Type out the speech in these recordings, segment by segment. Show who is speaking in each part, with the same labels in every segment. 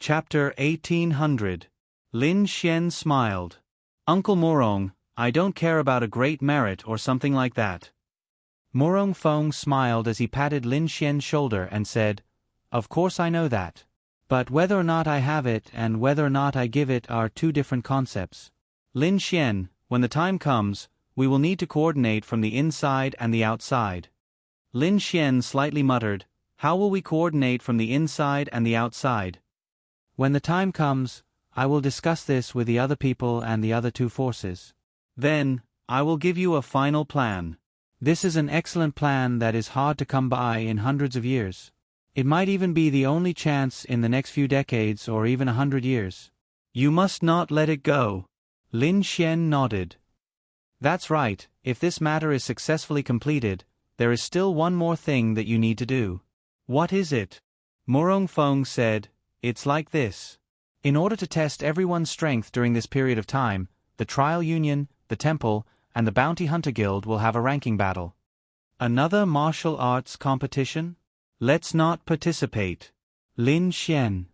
Speaker 1: Chapter 1800. Lin Xian smiled. Uncle Morong, I don't care about a great merit or something like that. Morong Fong smiled as he patted Lin Xian's shoulder and said, Of course I know that. But whether or not I have it and whether or not I give it are two different concepts. Lin Xian, when the time comes, we will need to coordinate from the inside and the outside. Lin Xian slightly muttered, How will we coordinate from the inside and the outside? When the time comes, I will discuss this with the other people and the other two forces. Then, I will give you a final plan. This is an excellent plan that is hard to come by in hundreds of years. It might even be the only chance in the next few decades or even 100 years. You must not let it go. Lin Xian nodded. That's right, if this matter is successfully completed, there is still one more thing that you need to do. What is it? Morong Fong said, It's like this. In order to test everyone's strength during this period of time, the Trial Union, the Temple, and the Bounty Hunter Guild will have a ranking battle. Another martial arts competition? Let's not participate. Lin Xian.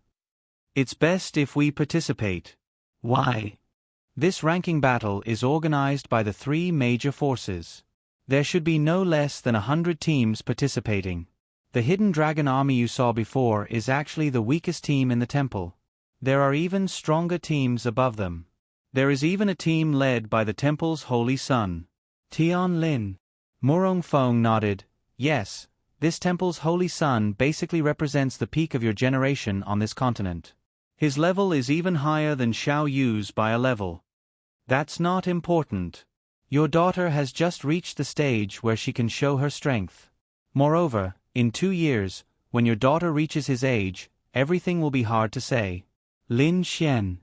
Speaker 1: It's best if we participate. Why? This ranking battle is organized by the three major forces. There should be no less than 100 teams participating. The Hidden Dragon Army you saw before is actually the weakest team in the temple. There are even stronger teams above them. There is even a team led by the temple's holy son. Tian Lin. Morong Fong nodded. Yes, this temple's holy son basically represents the peak of your generation on this continent. His level is even higher than Xiao Yu's by a level. That's not important. Your daughter has just reached the stage where she can show her strength. Moreover, in 2 years, when your daughter reaches his age, everything will be hard to say. Lin Xian.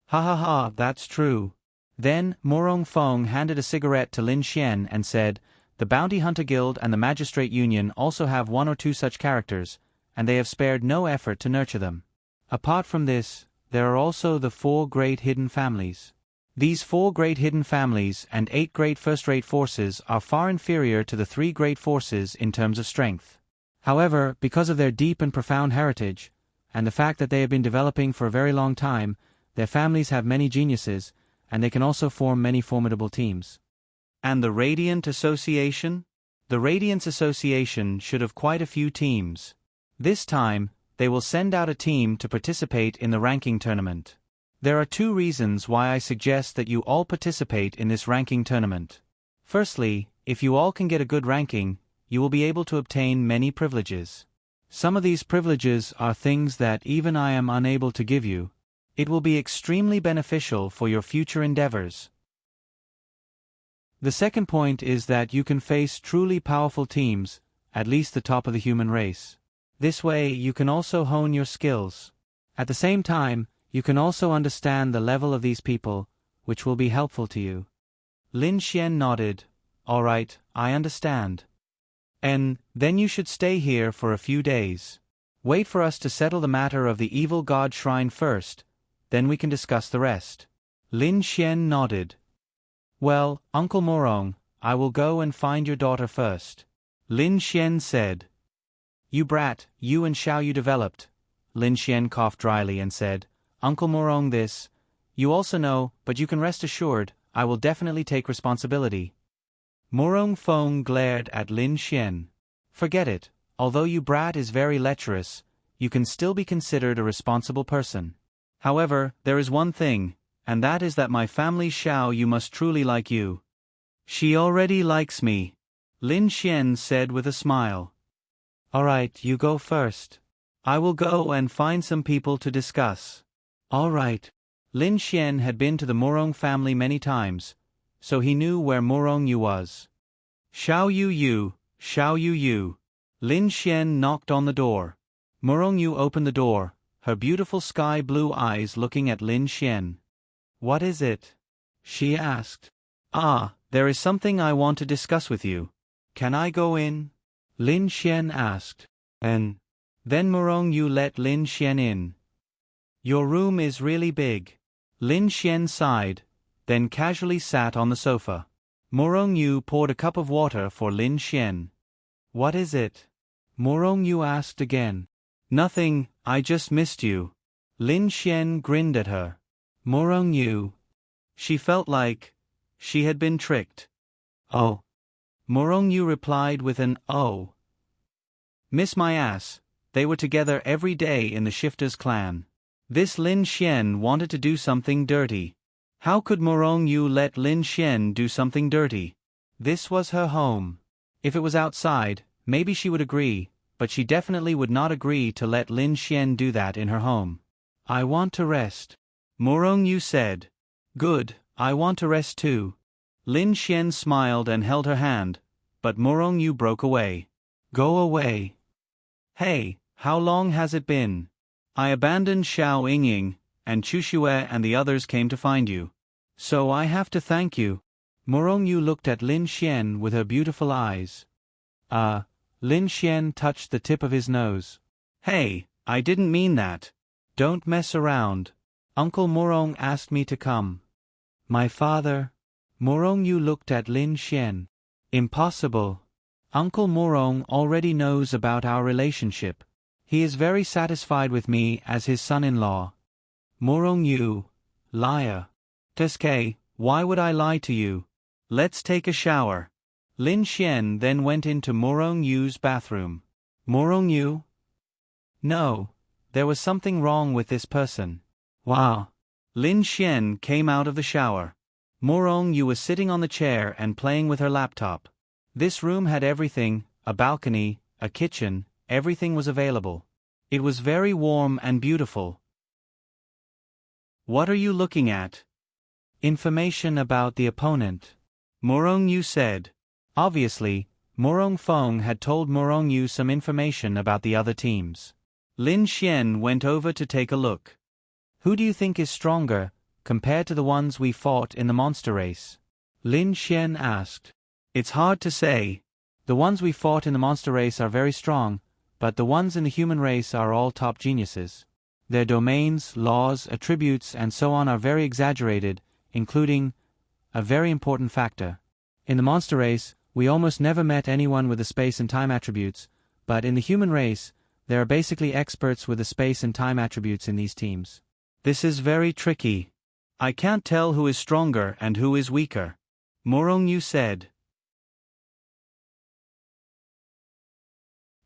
Speaker 1: Ha ha ha, that's true. Then, Morong Fong handed a cigarette to Lin Xian and said, The Bounty Hunter Guild and the Magistrate Union also have 1 or 2 such characters, and they have spared no effort to nurture them. Apart from this, there are also the 4 great hidden families. These 4 great hidden families and 8 great first-rate forces are far inferior to the 3 great forces in terms of strength. However, because of their deep and profound heritage, and the fact that they have been developing for a very long time, their families have many geniuses, and they can also form many formidable teams. And the Radiant Association? The Radiance Association should have quite a few teams. This time, they will send out a team to participate in the ranking tournament. There are 2 reasons why I suggest that you all participate in this ranking tournament. Firstly, if you all can get a good ranking, you will be able to obtain many privileges. Some of these privileges are things that even I am unable to give you. It will be extremely beneficial for your future endeavors. The second point is that you can face truly powerful teams, at least the top of the human race. This way, you can also hone your skills. At the same time, you can also understand the level of these people, which will be helpful to you. Lin Xian nodded. All right, I understand. And then you should stay here for a few days. Wait for us to settle the matter of the evil god shrine first, then we can discuss the rest. Lin Xian nodded. Well, Uncle Morong, I will go and find your daughter first. Lin Xian said. You brat, you and Xiao Yu developed. Lin Xian coughed dryly and said, Uncle Morong, this, you also know, but you can rest assured, I will definitely take responsibility. Morong Fong glared at Lin Xian. Forget it, although you brat is very lecherous, you can still be considered a responsible person. However, there is one thing, and that is that my family Xiao Yu must truly like you. She already likes me, Lin Xian said with a smile. All right, you go first. I will go and find some people to discuss. All right. Lin Xian had been to the Morong family many times, so he knew where Morong Yu was. Xiao Yu, Xiao Yu. Lin Xian knocked on the door. Morong Yu opened the door, her beautiful sky-blue eyes looking at Lin Xian. What is it? She asked. There is something I want to discuss with you. Can I go in? Lin Xian asked. And then Morong Yu let Lin Xian in. Your room is really big. Lin Xian sighed, then casually sat on the sofa. Morong Yu poured a cup of water for Lin Xian. What is it? Morong Yu asked again. Nothing, I just missed you. Lin Xian grinned at her. Morong Yu. She felt like she had been tricked. Oh. Morong Yu replied with an oh. Miss my ass, they were together every day in the Shifters clan. This Lin Xian wanted to do something dirty. How could Morong Yu let Lin Xian do something dirty? This was her home. If it was outside, maybe she would agree, but she definitely would not agree to let Lin Xian do that in her home. I want to rest. Morong Yu said. Good, I want to rest too. Lin Xian smiled and held her hand, but Morong Yu broke away. Go away. Hey, how long has it been? I abandoned Xiao Yingying, and Chu Xue and the others came to find you. So I have to thank you. Morong Yu looked at Lin Xian with her beautiful eyes. Lin Xian touched the tip of his nose. Hey, I didn't mean that. Don't mess around. Uncle Morong asked me to come. My father? Morong Yu looked at Lin Xian. Impossible. Uncle Morong already knows about our relationship. He is very satisfied with me as his son-in-law. Morong Yu, liar. Teske, why would I lie to you? Let's take a shower. Lin Xian then went into Morong Yu's bathroom. Morong Yu? No, there was something wrong with this person. Wow. Lin Xian came out of the shower. Morong Yu was sitting on the chair and playing with her laptop. This room had everything, a balcony, a kitchen, everything was available. It was very warm and beautiful. What are you looking at? Information about the opponent. Morong Yu said. Obviously, Morong Fong had told Morong Yu some information about the other teams. Lin Xian went over to take a look. Who do you think is stronger, compared to the ones we fought in the monster race? Lin Xian asked. It's hard to say. The ones we fought in the monster race are very strong, but the ones in the human race are all top geniuses. Their domains, laws, attributes, and so on are very exaggerated, including a very important factor. In the monster race, we almost never met anyone with the space and time attributes, but in the human race, there are basically experts with the space and time attributes in these teams. This is very tricky. I can't tell who is stronger and who is weaker. Morong Yu said.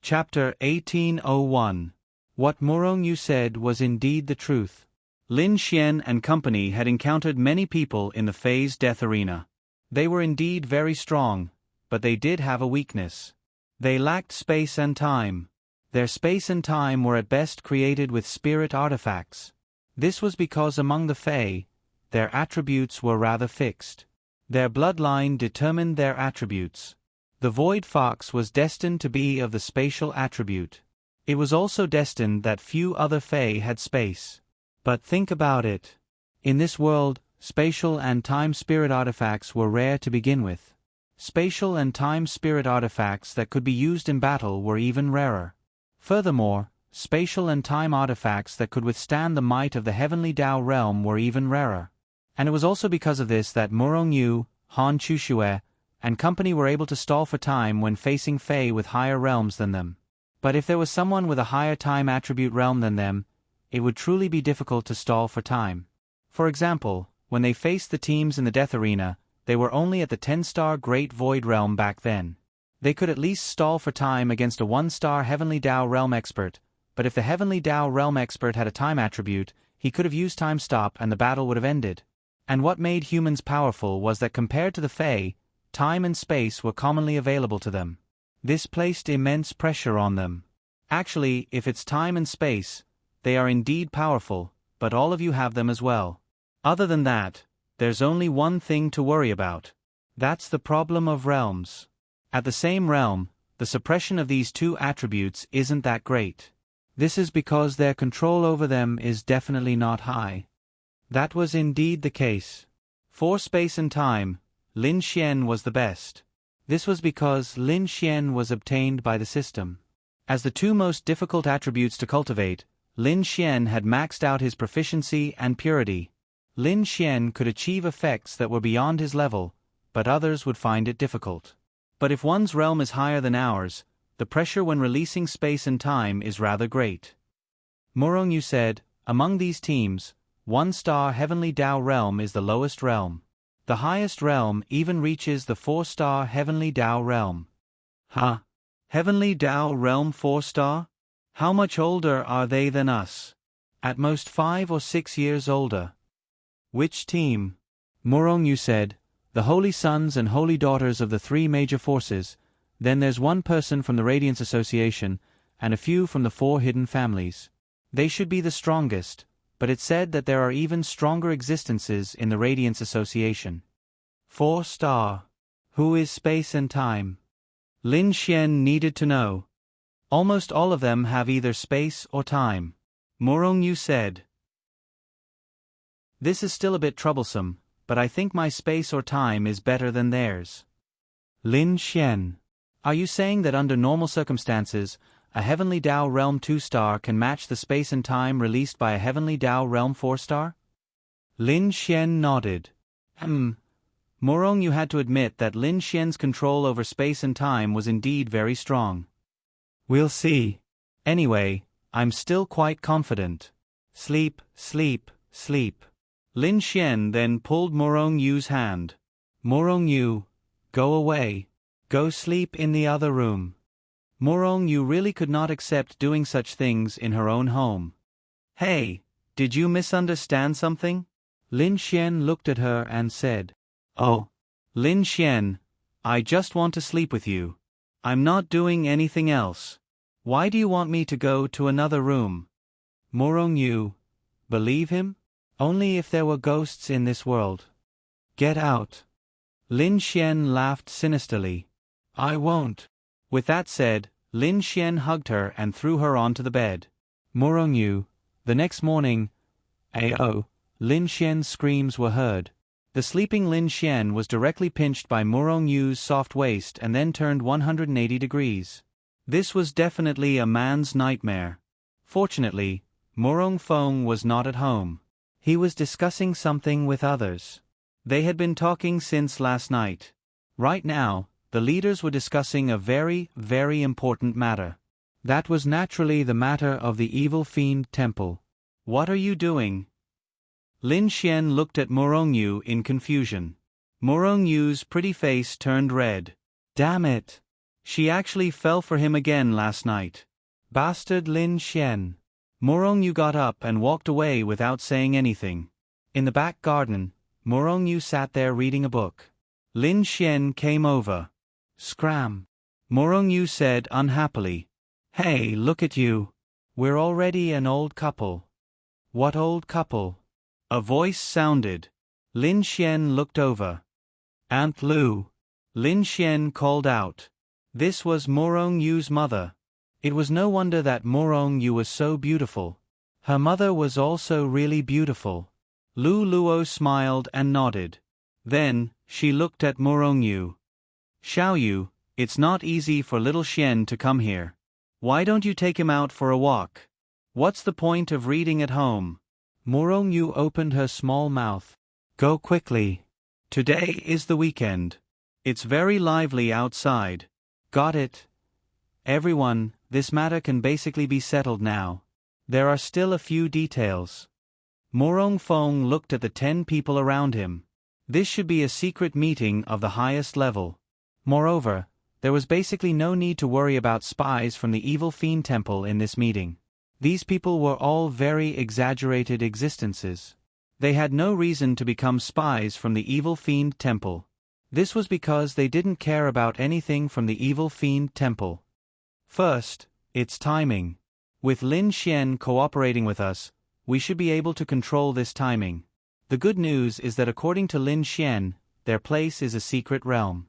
Speaker 1: Chapter 1801. What Morong Yu said was indeed the truth. Lin Xian and company had encountered many people in the phase death arena. They were indeed very strong, but they did have a weakness. They lacked space and time. Their space and time were at best created with spirit artifacts. This was because among the Fae, their attributes were rather fixed. Their bloodline determined their attributes. The Void Fox was destined to be of the spatial attribute. It was also destined that few other Fae had space. But think about it. In this world, spatial and time spirit artifacts were rare to begin with. Spatial and time spirit artifacts that could be used in battle were even rarer. Furthermore, spatial and time artifacts that could withstand the might of the heavenly Tao realm were even rarer. And it was also because of this that Morong Yu, Han Chuxue, and company were able to stall for time when facing Fae with higher realms than them. But if there was someone with a higher time attribute realm than them, it would truly be difficult to stall for time. For example, when they faced the teams in the death arena, they were only at the 10-star Great Void realm back then. They could at least stall for time against a 1-star Heavenly Tao realm expert, but if the Heavenly Tao realm expert had a time attribute, he could have used time stop and the battle would have ended. And what made humans powerful was that compared to the Fae, time and space were commonly available to them. This placed immense pressure on them. Actually, if it's time and space, they are indeed powerful, but all of you have them as well. Other than that, there's only one thing to worry about. That's the problem of realms. At the same realm, the suppression of these two attributes isn't that great. This is because their control over them is definitely not high. That was indeed the case. For space and time, Lin Xian was the best. This was because Lin Xian was obtained by the system. As the two most difficult attributes to cultivate, Lin Xian had maxed out his proficiency and purity. Lin Xian could achieve effects that were beyond his level, but others would find it difficult. But if one's realm is higher than ours, the pressure when releasing space and time is rather great. Morong Yu said, Among these teams, 1-star Heavenly Tao Realm is the lowest realm. The highest realm even reaches the 4-star Heavenly Tao Realm. Huh? Heavenly Tao Realm 4-star? How much older are they than us? At most 5 or 6 years older. Which team? Morongyu said, the Holy Sons and Holy Daughters of the 3 major forces. Then there's one person from the Radiance Association, and a few from the 4 hidden families. They should be the strongest, but it's said that there are even stronger existences in the Radiance Association. 4-star. Who is space and time? Lin Xian needed to know. Almost all of them have either space or time. Morongyu said. This is still a bit troublesome, but I think my space or time is better than theirs. Lin Xian. Are you saying that under normal circumstances, a Heavenly Tao Realm 2-star can match the space and time released by a Heavenly Tao Realm 4-star? Lin Xian nodded. Morongyu had to admit that Lin Xian's control over space and time was indeed very strong. We'll see. Anyway, I'm still quite confident. Sleep, sleep, sleep. Lin Xian then pulled Morongyu's hand. Morongyu, go away. Go sleep in the other room. Morongyu really could not accept doing such things in her own home. Hey, did you misunderstand something? Lin Xian looked at her and said, Oh, Lin Xian, I just want to sleep with you. I'm not doing anything else. Why do you want me to go to another room? Morongyu, believe him? Only if there were ghosts in this world. Get out. Lin Xian laughed sinisterly. I won't. With that said, Lin Xian hugged her and threw her onto the bed. Morongyu. The next morning, Ao, Lin Xian's screams were heard. The sleeping Lin Xian was directly pinched by Morongyu's soft waist and then turned 180 degrees. This was definitely a man's nightmare. Fortunately, Morong Fong was not at home. He was discussing something with others. They had been talking since last night. Right now, the leaders were discussing a very, very important matter. That was naturally the matter of the Evil Fiend Temple. What are you doing? Lin Xian looked at Morongyu in confusion. Morongyu's pretty face turned red. Damn it! She actually fell for him again last night. Bastard Lin Xian. Morongyu got up and walked away without saying anything. In the back garden, Morongyu sat there reading a book. Lin Xian came over. Scram. Morongyu said unhappily. Hey, look at you. We're already an old couple. What old couple? A voice sounded. Lin Xian looked over. Aunt Lu. Lin Xian called out. This was Morongyu's mother. It was no wonder that Morongyu was so beautiful. Her mother was also really beautiful. Lu Luo smiled and nodded. Then, she looked at Morongyu. Xiaoyu, it's not easy for little Xian to come here. Why don't you take him out for a walk? What's the point of reading at home? Morongyu opened her small mouth. Go quickly. Today is the weekend. It's very lively outside. Got it. Everyone, this matter can basically be settled now. There are still a few details. Morong Fong looked at the 10 people around him. This should be a secret meeting of the highest level. Moreover, there was basically no need to worry about spies from the Evil Fiend Temple in this meeting. These people were all very exaggerated existences. They had no reason to become spies from the Evil Fiend Temple. This was because they didn't care about anything from the Evil Fiend Temple. First, it's timing. With Lin Xian cooperating with us, we should be able to control this timing. The good news is that according to Lin Xian, their place is a secret realm.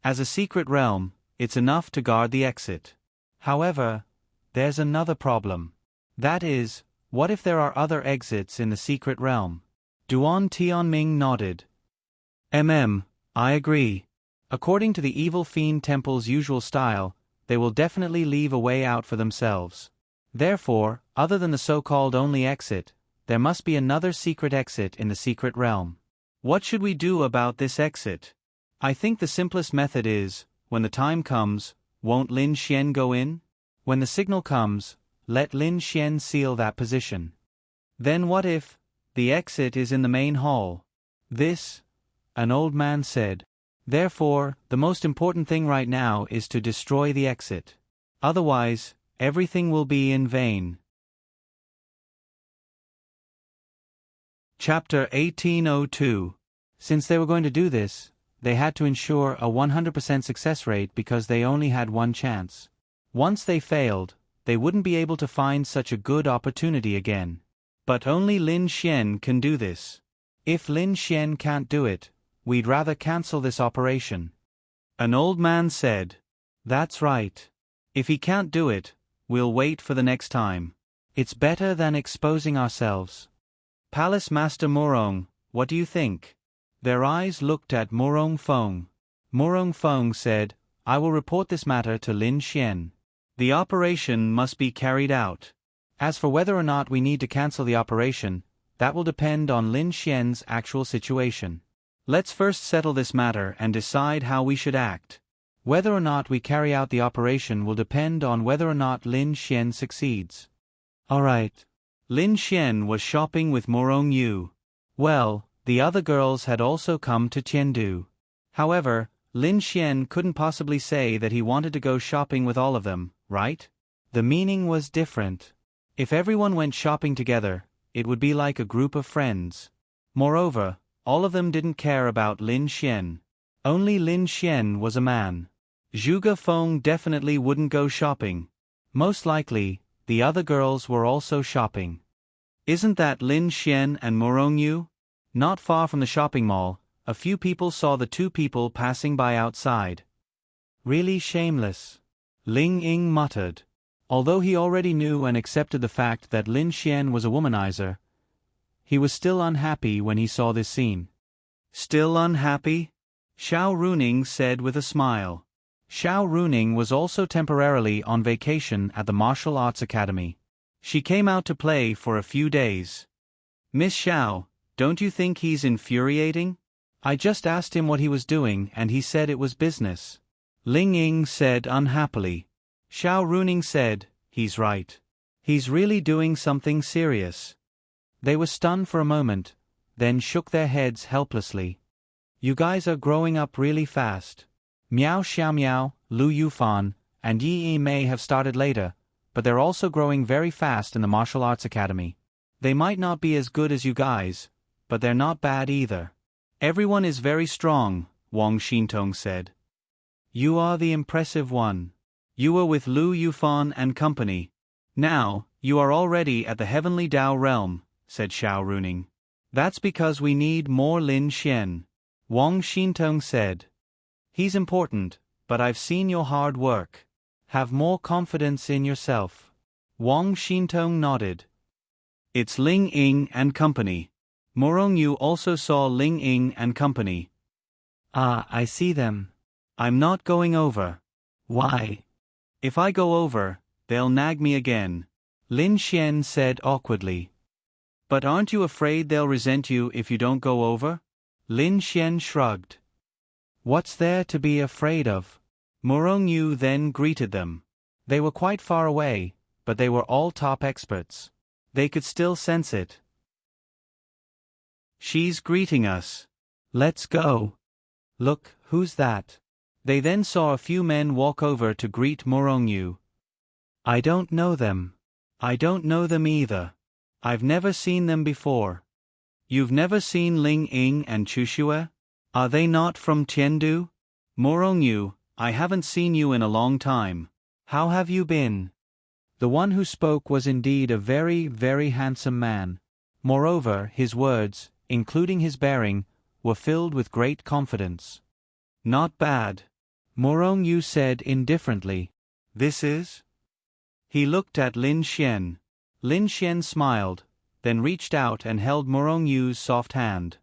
Speaker 1: As a secret realm, it's enough to guard the exit. However, there's another problem. That is, what if there are other exits in the secret realm? Duan Tianming nodded. I agree. According to the Evil Fiend Temple's usual style, they will definitely leave a way out for themselves. Therefore, other than the so-called only exit, there must be another secret exit in the secret realm. What should we do about this exit? I think the simplest method is, when the time comes, won't Lin Xian go in? When the signal comes, let Lin Xian seal that position. Then what if the exit is in the main hall? This, an old man said. Therefore, the most important thing right now is to destroy the exit. Otherwise, everything will be in vain. Chapter 1802. Since they were going to do this, they had to ensure a 100% success rate because they only had one chance. Once they failed, they wouldn't be able to find such a good opportunity again. But only Lin Xian can do this. If Lin Xian can't do it, we'd rather cancel this operation. An old man said. That's right. If he can't do it, we'll wait for the next time. It's better than exposing ourselves. Palace Master Morong, what do you think? Their eyes looked at Morong Fong. Morong Fong said, I will report this matter to Lin Xian. The operation must be carried out. As for whether or not we need to cancel the operation, that will depend on Lin Xian's actual situation. Let's first settle this matter and decide how we should act. Whether or not we carry out the operation will depend on whether or not Lin Xian succeeds. Alright. Lin Xian was shopping with Morong Yu. Well, the other girls had also come to Chengdu. However, Lin Xian couldn't possibly say that he wanted to go shopping with all of them, right? The meaning was different. If everyone went shopping together, it would be like a group of friends. Moreover, all of them didn't care about Lin Xian. Only Lin Xian was a man. Zhuge Feng definitely wouldn't go shopping. Most likely, the other girls were also shopping. Isn't that Lin Xian and Morong Yu? Not far from the shopping mall, a few people saw the two people passing by outside. Really shameless. Ling Ying muttered. Although he already knew and accepted the fact that Lin Xian was a womanizer, he was still unhappy when he saw this scene. Still unhappy? Xiao Runing said with a smile. Xiao Runing was also temporarily on vacation at the Martial Arts Academy. She came out to play for a few days. Miss Xiao, don't you think he's infuriating? I just asked him what he was doing and he said it was business. Ling Ying said unhappily. Xiao Runing said, he's right. He's really doing something serious. They were stunned for a moment, then shook their heads helplessly. You guys are growing up really fast. Miao Xiaomiao, Lu Yufan, and Yi Yi may have started later, but they're also growing very fast in the Martial Arts Academy. They might not be as good as you guys, but they're not bad either. Everyone is very strong, Wang Xintong said. You are the impressive one. You were with Lu Yufan and company. Now, you are already at the Heavenly Dao realm, said Xiao Runing. That's because we need more Lin Xian. Wang Xintong said. He's important, but I've seen your hard work. Have more confidence in yourself. Wang Xintong nodded. It's Ling Ying and company. Morong Yu also saw Ling Ying and company. Ah, I see them. I'm not going over. Why? If I go over, they'll nag me again, Lin Xian said awkwardly. But aren't you afraid they'll resent you if you don't go over? Lin Xian shrugged. What's there to be afraid of? Morong Yu then greeted them. They were quite far away, but they were all top experts. They could still sense it. She's greeting us. Let's go. Look, who's that? They then saw a few men walk over to greet Morong Yu. I don't know them. I don't know them either. I've never seen them before. You've never seen Ling Ying and Chushue? Are they not from Chengdu? Morong Yu, I haven't seen you in a long time. How have you been? The one who spoke was indeed a very, very handsome man. Moreover, his words, including his bearing, were filled with great confidence. Not bad. Morong Yu said indifferently. This is? He looked at Lin Xian. Lin Xian smiled, then reached out and held Morong Yu's soft hand.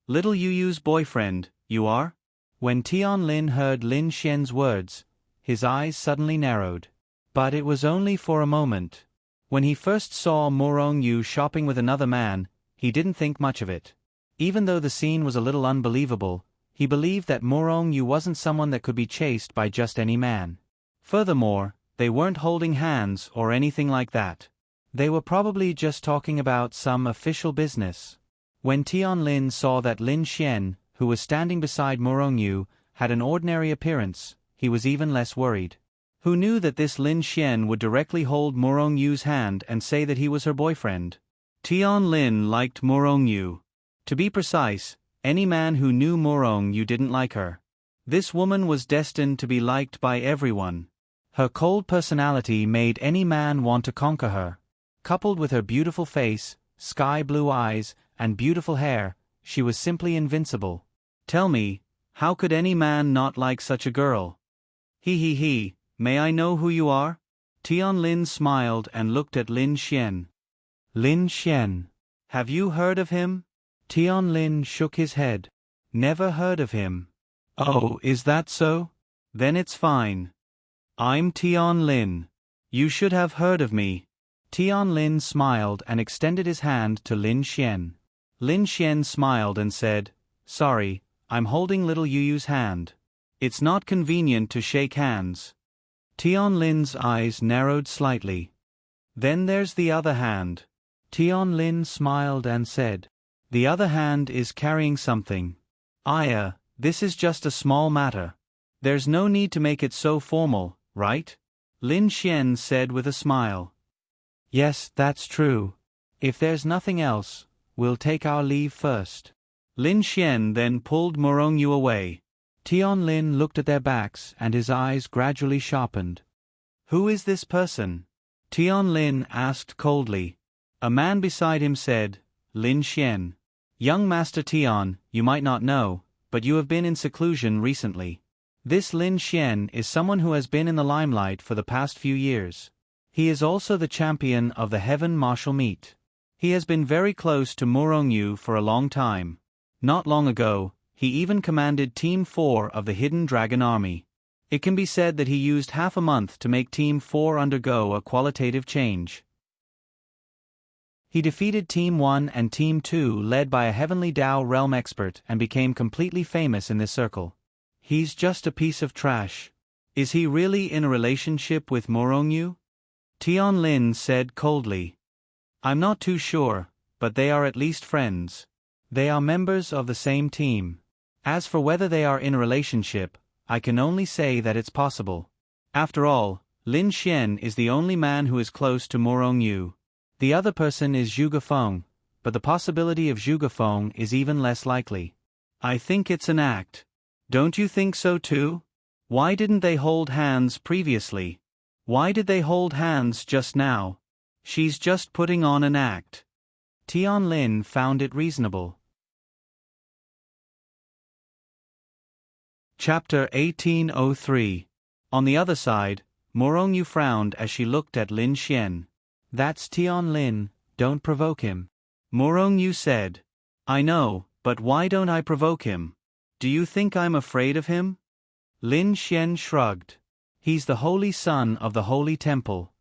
Speaker 1: Little Yu's boyfriend, you are? When Tian Lin heard Lin Xian's words, his eyes suddenly narrowed. But it was only for a moment. When he first saw Morong Yu shopping with another man, he didn't think much of it. Even though the scene was a little unbelievable, he believed that Morong Yu wasn't someone that could be chased by just any man. Furthermore, They weren't holding hands or anything like that. They were probably just talking about some official business. When Tian Lin saw that Lin Xian, who was standing beside Morongyu, had an ordinary appearance, he was even less worried. Who knew that this Lin Xian would directly hold Morongyu's hand and say that he was her boyfriend? Tian Lin liked Morongyu. To be precise, any man who knew Morongyu didn't like her. This woman was destined to be liked by everyone. Her cold personality made any man want to conquer her. Coupled with her beautiful face, sky-blue eyes, and beautiful hair, she was simply invincible. Tell me, how could any man not like such a girl? He, may I know who you are? Tian Lin smiled and looked at Lin Xian. Lin Xian. Have you heard of him? Tian Lin shook his head. Never heard of him. Oh, is that so? Then it's fine. I'm Tian Lin. You should have heard of me. Tian Lin smiled and extended his hand to Lin Xian. Lin Xian smiled and said, Sorry, I'm holding little Yuyu's hand. It's not convenient to shake hands. Tian Lin's eyes narrowed slightly. Then there's the other hand. Tian Lin smiled and said, The other hand is carrying something. This is just a small matter. There's no need to make it so formal, right? Lin Xian said with a smile. Yes, that's true. If there's nothing else, we'll take our leave first. Lin Xian then pulled Morongyu away. Tian Lin looked at their backs and his eyes gradually sharpened. Who is this person? Tian Lin asked coldly. A man beside him said, Lin Xian. Young Master Tian, you might not know, but you have been in seclusion recently. This Lin Xian is someone who has been in the limelight for the past few years. He is also the champion of the Heaven Martial Meet. He has been very close to Morongyu for a long time. Not long ago, he even commanded Team 4 of the Hidden Dragon Army. It can be said that he used half a month to make Team 4 undergo a qualitative change. He defeated Team 1 and Team 2 led by a Heavenly Dao realm expert and became completely famous in this circle. He's just a piece of trash. Is he really in a relationship with Morongyu? Tian Lin said coldly. I'm not too sure, but they are at least friends. They are members of the same team. As for whether they are in a relationship, I can only say that it's possible. After all, Lin Xian is the only man who is close to Morongyu. The other person is Zhuge Feng, but the possibility of Zhuge Feng is even less likely. I think it's an act. Don't you think so too? Why didn't they hold hands previously? Why did they hold hands just now? She's just putting on an act. Tian Lin found it reasonable. Chapter 1803. On the other side, Morongyu frowned as she looked at Lin Xian. That's Tian Lin, don't provoke him. Morongyu said. I know, but why don't I provoke him? Do you think I'm afraid of him? Lin Xian shrugged. He's the holy son of the holy temple.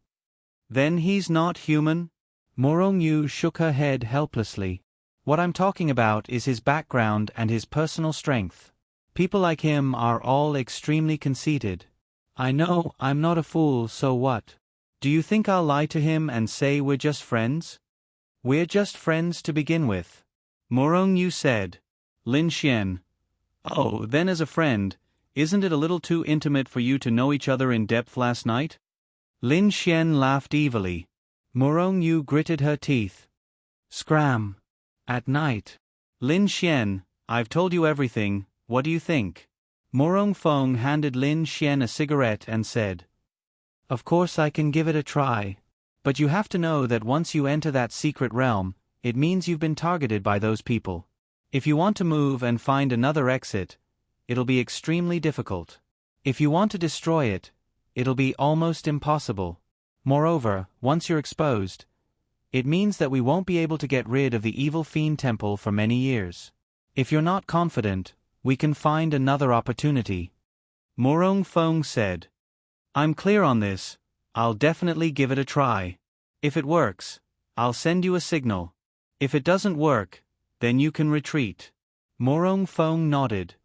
Speaker 1: Then he's not human? Morongyu shook her head helplessly. What I'm talking about is his background and his personal strength. People like him are all extremely conceited. I know I'm not a fool, so what? Do you think I'll lie to him and say we're just friends? We're just friends to begin with. Morongyu said. Lin Xian. Oh, then as a friend, isn't it a little too intimate for you to know each other in depth last night? Lin Xian laughed evilly. Morongyu gritted her teeth. Scram. At night. Lin Xian, I've told you everything, what do you think? Morong Feng handed Lin Xian a cigarette and said. Of course I can give it a try. But you have to know that once you enter that secret realm, it means you've been targeted by those people. If you want to move and find another exit, it'll be extremely difficult. If you want to destroy it, it'll be almost impossible. Moreover, once you're exposed, it means that we won't be able to get rid of the evil fiend temple for many years. If you're not confident, we can find another opportunity. Morong Feng said. I'm clear on this, I'll definitely give it a try. If it works, I'll send you a signal. If it doesn't work, then you can retreat. Morong Feng nodded.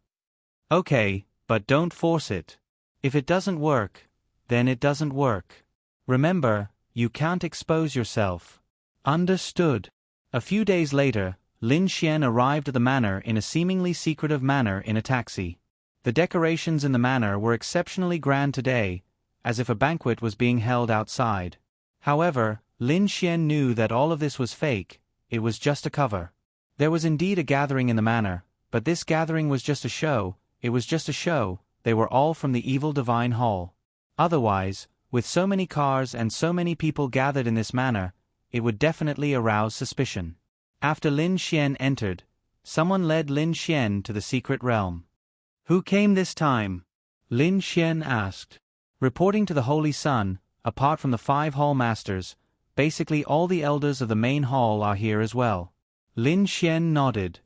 Speaker 1: Okay, but don't force it. If it doesn't work, then it doesn't work. Remember, you can't expose yourself. Understood. A few days later, Lin Xian arrived at the manor in a seemingly secretive manner in a taxi. The decorations in the manor were exceptionally grand today, as if a banquet was being held outside. However, Lin Xian knew that all of this was fake, it was just a cover. There was indeed a gathering in the manor, but this gathering was just a show, it was just a show, they were all from the evil divine hall. Otherwise, with so many cars and so many people gathered in this manor, it would definitely arouse suspicion. After Lin Xian entered, someone led Lin Xian to the secret realm. Who came this time? Lin Xian asked. Reporting to the Holy Sun, apart from the 5 hall masters, basically all the elders of the main hall are here as well. Lin Xian nodded.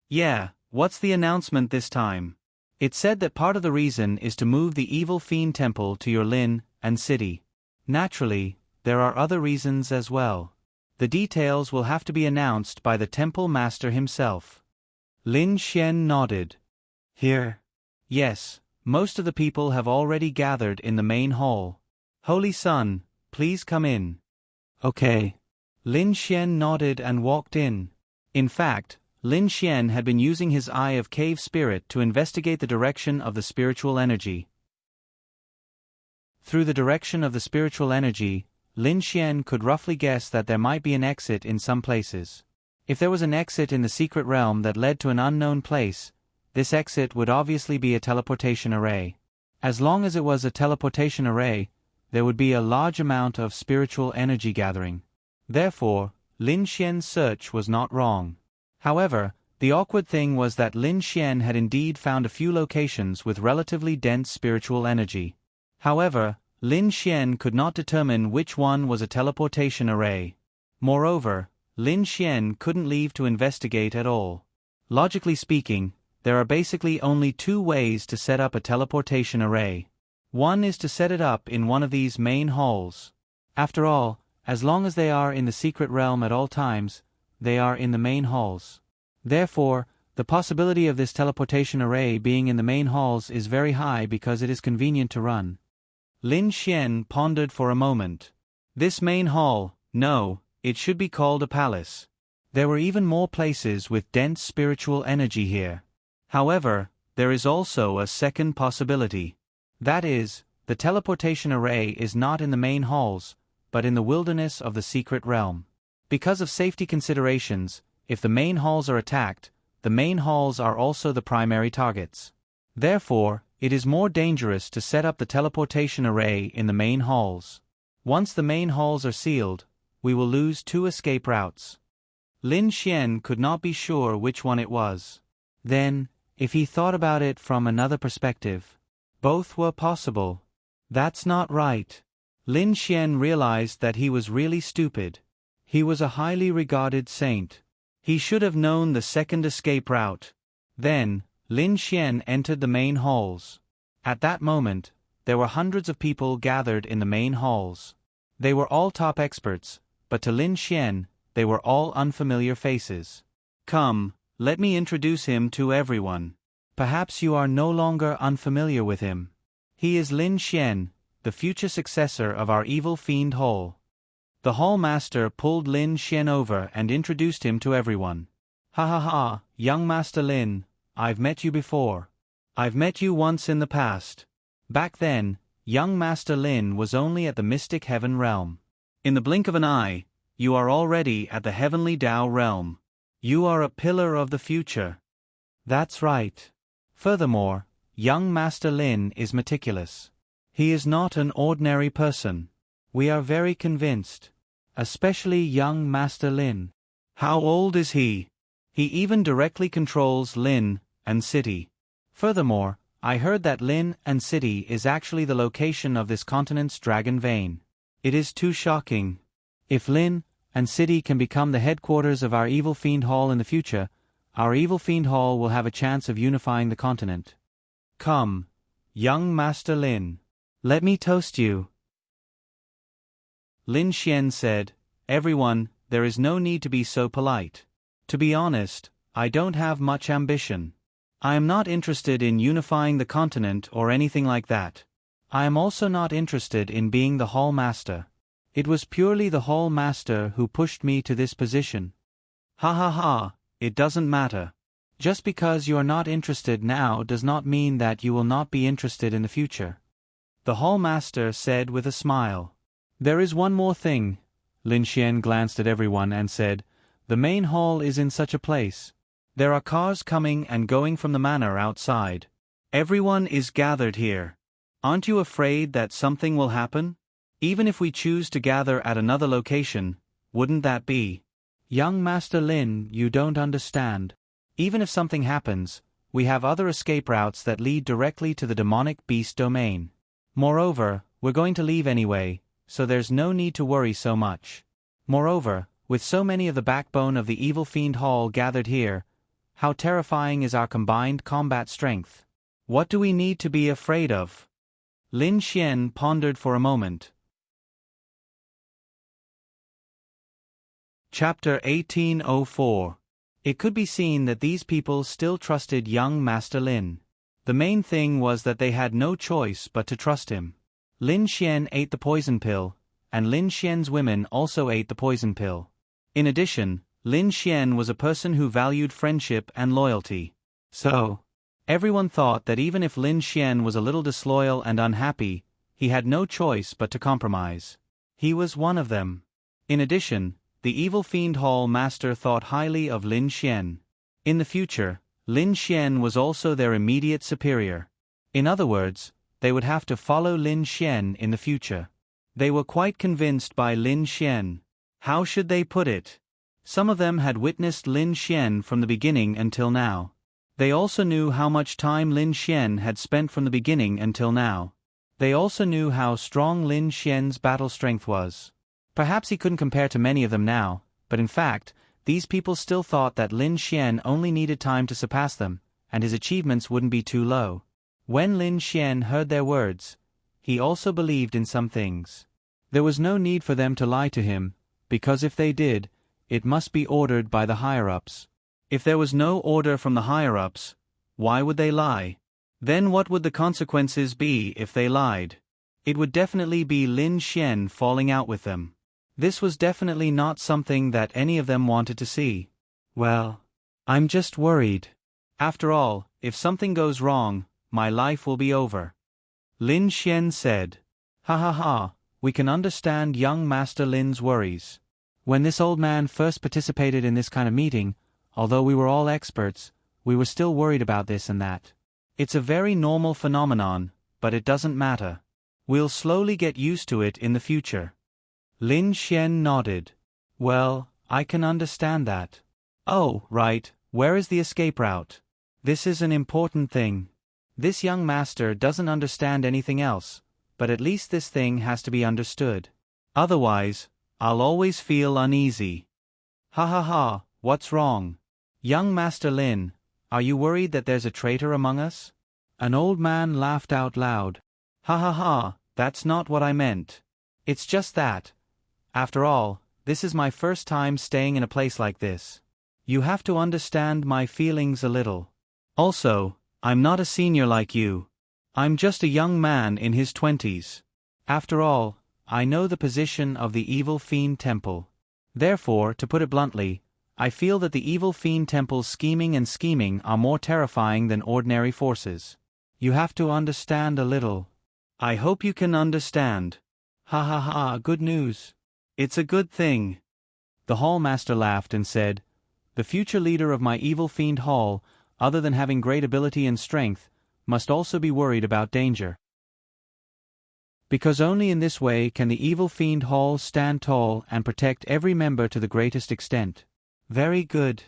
Speaker 1: Yeah, what's the announcement this time? It said that part of the reason is to move the evil fiend temple to your Lin and city. Naturally, there are other reasons as well. The details will have to be announced by the temple master himself. Lin Xian nodded. Here? Yes, most of the people have already gathered in the main hall. Holy Sun, please come in. Okay. Lin Xian nodded and walked in. In fact, Lin Xian had been using his Eye of Cave Spirit to investigate the direction of the spiritual energy. Through the direction of the spiritual energy, Lin Xian could roughly guess that there might be an exit in some places. If there was an exit in the secret realm that led to an unknown place, this exit would obviously be a teleportation array. As long as it was a teleportation array, there would be a large amount of spiritual energy gathering. Therefore, Lin Xian's search was not wrong. However, the awkward thing was that Lin Xian had indeed found a few locations with relatively dense spiritual energy. However, Lin Xian could not determine which one was a teleportation array. Moreover, Lin Xian couldn't leave to investigate at all. Logically speaking, there are basically only 2 ways to set up a teleportation array. One is to set it up in one of these main halls. After all, as long as they are in the secret realm at all times, they are in the main halls. Therefore, the possibility of this teleportation array being in the main halls is very high because it is convenient to run. Lin Xian pondered for a moment. This main hall, no, it should be called a palace. There were even more places with dense spiritual energy here. However, there is also a second possibility. That is, the teleportation array is not in the main halls, but in the wilderness of the secret realm. Because of safety considerations, if the main halls are attacked, the main halls are also the primary targets. Therefore, it is more dangerous to set up the teleportation array in the main halls. Once the main halls are sealed, we will lose 2 escape routes. Lin Xian could not be sure which one it was. Then, if he thought about it from another perspective, both were possible. That's not right. Lin Xian realized that he was really stupid. He was a highly regarded saint. He should have known the second escape route. Then, Lin Xian entered the main halls. At that moment, there were hundreds of people gathered in the main halls. They were all top experts, but to Lin Xian, they were all unfamiliar faces. Come, let me introduce him to everyone. Perhaps you are no longer unfamiliar with him. He is Lin Xian, the future successor of our evil fiend hall. The hall master pulled Lin Xian over and introduced him to everyone. Ha ha ha, young Master Lin, I've met you before. I've met you once in the past. Back then, young Master Lin was only at the mystic heaven realm. In the blink of an eye, you are already at the heavenly Tao realm. You are a pillar of the future. That's right. Furthermore, young Master Lin is meticulous. He is not an ordinary person. We are very convinced. Especially young Master Lin. How old is he? He even directly controls Lin and City. Furthermore, I heard that Lin and City is actually the location of this continent's dragon vein. It is too shocking. If Lin and City can become the headquarters of our evil fiend hall in the future, our evil fiend hall will have a chance of unifying the continent. Come, young Master Lin. Let me toast you. Lin Xian said, Everyone, there is no need to be so polite. To be honest, I don't have much ambition. I am not interested in unifying the continent or anything like that. I am also not interested in being the hall master. It was purely the hall master who pushed me to this position. Ha ha ha, it doesn't matter. Just because you are not interested now does not mean that you will not be interested in the future. The hall master said with a smile. There is one more thing. Lin Xian glanced at everyone and said, the main hall is in such a place. There are cars coming and going from the manor outside. Everyone is gathered here. Aren't you afraid that something will happen? Even if we choose to gather at another location, wouldn't that be? Young Master Lin, you don't understand. Even if something happens, we have other escape routes that lead directly to the demonic beast domain. Moreover, we're going to leave anyway, so there's no need to worry so much. Moreover, with so many of the backbone of the Evil Fiend Hall gathered here, how terrifying is our combined combat strength? What do we need to be afraid of? Lin Xian pondered for a moment. Chapter 1804. It could be seen that these people still trusted young Master Lin. The main thing was that they had no choice but to trust him. Lin Xian ate the poison pill, and Lin Xian's women also ate the poison pill. In addition, Lin Xian was a person who valued friendship and loyalty. So, everyone thought that even if Lin Xian was a little disloyal and unhappy, he had no choice but to compromise. He was one of them. In addition, the Evil Fiend Hall Master thought highly of Lin Xian. In the future, Lin Xian was also their immediate superior. In other words, they would have to follow Lin Xian in the future. They were quite convinced by Lin Xian. How should they put it? Some of them had witnessed Lin Xian from the beginning until now. They also knew how much time Lin Xian had spent from the beginning until now. They also knew how strong Lin Xian's battle strength was. Perhaps he couldn't compare to many of them now, but in fact, these people still thought that Lin Xian only needed time to surpass them, and his achievements wouldn't be too low. When Lin Xian heard their words, he also believed in some things. There was no need for them to lie to him, because if they did, it must be ordered by the higher-ups. If there was no order from the higher-ups, why would they lie? Then what would the consequences be if they lied? It would definitely be Lin Xian falling out with them. This was definitely not something that any of them wanted to see. Well, I'm just worried. After all, if something goes wrong, my life will be over. Lin Xian said. Ha ha ha, we can understand young Master Lin's worries. When this old man first participated in this kind of meeting, although we were all experts, we were still worried about this and that. It's a very normal phenomenon, but it doesn't matter. We'll slowly get used to it in the future. Lin Xian nodded. Well, I can understand that. Oh, right, where is the escape route? This is an important thing. This young master doesn't understand anything else, but at least this thing has to be understood. Otherwise, I'll always feel uneasy. Ha ha ha, what's wrong? Young Master Lin, are you worried that there's a traitor among us? An old man laughed out loud. Ha ha ha, that's not what I meant. It's just that. After all, this is my first time staying in a place like this. You have to understand my feelings a little. Also, I'm not a senior like you. I'm just a young man in his 20s. After all, I know the position of the Evil Fiend Temple. Therefore, to put it bluntly, I feel that the Evil Fiend Temple's scheming are more terrifying than ordinary forces. You have to understand a little. I hope you can understand. Ha ha ha, good news. It's a good thing. The Hall Master laughed and said, the future leader of my Evil Fiend Hall, other than having great ability and strength, must also be worried about danger. Because only in this way can the Evil Fiend Hall stand tall and protect every member to the greatest extent. Very good.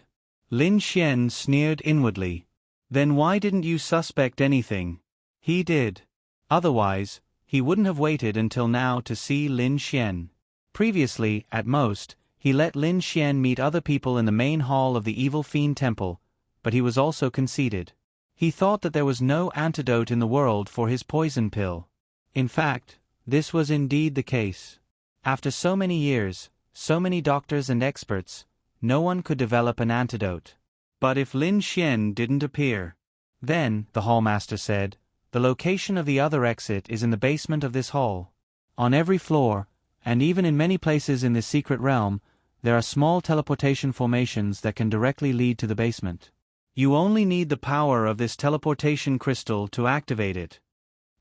Speaker 1: Lin Xian sneered inwardly. Then why didn't you suspect anything? He did. Otherwise, he wouldn't have waited until now to see Lin Xian. Previously, at most, he let Lin Xian meet other people in the main hall of the Evil Fiend Temple, but he was also conceited. He thought that there was no antidote in the world for his poison pill. In fact, this was indeed the case. After so many years, so many doctors and experts, no one could develop an antidote. But if Lin Xian didn't appear, then, the Hall Master said, the location of the other exit is in the basement of this hall. On every floor, and even in many places in this secret realm, there are small teleportation formations that can directly lead to the basement. You only need the power of this teleportation crystal to activate it.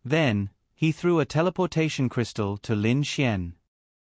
Speaker 1: Then, he threw a teleportation crystal to Lin Xian.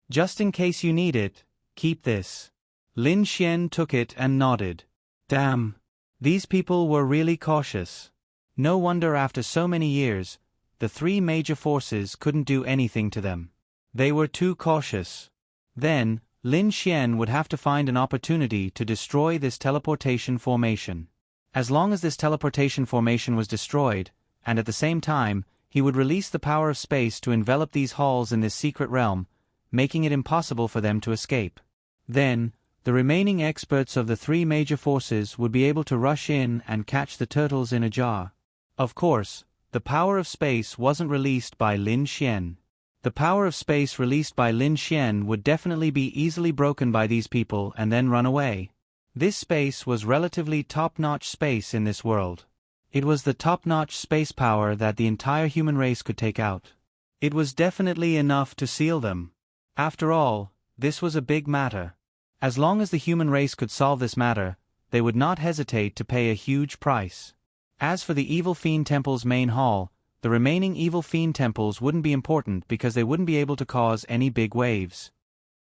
Speaker 1: Just in case you need it, keep this. Lin Xian took it and nodded. Damn. These people were really cautious. No wonder after so many years, the three major forces couldn't do anything to them. They were too cautious. Then, Lin Xian would have to find an opportunity to destroy this teleportation formation. As long as this teleportation formation was destroyed, and at the same time, he would release the power of space to envelop these halls in this secret realm, making it impossible for them to escape. Then, the remaining experts of the three major forces would be able to rush in and catch the turtles in a jar. Of course, the power of space wasn't released by Lin Xian. The power of space released by Lin Xian would definitely be easily broken by these people and then run away. This space was relatively top-notch space in this world. It was the top-notch space power that the entire human race could take out. It was definitely enough to seal them. After all, this was a big matter. As long as the human race could solve this matter, they would not hesitate to pay a huge price. As for the Evil Fiend Temple's main hall, the remaining Evil Fiend Temples wouldn't be important because they wouldn't be able to cause any big waves.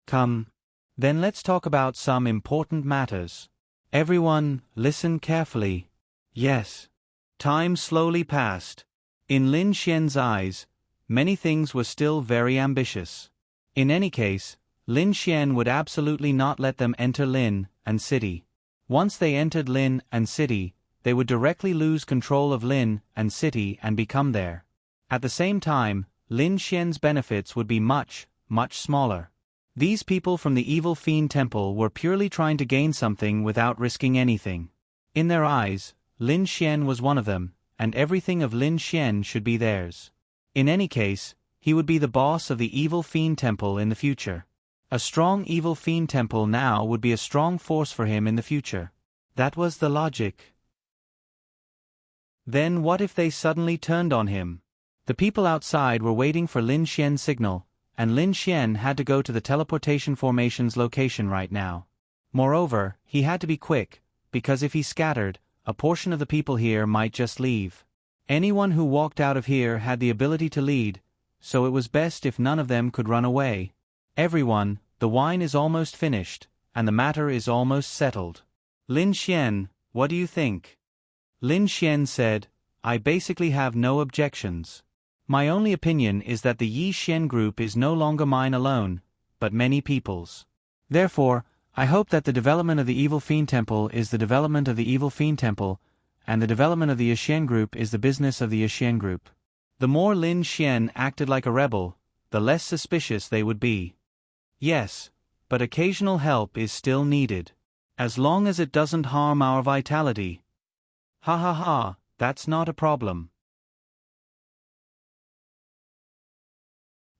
Speaker 1: Come. Then let's talk about some important matters. Everyone, listen carefully. Yes. Time slowly passed. In Lin Xian's eyes, many things were still very ambitious. In any case, Lin Xian would absolutely not let them enter Lin and City. Once they entered Lin and City, they would directly lose control of Lin and City and become there. At the same time, Lin Xian's benefits would be much, much smaller. These people from the Evil Fiend Temple were purely trying to gain something without risking anything. In their eyes, Lin Xian was one of them, and everything of Lin Xian should be theirs. In any case, he would be the boss of the Evil Fiend Temple in the future. A strong Evil Fiend Temple now would be a strong force for him in the future. That was the logic. Then what if they suddenly turned on him? The people outside were waiting for Lin Xian's signal, and Lin Xian had to go to the teleportation formation's location right now. Moreover, he had to be quick, because if he scattered, a portion of the people here might just leave. Anyone who walked out of here had the ability to lead, so it was best if none of them could run away. Everyone, the wine is almost finished, and the matter is almost settled. Lin Xian, what do you think? Lin Xian said, I basically have no objections. My only opinion is that the Yi Xian group is no longer mine alone, but many people's. Therefore, I hope that the development of the Evil Fiend Temple is the development of the Evil Fiend Temple, and the development of the Yi Xian group is the business of the Yi Xian group. The more Lin Xian acted like a rebel, the less suspicious they would be. Yes, but occasional help is still needed. As long as it doesn't harm our vitality. Ha ha ha, that's not a problem.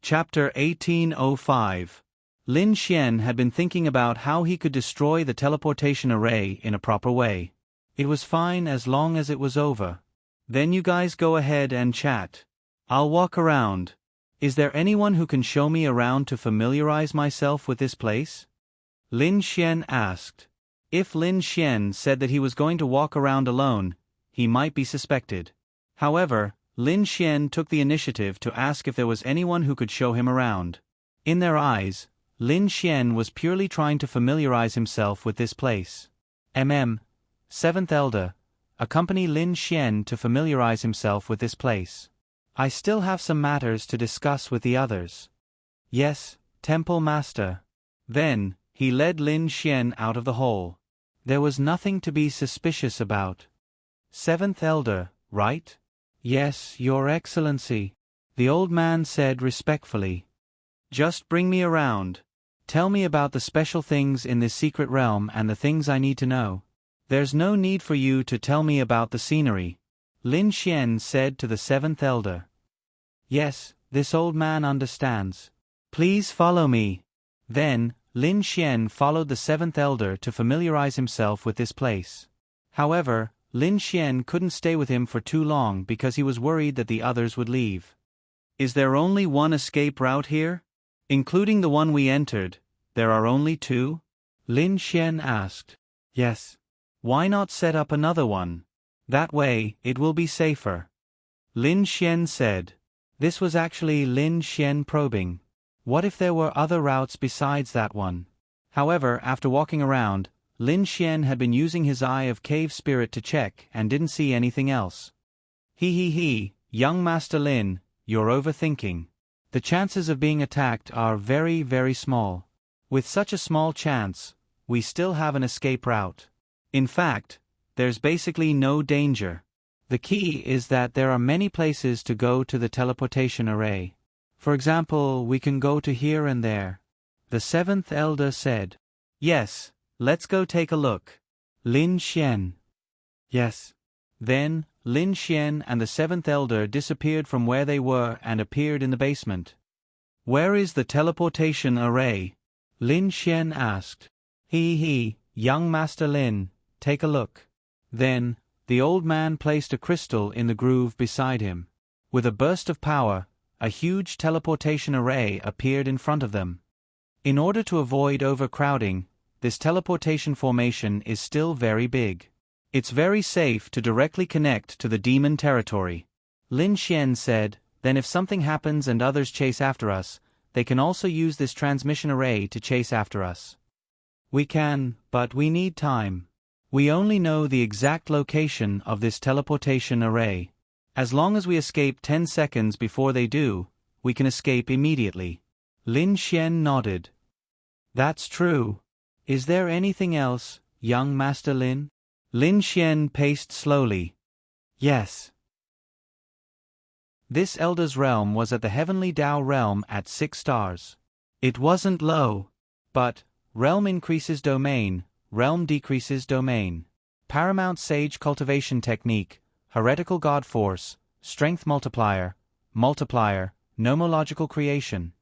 Speaker 1: Chapter 1805. Lin Xian had been thinking about how he could destroy the teleportation array in a proper way. It was fine as long as it was over. Then you guys go ahead and chat. I'll walk around. Is there anyone who can show me around to familiarize myself with this place? Lin Xian asked. If Lin Xian said that he was going to walk around alone, he might be suspected. However, Lin Xian took the initiative to ask if there was anyone who could show him around. In their eyes, Lin Xian was purely trying to familiarize himself with this place. Seventh Elder, accompany Lin Xian to familiarize himself with this place. I still have some matters to discuss with the others. Yes, Temple Master. Then, he led Lin Xian out of the hall. There was nothing to be suspicious about. Seventh Elder, right? Yes, Your Excellency, the old man said respectfully. Just bring me around. Tell me about the special things in this secret realm and the things I need to know. There's no need for you to tell me about the scenery, Lin Xian said to the Seventh Elder. Yes, this old man understands. Please follow me. Then, Lin Xian followed the Seventh Elder to familiarize himself with this place. However, Lin Xian couldn't stay with him for too long because he was worried that the others would leave. Is there only one escape route here? Including the one we entered, there are only two? Lin Xian asked. Yes. Why not set up another one? That way, it will be safer. Lin Xian said. This was actually Lin Xian probing. What if there were other routes besides that one? However, after walking around, Lin Xian had been using his eye of cave spirit to check and didn't see anything else. He, young Master Lin, you're overthinking. The chances of being attacked are very, very small. With such a small chance, we still have an escape route. In fact, there's basically no danger. The key is that there are many places to go to the teleportation array. For example, we can go to here and there. The seventh elder said. Yes, let's go take a look. Lin Xian. Yes. Then, Lin Xian and the seventh elder disappeared from where they were and appeared in the basement. Where is the teleportation array? Lin Xian asked. Young Master Lin, take a look. Then, the old man placed a crystal in the groove beside him. With a burst of power, a huge teleportation array appeared in front of them. In order to avoid overcrowding, this teleportation formation is still very big. It's very safe to directly connect to the demon territory. Lin Xian said, then if something happens and others chase after us, they can also use this transmission array to chase after us. We can, but we need time. We only know the exact location of this teleportation array. As long as we escape 10 seconds before they do, we can escape immediately. Lin Xian nodded. That's true. Is there anything else, young Master Lin? Lin Xian paced slowly. Yes. This elder's realm was at the heavenly Tao realm at 6 stars. It wasn't low. But, realm increases domain, realm decreases domain. Paramount Sage Cultivation Technique, Heretical God Force, Strength Multiplier, Nomological Creation.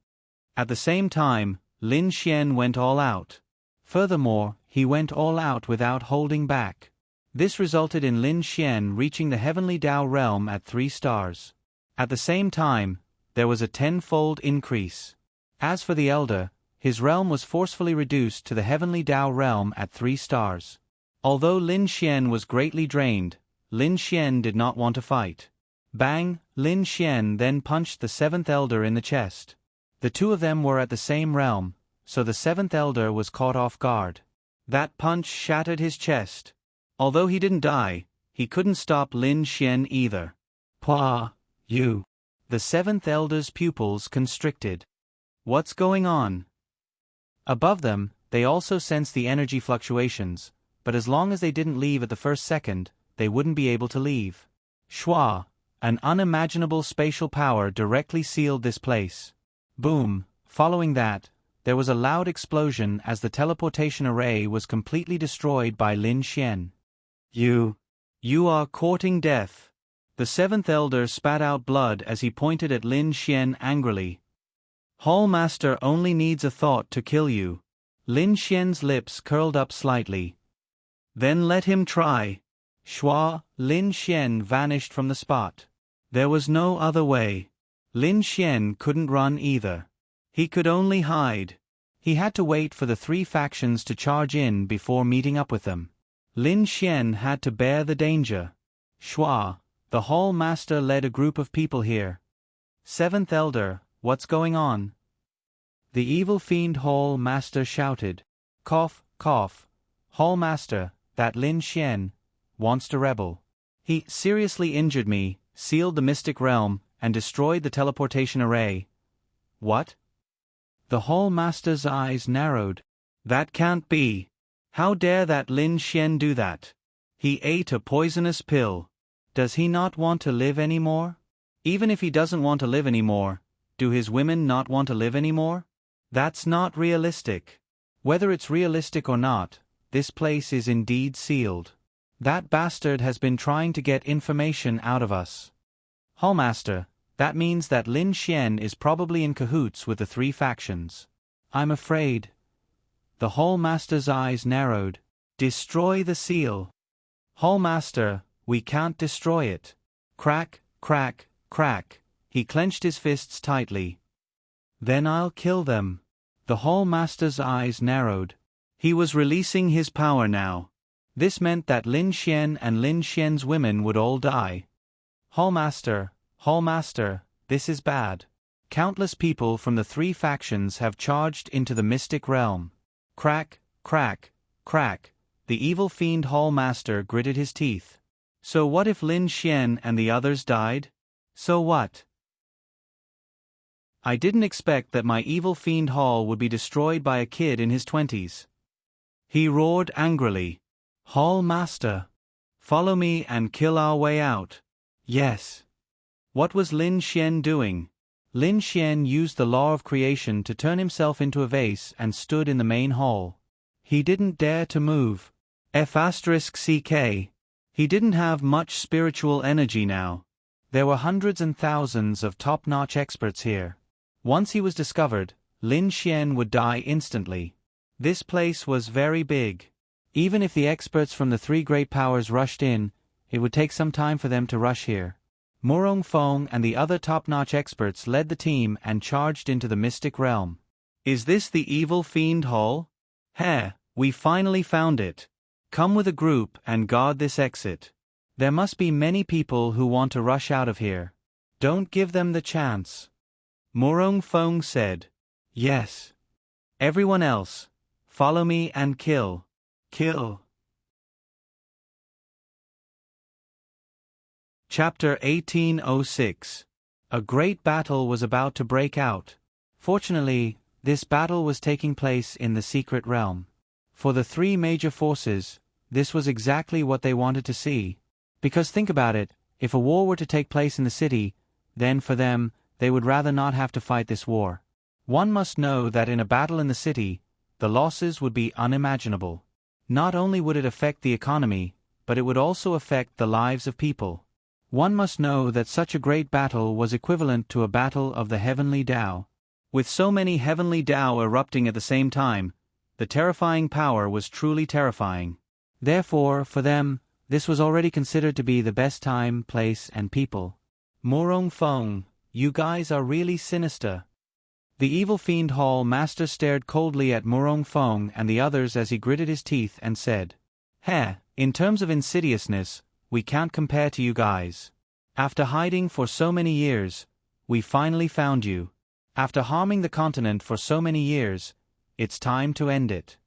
Speaker 1: At the same time, Lin Xian went all out. Furthermore, he went all out without holding back. This resulted in Lin Xian reaching the heavenly Tao realm at 3 stars. At the same time, there was a 10-fold increase. As for the elder, his realm was forcefully reduced to the heavenly Tao realm at 3 stars. Although Lin Xian was greatly drained, Lin Xian did not want to fight. Bang! Lin Xian then punched the seventh elder in the chest. The two of them were at the same realm, so the seventh elder was caught off guard. That punch shattered his chest. Although he didn't die, he couldn't stop Lin Xian either. Pah! You! The seventh elder's pupils constricted. What's going on? Above them, they also sensed the energy fluctuations, but as long as they didn't leave at the first second, they wouldn't be able to leave. Shua! An unimaginable spatial power directly sealed this place. Boom! Following that, there was a loud explosion as the teleportation array was completely destroyed by Lin Xian. You are courting death. The seventh elder spat out blood as he pointed at Lin Xian angrily. Hall Master only needs a thought to kill you. Lin Xian's lips curled up slightly. Then let him try. Shua! Lin Xian vanished from the spot. There was no other way. Lin Xian couldn't run either. He could only hide. He had to wait for the 3 factions to charge in before meeting up with them. Lin Xian had to bear the danger. Shua! The Hall Master led a group of people here. Seventh Elder, what's going on? The evil fiend Hall Master shouted. Cough, cough. Hall Master, that Lin Xian, wants to rebel. He seriously injured me, sealed the mystic realm, and destroyed the teleportation array. What? The Hall Master's eyes narrowed. That can't be. How dare that Lin Xian do that? He ate a poisonous pill. Does he not want to live anymore? Even if he doesn't want to live anymore, do his women not want to live anymore? That's not realistic. Whether it's realistic or not, this place is indeed sealed. That bastard has been trying to get information out of us. Hallmaster, that means that Lin Xian is probably in cahoots with the 3 factions. I'm afraid. The Hallmaster's eyes narrowed. Destroy the seal. Hall Master, we can't destroy it. Crack, crack, crack. He clenched his fists tightly. Then I'll kill them. The Hall Master's eyes narrowed. He was releasing his power now. This meant that Lin Xian and Lin Xian's women would all die. Hall Master, this is bad. Countless people from the 3 factions have charged into the mystic realm. Crack, crack, crack. The evil fiend Hall Master gritted his teeth. So what if Lin Xian and the others died? So what? I didn't expect that my evil fiend Hall would be destroyed by a kid in his 20s. He roared angrily. Hall Master, follow me and kill our way out. Yes. What was Lin Xian doing? Lin Xian used the law of creation to turn himself into a vase and stood in the main hall. He didn't dare to move. F***ck. He didn't have much spiritual energy now. There were hundreds and thousands of top-notch experts here. Once he was discovered, Lin Xian would die instantly. This place was very big. Even if the experts from the 3 great powers rushed in, it would take some time for them to rush here. Murong Fong and the other top-notch experts led the team and charged into the mystic realm. Is this the evil fiend hall? Heh, we finally found it. Come with a group and guard this exit. There must be many people who want to rush out of here. Don't give them the chance. Murong Fong said. Yes. Everyone else, follow me and kill. Kill. Chapter 1806. A great battle was about to break out. Fortunately, this battle was taking place in the secret realm. For the 3 major forces, this was exactly what they wanted to see. Because think about it, if a war were to take place in the city, then for them, they would rather not have to fight this war. One must know that in a battle in the city, the losses would be unimaginable. Not only would it affect the economy, but it would also affect the lives of people. One must know that such a great battle was equivalent to a battle of the heavenly Tao. With so many heavenly Tao erupting at the same time, the terrifying power was truly terrifying. Therefore, for them, this was already considered to be the best time, place, and people. Murong Fong, you guys are really sinister. The evil fiend Hall Master stared coldly at Murong Fong and the others as he gritted his teeth and said, Heh, in terms of insidiousness, we can't compare to you guys. After hiding for so many years, we finally found you. After harming the continent for so many years, it's time to end it.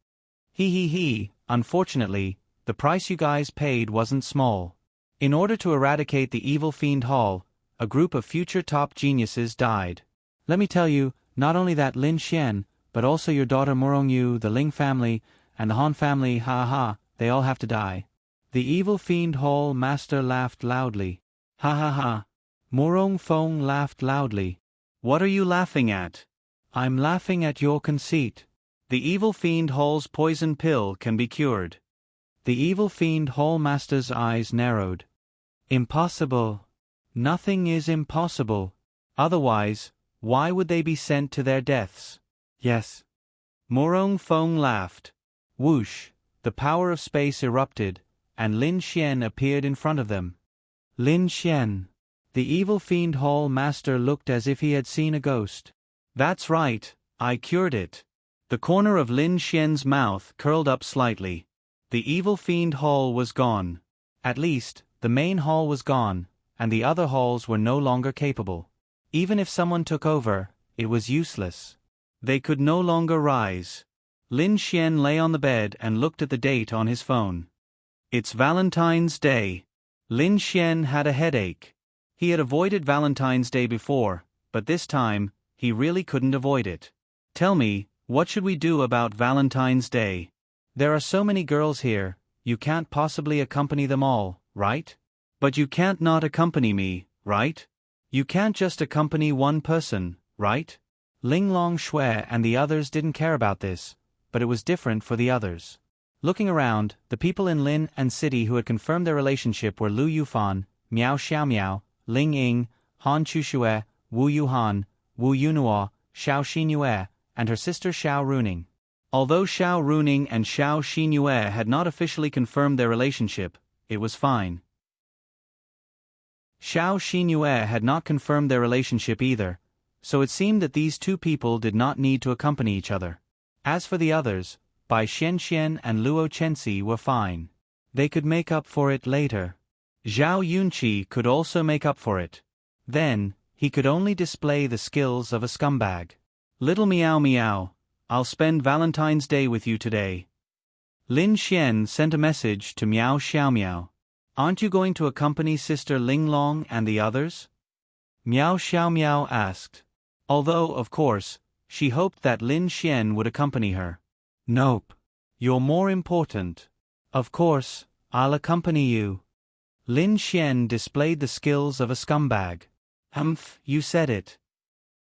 Speaker 1: He. Unfortunately, the price you guys paid wasn't small. In order to eradicate the evil fiend Hall, a group of future top geniuses died. Let me tell you, not only that Lin Xian, but also your daughter Murong Yu, the Ling family, and the Han family, they all have to die. The evil fiend Hall Master laughed loudly. Ha. Murong Fong laughed loudly. What are you laughing at? I'm laughing at your conceit. The evil fiend Hall's poison pill can be cured. The evil fiend Hall Master's eyes narrowed. Impossible. Nothing is impossible. Otherwise, why would they be sent to their deaths? Yes. Murong Fong laughed. Whoosh, the power of space erupted, and Lin Xian appeared in front of them. Lin Xian. The evil fiend Hall Master looked as if he had seen a ghost. That's right, I cured it. The corner of Lin Xian's mouth curled up slightly. The evil fiend Hall was gone. At least, the main hall was gone, and the other halls were no longer capable. Even if someone took over, it was useless. They could no longer rise. Lin Xian lay on the bed and looked at the date on his phone. It's Valentine's Day. Lin Xian had a headache. He had avoided Valentine's Day before, but this time, he really couldn't avoid it. Tell me, what should we do about Valentine's Day? There are so many girls here, you can't possibly accompany them all, right? But you can't not accompany me, right? You can't just accompany one person, right? Ling Long Shui and the others didn't care about this, but it was different for the others. Looking around, the people in Lin and City who had confirmed their relationship were Lu Yufan, Miao Xiaomiao, Ling Ying, Han Chushue, Wu Yuhan, Wu Yunuo, Xiao Xinyue, and her sister Xiao Runing. Although Xiao Runing and Xiao Xinyue had not officially confirmed their relationship, it was fine. Xiao Xinyue had not confirmed their relationship either, so it seemed that these two people did not need to accompany each other. As for the others, Bai Xianxian and Luo Chenxi were fine. They could make up for it later. Zhao Yunqi could also make up for it. Then, he could only display the skills of a scumbag. Little Meow Meow, I'll spend Valentine's Day with you today. Lin Xian sent a message to Miao Xiao Miao. Aren't you going to accompany Sister Ling Long and the others? Miao Xiao Miao asked. Although, of course, she hoped that Lin Xian would accompany her. Nope. You're more important. Of course, I'll accompany you. Lin Xian displayed the skills of a scumbag. Humph, you said it.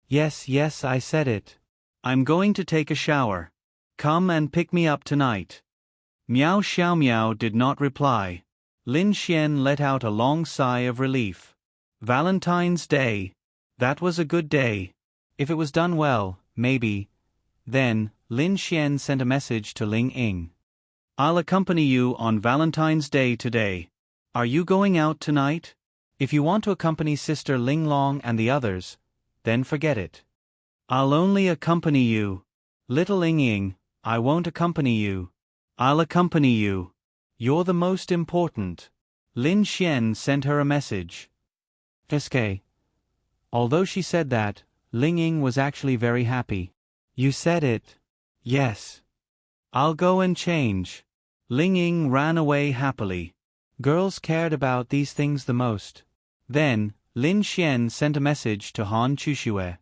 Speaker 1: Yes, I said it. I'm going to take a shower. Come and pick me up tonight. Miao Xiao Miao did not reply. Lin Xian let out a long sigh of relief. Valentine's Day. That was a good day. If it was done well, maybe. Then, Lin Xian sent a message to Ling Ying. I'll accompany you on Valentine's Day today. Are you going out tonight? If you want to accompany Sister Ling Long and the others, then forget it. I'll only accompany you. Little Ling Ying, I won't accompany you. I'll accompany you. You're the most important. Lin Xian sent her a message. SK. Although she said that, Ling Ying was actually very happy. You said it. Yes. I'll go and change. Ling Ying ran away happily. Girls cared about these things the most. Then, Lin Xian sent a message to Han Chuxue.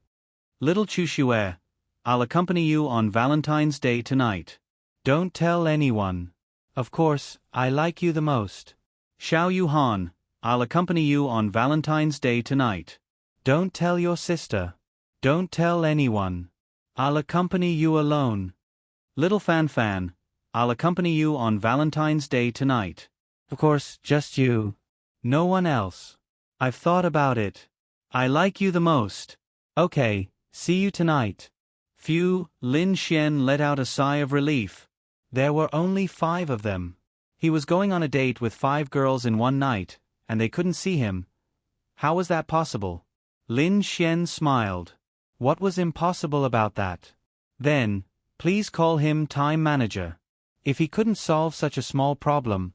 Speaker 1: Little Chuxue, I'll accompany you on Valentine's Day tonight. Don't tell anyone. Of course, I like you the most. Xiao Yuhan, I'll accompany you on Valentine's Day tonight. Don't tell your sister. Don't tell anyone. I'll accompany you alone. Little Fan Fan, I'll accompany you on Valentine's Day tonight. Of course, just you. No one else. I've thought about it. I like you the most. Okay, see you tonight. Phew, Lin Xian let out a sigh of relief. There were only 5 of them. He was going on a date with 5 girls in one night, and they couldn't see him. How was that possible? Lin Xian smiled. What was impossible about that? Then, please call him Time Manager. If he couldn't solve such a small problem,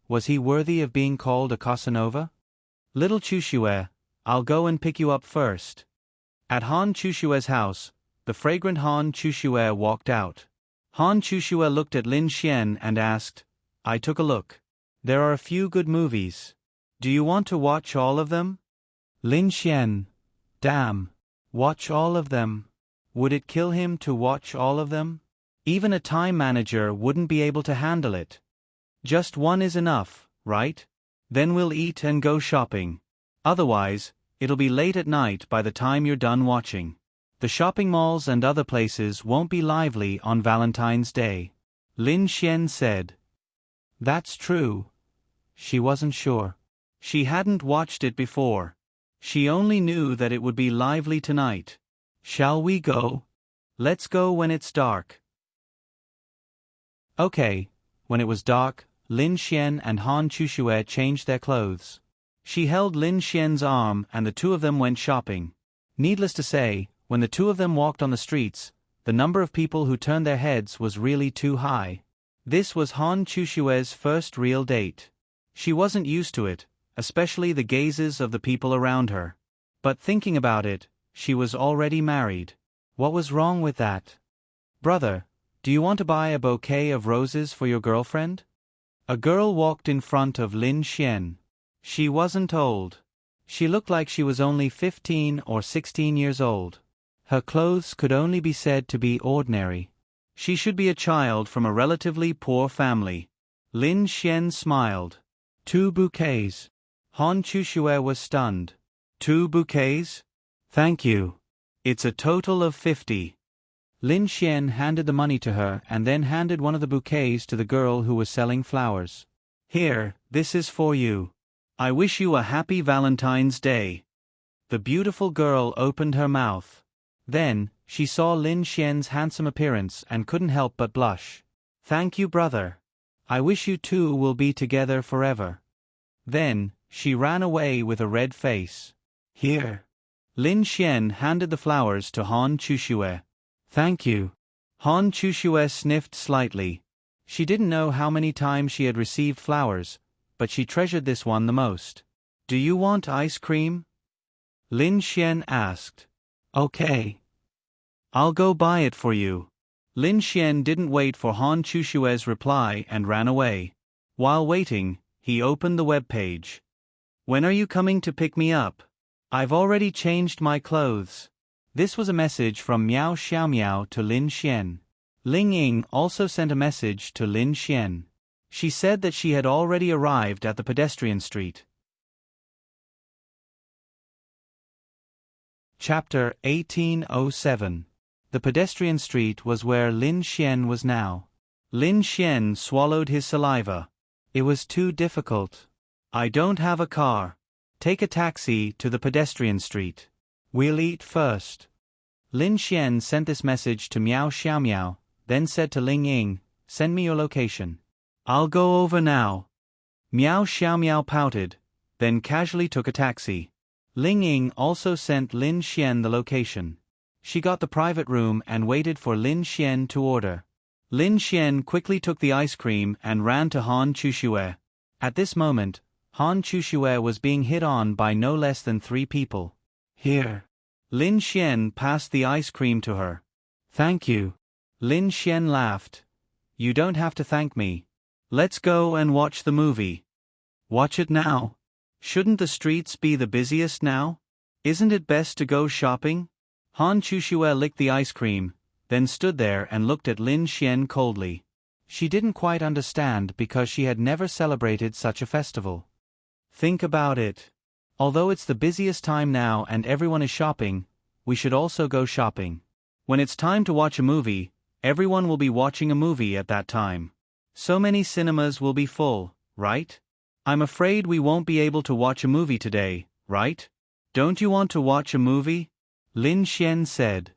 Speaker 1: was he worthy of being called a Casanova? Little Chuxue, I'll go and pick you up first. At Han Chushue's house, the fragrant Han Chuxue walked out. Han Chuxue looked at Lin Xian and asked, I took a look. There are a few good movies. Do you want to watch all of them? Lin Xian. Damn. Watch all of them. Would it kill him to watch all of them? Even a time manager wouldn't be able to handle it. Just one is enough, right? Then we'll eat and go shopping. Otherwise, it'll be late at night by the time you're done watching. The shopping malls and other places won't be lively on Valentine's Day. Lin Xian said. That's true. She wasn't sure. She hadn't watched it before. She only knew that it would be lively tonight. Shall we go? Let's go when it's dark. Okay. When it was dark, Lin Xian and Han Chuxue changed their clothes. She held Lin Xian's arm and the two of them went shopping. Needless to say, when the two of them walked on the streets, the number of people who turned their heads was really too high. This was Han Chushue's first real date. She wasn't used to it, especially the gazes of the people around her. But thinking about it, she was already married. What was wrong with that? Brother, do you want to buy a bouquet of roses for your girlfriend? A girl walked in front of Lin Xian. She wasn't old. She looked like she was only 15 or 16 years old. Her clothes could only be said to be ordinary. She should be a child from a relatively poor family. Lin Xian smiled. 2 bouquets. Han Chuxue was stunned. 2 bouquets? Thank you. It's a total of 50. Lin Xian handed the money to her and then handed one of the bouquets to the girl who was selling flowers. Here, this is for you. I wish you a happy Valentine's Day. The beautiful girl opened her mouth. Then, she saw Lin Xian's handsome appearance and couldn't help but blush. Thank you, brother. I wish you two will be together forever. Then, she ran away with a red face. Here. Lin Xian handed the flowers to Han Chushue. Thank you. Han Chushue sniffed slightly. She didn't know how many times she had received flowers, but she treasured this one the most. Do you want ice cream? Lin Xian asked. Okay. I'll go buy it for you. Lin Xian didn't wait for Han Chushue's reply and ran away. While waiting, he opened the web page. When are you coming to pick me up? I've already changed my clothes. This was a message from Miao Xiaomiao to Lin Xian. Ling Ying also sent a message to Lin Xian. She said that she had already arrived at the pedestrian street. Chapter 1807. The pedestrian street was where Lin Xian was now. Lin Xian swallowed his saliva. It was too difficult. I don't have a car. Take a taxi to the pedestrian street. We'll eat first. Lin Xian sent this message to Miao Xiaomiao, then said to Ling Ying, send me your location. I'll go over now. Miao Xiaomiao pouted, then casually took a taxi. Ling Ying also sent Lin Xian the location. She got the private room and waited for Lin Xian to order. Lin Xian quickly took the ice cream and ran to Han Chushue. At this moment, Han Chushue was being hit on by no less than 3 people. Here. Lin Xian passed the ice cream to her. Thank you. Lin Xian laughed. You don't have to thank me. Let's go and watch the movie. Watch it now. Shouldn't the streets be the busiest now? Isn't it best to go shopping? Han Chushue licked the ice cream, then stood there and looked at Lin Xian coldly. She didn't quite understand because she had never celebrated such a festival. Think about it. Although it's the busiest time now and everyone is shopping, we should also go shopping. When it's time to watch a movie, everyone will be watching a movie at that time. So many cinemas will be full, right? I'm afraid we won't be able to watch a movie today, right? Don't you want to watch a movie? Lin Xian said.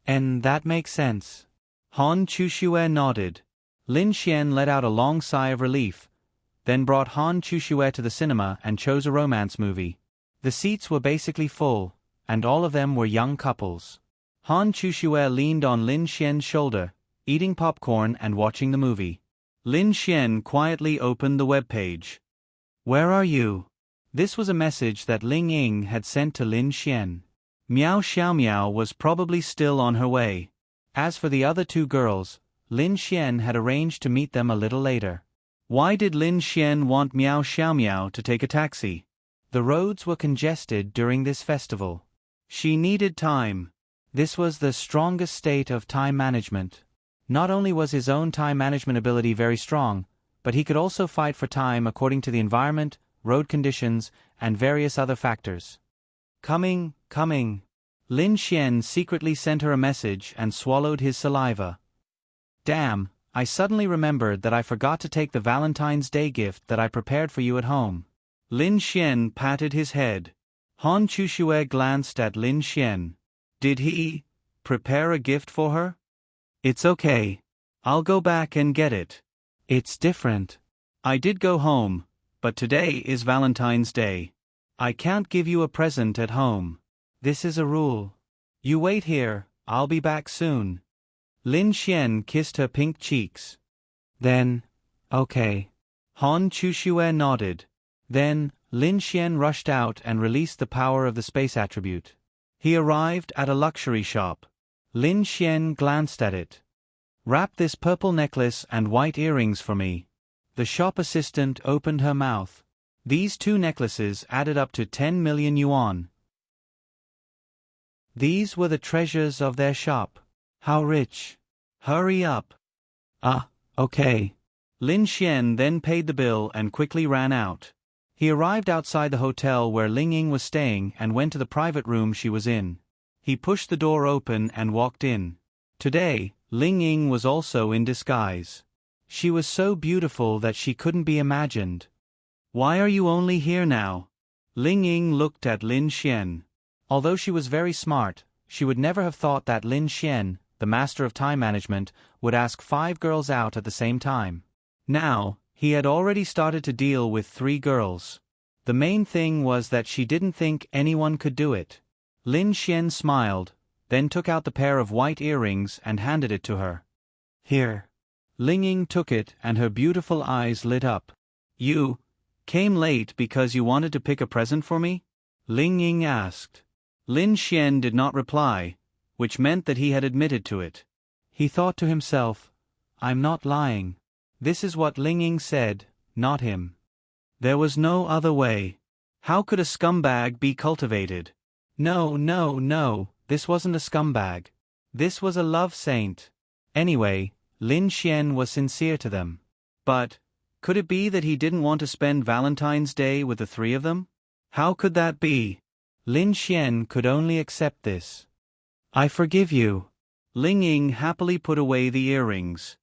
Speaker 1: And that makes sense. Han Chushue nodded. Lin Xian let out a long sigh of relief, then brought Han Chushue to the cinema and chose a romance movie. The seats were basically full, and all of them were young couples. Han Chushue leaned on Lin Xian's shoulder, eating popcorn and watching the movie. Lin Xian quietly opened the web page. Where are you? This was a message that Ling Ying had sent to Lin Xian. Miao Xiaomiao was probably still on her way. As for the other 2 girls, Lin Xian had arranged to meet them a little later. Why did Lin Xian want Miao Xiaomiao to take a taxi? The roads were congested during this festival. She needed time. This was the strongest state of time management. Not only was his own time management ability very strong, but he could also fight for time according to the environment, road conditions, and various other factors. Coming. Lin Xian secretly sent her a message and swallowed his saliva. Damn, I suddenly remembered that I forgot to take the Valentine's Day gift that I prepared for you at home. Lin Xian patted his head. Han Chushue glanced at Lin Xian. Did he prepare a gift for her? It's okay. I'll go back and get it. It's different. I did go home, but today is Valentine's Day. I can't give you a present at home. This is a rule. You wait here, I'll be back soon. Lin Xian kissed her pink cheeks. Then, okay. Han Chushue nodded. Then, Lin Xian rushed out and released the power of the space attribute. He arrived at a luxury shop. Lin Xian glanced at it. Wrap this purple necklace and white earrings for me. The shop assistant opened her mouth. These 2 necklaces added up to 10 million yuan. These were the treasures of their shop. How rich. Hurry up. Okay. Lin Xian then paid the bill and quickly ran out. He arrived outside the hotel where Ling Ying was staying and went to the private room she was in. He pushed the door open and walked in. Today, Ling Ying was also in disguise. She was so beautiful that she couldn't be imagined. Why are you only here now? Ling Ying looked at Lin Xian. Although she was very smart, she would never have thought that Lin Xian, the master of time management, would ask 5 girls out at the same time. Now, He had already started to deal with 3 girls. The main thing was that she didn't think anyone could do it. Lin Xian smiled, then took out the pair of white earrings and handed it to her. Here. Ling Ying took it and her beautiful eyes lit up. You came late because you wanted to pick a present for me? Ling Ying asked. Lin Xian did not reply, which meant that he had admitted to it. He thought to himself, I'm not lying. This is what Ling Ying said, not him. There was no other way. How could a scumbag be cultivated? No, this wasn't a scumbag. This was a love saint. Anyway, Lin Xian was sincere to them. But, could it be that he didn't want to spend Valentine's Day with the 3 of them? How could that be? Lin Xian could only accept this. I forgive you. Ling Ying happily put away the earrings.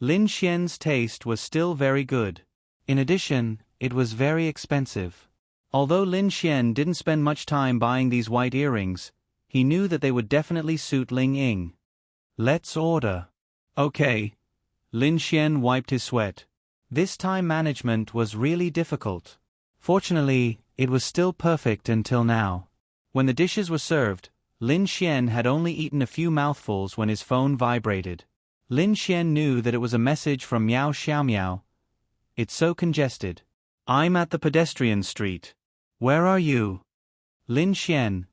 Speaker 1: Lin Xian's taste was still very good. In addition, it was very expensive. Although Lin Xian didn't spend much time buying these white earrings, he knew that they would definitely suit Ling Ying. Let's order. Okay. Lin Xian wiped his sweat. This time management was really difficult. Fortunately, it was still perfect until now. When the dishes were served, Lin Xian had only eaten a few mouthfuls when his phone vibrated. Lin Xian knew that it was a message from Miao Xiaomiao. It's so congested. I'm at the pedestrian street. Where are you? Lin Xian.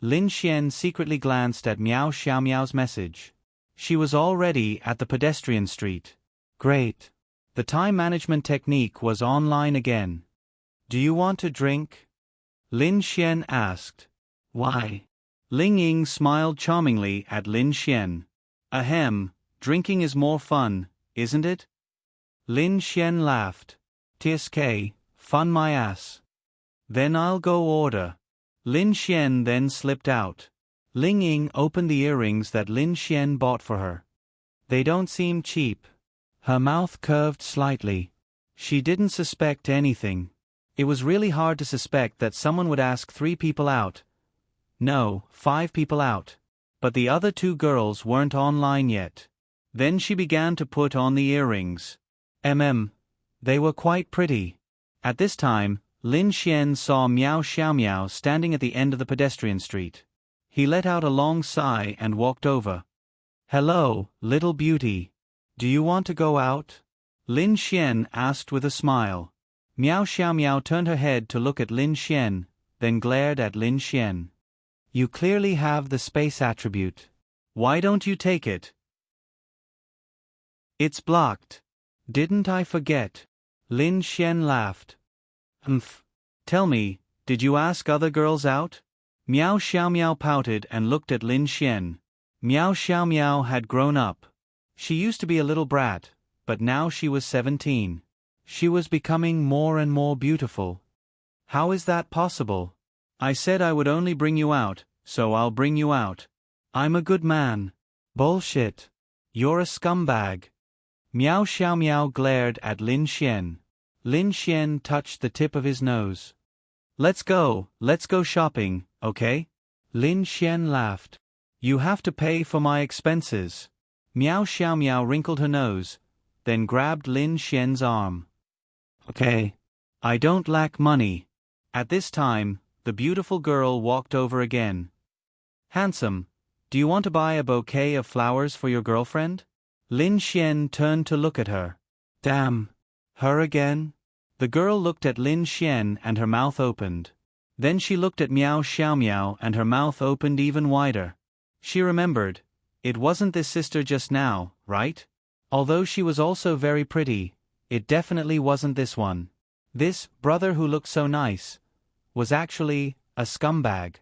Speaker 1: Lin Xian secretly glanced at Miao Xiaomiao's message. She was already at the pedestrian street. Great. The time management technique was online again. Do you want to drink? Lin Xian asked. Why? Ling Ying smiled charmingly at Lin Xian. Ahem, drinking is more fun, isn't it? Lin Xian laughed. TSK, fun my ass. Then I'll go order. Lin Xian then slipped out. Ling Ying opened the earrings that Lin Xian bought for her. They don't seem cheap. Her mouth curved slightly. She didn't suspect anything. It was really hard to suspect that someone would ask 3 people out. No, 5 people out. But the other 2 girls weren't online yet. Then she began to put on the earrings. They were quite pretty. At this time, Lin Xian saw Miao Xiaomiao standing at the end of the pedestrian street. He let out a long sigh and walked over. Hello, little beauty. Do you want to go out? Lin Xian asked with a smile. Miao Xiaomiao turned her head to look at Lin Xian, then glared at Lin Xian. You clearly have the space attribute. Why don't you take it? It's blocked. Didn't I forget? Lin Xian laughed. Tell me, did you ask other girls out? Miao Xiaomiao pouted and looked at Lin Xian. Miao Xiaomiao had grown up. She used to be a little brat, but now she was 17. She was becoming more and more beautiful. How is that possible? I said I would only bring you out, so I'll bring you out. I'm a good man. Bullshit. You're a scumbag. Miao Xiaomiao glared at Lin Xian. Lin Xian touched the tip of his nose. Let's go shopping, okay? Lin Xian laughed. You have to pay for my expenses. Miao Xiaomiao wrinkled her nose, then grabbed Lin Xian's arm. Okay. I don't lack money. At this time, the beautiful girl walked over again. Handsome, do you want to buy a bouquet of flowers for your girlfriend? Lin Xian turned to look at her. Damn. Her again? The girl looked at Lin Xian and her mouth opened. Then she looked at Miao Xiaomiao and her mouth opened even wider. She remembered. It wasn't this sister just now, right? Although she was also very pretty, it definitely wasn't this one. This brother who looked so nice was actually a scumbag.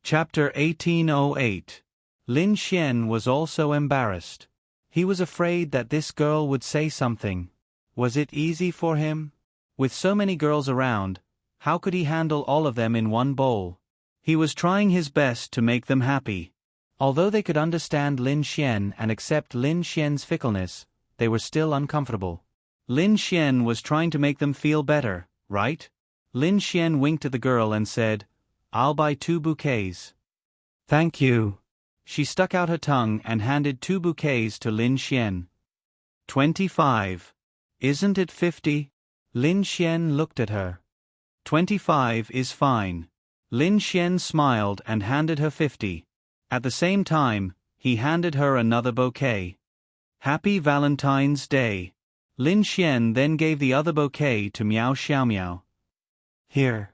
Speaker 1: Chapter 1808. Lin Xian was also embarrassed. He was afraid that this girl would say something. Was it easy for him? With so many girls around, how could he handle all of them in one bowl? He was trying his best to make them happy. Although they could understand Lin Xian and accept Lin Xian's fickleness, they were still uncomfortable. Lin Xian was trying to make them feel better, right? Lin Xian winked at the girl and said, I'll buy 2 bouquets. Thank you. She stuck out her tongue and handed 2 bouquets to Lin Xian. 25. Isn't it 50? Lin Xian looked at her. 25 is fine. Lin Xian smiled and handed her 50. At the same time, he handed her another bouquet. Happy Valentine's Day. Lin Xian then gave the other bouquet to Miao Xiaomiao. Here.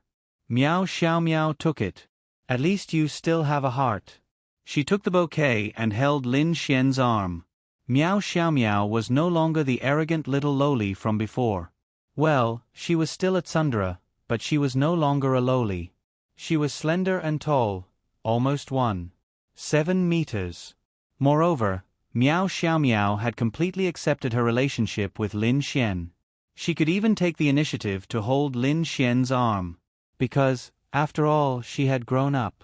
Speaker 1: Miao Xiaomiao took it. At least you still have a heart. She took the bouquet and held Lin Xian's arm. Miao Xiaomiao was no longer the arrogant little loli from before. Well, she was still a tsundere, but she was no longer a loli. She was slender and tall, almost 1.7 meters. Moreover, Miao Xiaomiao had completely accepted her relationship with Lin Xian. She could even take the initiative to hold Lin Xian's arm. Because, after all, she had grown up.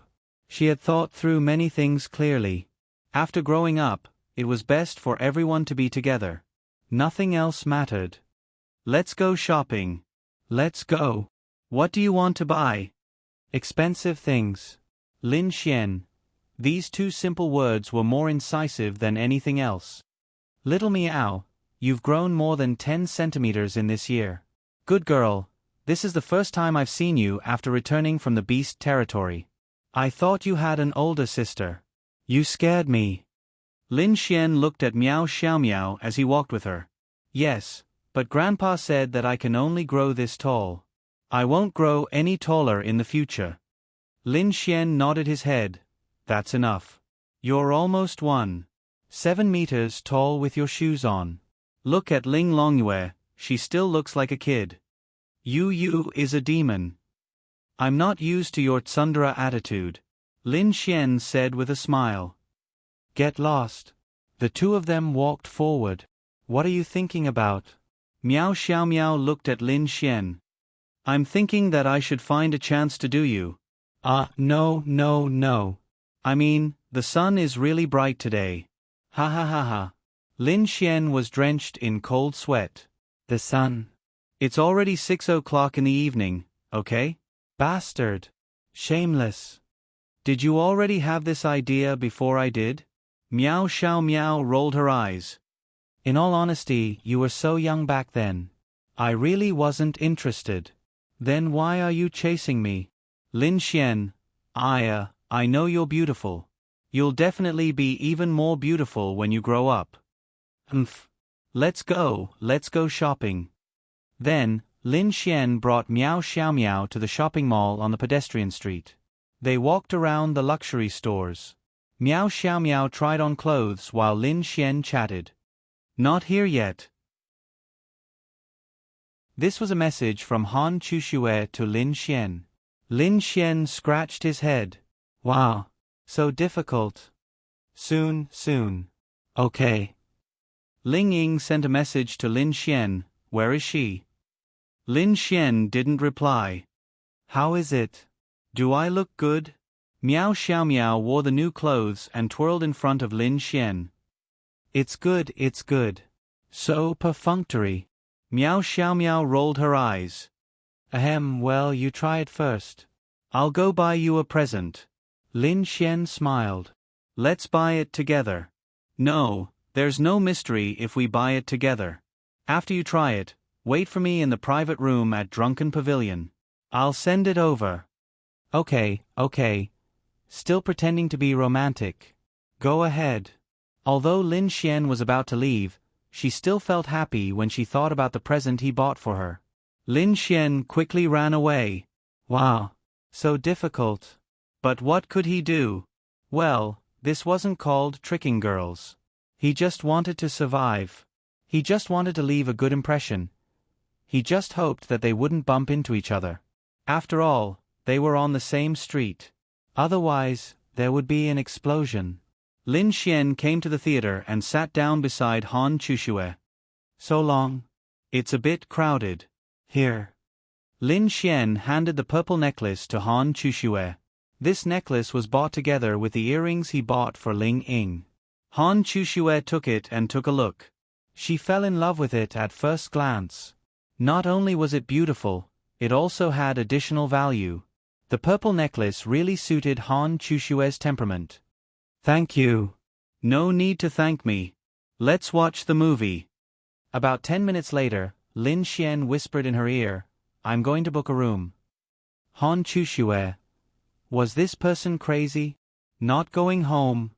Speaker 1: She had thought through many things clearly. After growing up, it was best for everyone to be together. Nothing else mattered. Let's go shopping. Let's go. What do you want to buy? Expensive things. Lin Xian. These 2 simple words were more incisive than anything else. Little Miao, you've grown more than 10 centimeters in this year. Good girl, this is the first time I've seen you after returning from the beast territory. I thought you had an older sister. You scared me. Lin Xian looked at Miao Xiaomiao as he walked with her. Yes, but Grandpa said that I can only grow this tall. I won't grow any taller in the future. Lin Xian nodded his head. That's enough. You're almost 1.7 meters tall with your shoes on. Look at Ling Longyue, she still looks like a kid. Yu is a demon. I'm not used to your tsundere attitude, Lin Xian said with a smile. Get lost. The 2 of them walked forward. What are you thinking about? Miao Xiaomiao looked at Lin Xian. I'm thinking that I should find a chance to do you. No. I mean, the sun is really bright today. Ha ha ha ha. Lin Xian was drenched in cold sweat. The sun. It's already 6 o'clock in the evening, okay? Bastard. Shameless. Did you already have this idea before I did? Miao Xiaomiao rolled her eyes. In all honesty, you were so young back then. I really wasn't interested. Then why are you chasing me? Lin Xian. I know you're beautiful. You'll definitely be even more beautiful when you grow up. Let's go shopping. Then, Lin Xian brought Miao Xiaomiao to the shopping mall on the pedestrian street. They walked around the luxury stores. Miao Xiaomiao tried on clothes while Lin Xian chatted. Not here yet. This was a message from Han Chuxue to Lin Xian. Lin Xian scratched his head. Wow. So difficult. Soon. Okay. Ling Ying sent a message to Lin Xian. Where is she? Lin Xian didn't reply. How is it? Do I look good? Miao Xiaomiao wore the new clothes and twirled in front of Lin Xian. It's good. So perfunctory. Miao Xiaomiao rolled her eyes. Ahem, well, you try it first. I'll go buy you a present. Lin Xian smiled. Let's buy it together. No, there's no mystery if we buy it together. After you try it, wait for me in the private room at Drunken Pavilion. I'll send it over. Okay. Still pretending to be romantic. Go ahead. Although Lin Xian was about to leave, she still felt happy when she thought about the present he bought for her. Lin Xian quickly ran away. Wow. So difficult. But what could he do? Well, this wasn't called tricking girls. He just wanted to survive. He just wanted to leave a good impression. He just hoped that they wouldn't bump into each other. After all, they were on the same street. Otherwise, there would be an explosion. Lin Xian came to the theater and sat down beside Han Chuxue. So long. It's a bit crowded. Here. Lin Xian handed the purple necklace to Han Chuxue. This necklace was bought together with the earrings he bought for Ling Ying. Han Chuxue took it and took a look. She fell in love with it at first glance. Not only was it beautiful, it also had additional value. The purple necklace really suited Han Chuxue's temperament. Thank you. No need to thank me. Let's watch the movie. About 10 minutes later, Lin Xian whispered in her ear, I'm going to book a room. Han Chushue. Was this person crazy? Not going home?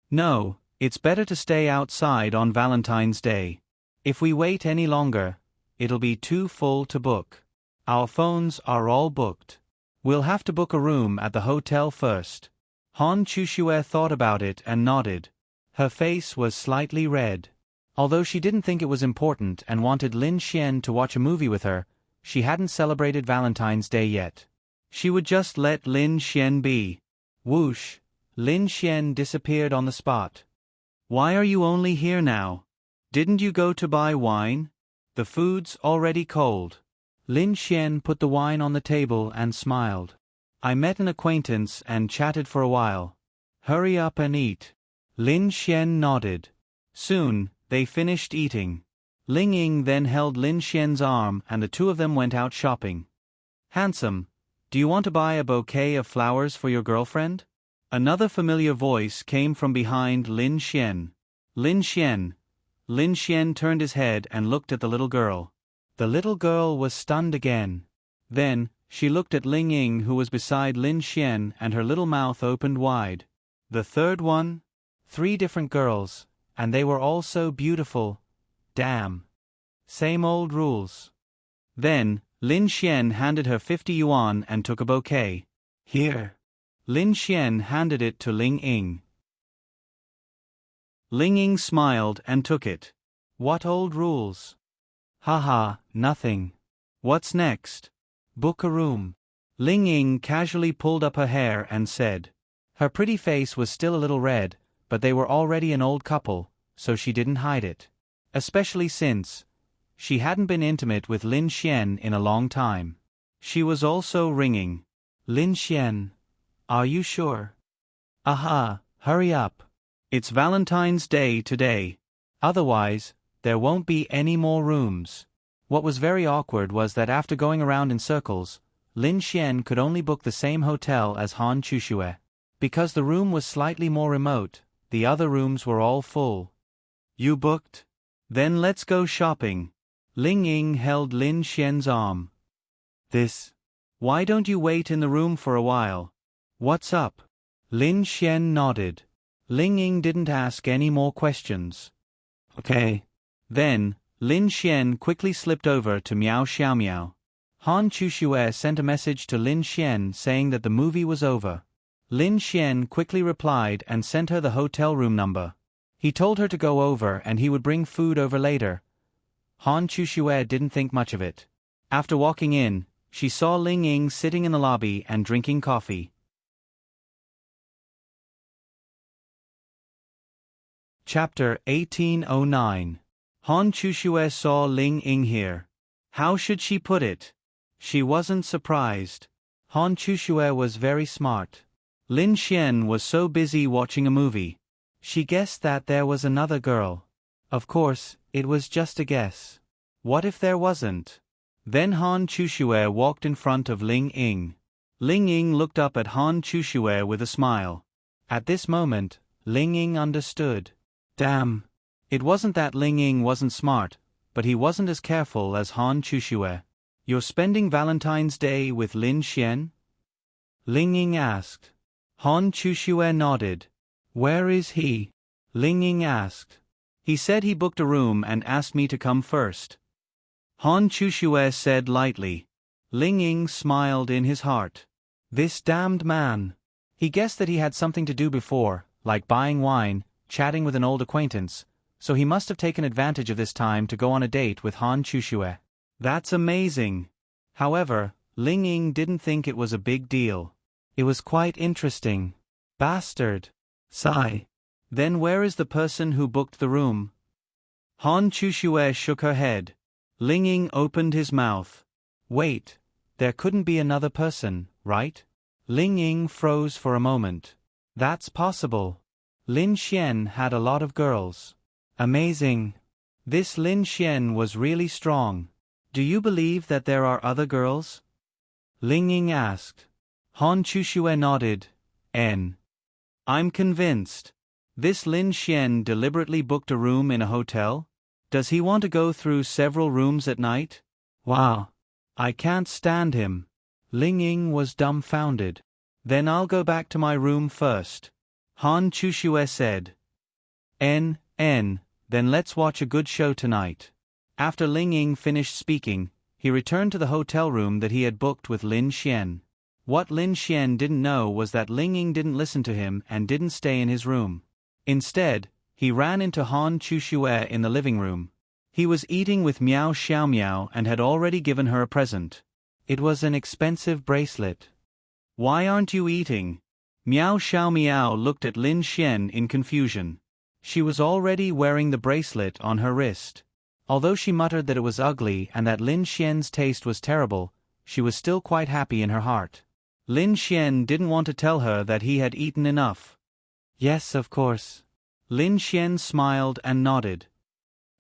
Speaker 1: No, it's better to stay outside on Valentine's Day. If we wait any longer, it'll be too full to book. Our phones are all booked. We'll have to book a room at the hotel first. Han Chushue thought about it and nodded. Her face was slightly red. Although she didn't think it was important and wanted Lin Xian to watch a movie with her, she hadn't celebrated Valentine's Day yet. She would just let Lin Xian be. Whoosh! Lin Xian disappeared on the spot. Why are you only here now? Didn't you go to buy wine? The food's already cold. Lin Xian put the wine on the table and smiled. I met an acquaintance and chatted for a while. Hurry up and eat. Lin Xian nodded. Soon, they finished eating. Ling Ying then held Lin Xian's arm and the two of them went out shopping. Handsome, do you want to buy a bouquet of flowers for your girlfriend? Another familiar voice came from behind Lin Xian. Lin Xian. Lin Xian turned his head and looked at the little girl. The little girl was stunned again. Then, she looked at Ling Ying who was beside Lin Xian and her little mouth opened wide. The third one? 3 different girls, and they were all so beautiful. Damn. Same old rules. Then, Lin Xian handed her 50 yuan and took a bouquet. Here. Lin Xian handed it to Ling Ying. Ling Ying smiled and took it. What old rules? Haha, nothing. What's next? Book a room. Ling Ying casually pulled up her hair and said. Her pretty face was still a little red, but they were already an old couple, so she didn't hide it. Especially since she hadn't been intimate with Lin Xian in a long time. She was also ringing. Lin Xian. Are you sure? Aha, hurry up. It's Valentine's Day today. Otherwise, there won't be any more rooms. What was very awkward was that after going around in circles, Lin Xian could only book the same hotel as Han Chushue. Because the room was slightly more remote, the other rooms were all full. You booked? Then let's go shopping. Ling Ying held Lin Xian's arm. Why don't you wait in the room for a while? What's up? Lin Xian nodded. Ling Ying didn't ask any more questions. Okay. Then, Lin Xian quickly slipped over to Miao Xiaomiao. Han Chushue sent a message to Lin Xian saying that the movie was over. Lin Xian quickly replied and sent her the hotel room number. He told her to go over and he would bring food over later. Han Chushue didn't think much of it. After walking in, she saw Ling Ying sitting in the lobby and drinking coffee. Chapter 1809. Han Chushue saw Ling Ying here. How should she put it? She wasn't surprised. Han Chushue was very smart. Lin Xian was so busy watching a movie. She guessed that there was another girl. Of course, it was just a guess. What if there wasn't? Then Han Chushue walked in front of Ling Ying. Ling Ying looked up at Han Chushue with a smile. At this moment, Ling Ying understood. Damn. It wasn't that Ling Ying wasn't smart, but he wasn't as careful as Han Chushue. You're spending Valentine's Day with Lin Xian? Ling Ying asked. Han Chushue nodded. Where is he? Ling Ying asked. He said he booked a room and asked me to come first. Han Chushue said lightly. Ling Ying smiled in his heart. This damned man. He guessed that he had something to do before, like buying wine, chatting with an old acquaintance, so he must have taken advantage of this time to go on a date with Han Chushue. That's amazing. However, Ling Ying didn't think it was a big deal. It was quite interesting. Bastard. Sigh. Then where is the person who booked the room? Han Chushue shook her head. Ling Ying opened his mouth. Wait, there couldn't be another person, right? Ling Ying froze for a moment. That's possible. Lin Xian had a lot of girls. Amazing. This Lin Xian was really strong. Do you believe that there are other girls? Ling Ying asked. Han Chushue nodded. I'm convinced. This Lin Xian deliberately booked a room in a hotel? Does he want to go through several rooms at night? Wow. I can't stand him. Ling Ying was dumbfounded. Then I'll go back to my room first. Han Chushue said. Then let's watch a good show tonight. After Ling Ying finished speaking, he returned to the hotel room that he had booked with Lin Xian. What Lin Xian didn't know was that Ling Ying didn't listen to him and didn't stay in his room. Instead, he ran into Han Chushue in the living room. He was eating with Miao Xiaomiao and had already given her a present. It was an expensive bracelet. Why aren't you eating? Miao Xiaomiao looked at Lin Xian in confusion. She was already wearing the bracelet on her wrist. Although she muttered that it was ugly and that Lin Xian's taste was terrible, she was still quite happy in her heart. Lin Xian didn't want to tell her that he had eaten enough. Yes, of course. Lin Xian smiled and nodded.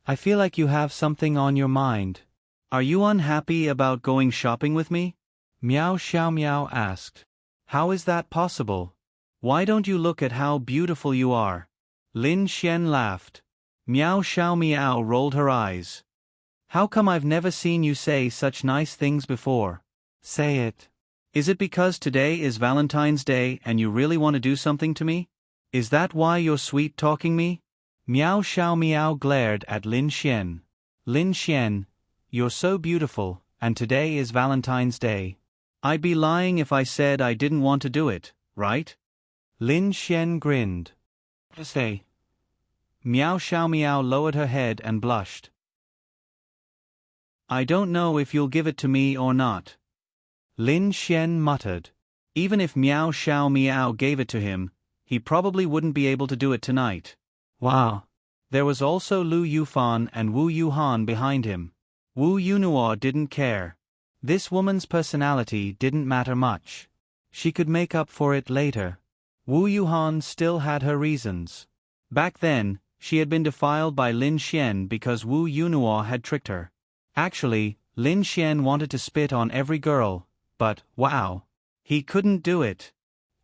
Speaker 1: I feel like you have something on your mind. Are you unhappy about going shopping with me? Miao Xiaomiao asked. How is that possible? Why don't you look at how beautiful you are? Lin Xian laughed. Miao Xiaomiao rolled her eyes. How come I've never seen you say such nice things before? Say it. Is it because today is Valentine's Day and you really want to do something to me? Is that why you're sweet-talking me? Miao Xiaomiao glared at Lin Xian. Lin Xian, you're so beautiful, and today is Valentine's Day. I'd be lying if I said I didn't want to do it, right? Lin Xian grinned. Say. Miao Xiaomiao lowered her head and blushed. I don't know if you'll give it to me or not. Lin Xian muttered. Even if Miao Xiaomiao gave it to him, he probably wouldn't be able to do it tonight. Wow. There was also Lu Yufan and Wu Yuhan behind him. Wu Yunuo didn't care. This woman's personality didn't matter much. She could make up for it later. Wu Yuhan still had her reasons. Back then, she had been defiled by Lin Xian because Wu Yunuo had tricked her. Actually, Lin Xian wanted to spit on every girl, but, wow, he couldn't do it.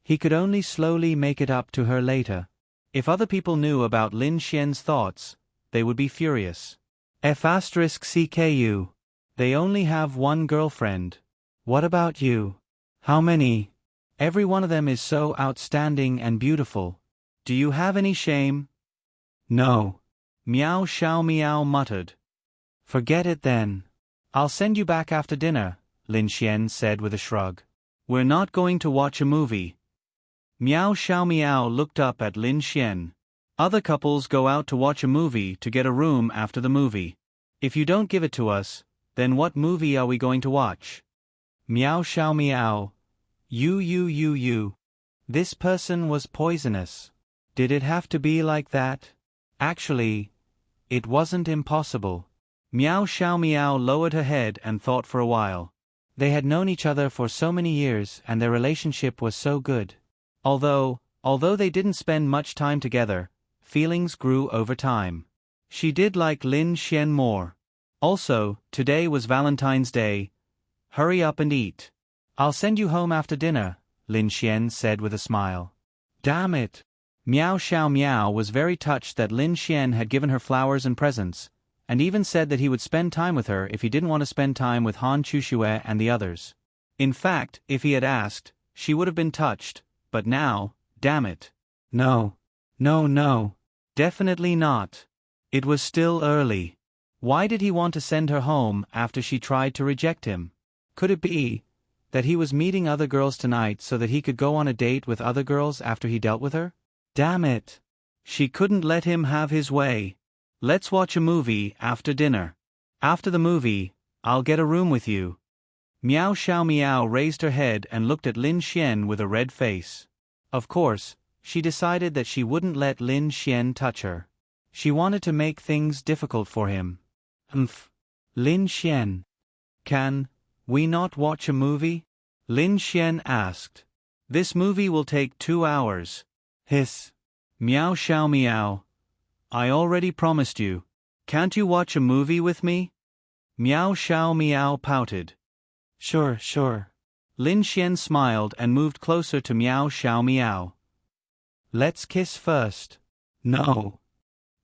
Speaker 1: He could only slowly make it up to her later. If other people knew about Lin Xian's thoughts, they would be furious. F***CKU. They only have one girlfriend. What about you? How many? Every one of them is so outstanding and beautiful. Do you have any shame? No. Miao Xiaomiao muttered. Forget it then. I'll send you back after dinner, Lin Xian said with a shrug. We're not going to watch a movie. Miao Xiaomiao looked up at Lin Xian. Other couples go out to watch a movie to get a room after the movie. If you don't give it to us, then what movie are we going to watch? Miao Xiaomiao. You. This person was poisonous. Did it have to be like that? Actually, it wasn't impossible. Miao Xiaomiao lowered her head and thought for a while. They had known each other for so many years and their relationship was so good. Although they didn't spend much time together, feelings grew over time. She did like Lin Xian more. Also, today was Valentine's Day. Hurry up and eat. I'll send you home after dinner, Lin Xian said with a smile. Damn it. Miao Xiaomiao was very touched that Lin Xian had given her flowers and presents, and even said that he would spend time with her if he didn't want to spend time with Han Chushue and the others. In fact, if he had asked, she would have been touched, but now, damn it. No. Definitely not. It was still early. Why did he want to send her home after she tried to reject him? Could it be that he was meeting other girls tonight so that he could go on a date with other girls after he dealt with her? Damn it. She couldn't let him have his way. Let's watch a movie after dinner. After the movie, I'll get a room with you. Miao Xiaomiao raised her head and looked at Lin Xian with a red face. Of course, she decided that she wouldn't let Lin Xian touch her. She wanted to make things difficult for him. Lin Xian. Can we not watch a movie? Lin Xian asked. This movie will take 2 hours. Hiss. Miao Xiaomiao. I already promised you. Can't you watch a movie with me? Miao Xiaomiao pouted. Sure. Lin Xian smiled and moved closer to Miao Xiaomiao. Let's kiss first. No.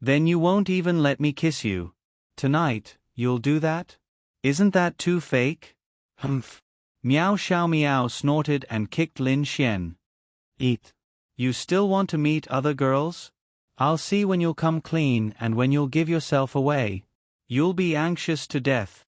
Speaker 1: Then you won't even let me kiss you. Tonight, you'll do that? Isn't that too fake? Humph. Meow Xiao Meow snorted and kicked Lin Xian. Eat. You still want to meet other girls? I'll see when you'll come clean and when you'll give yourself away. You'll be anxious to death.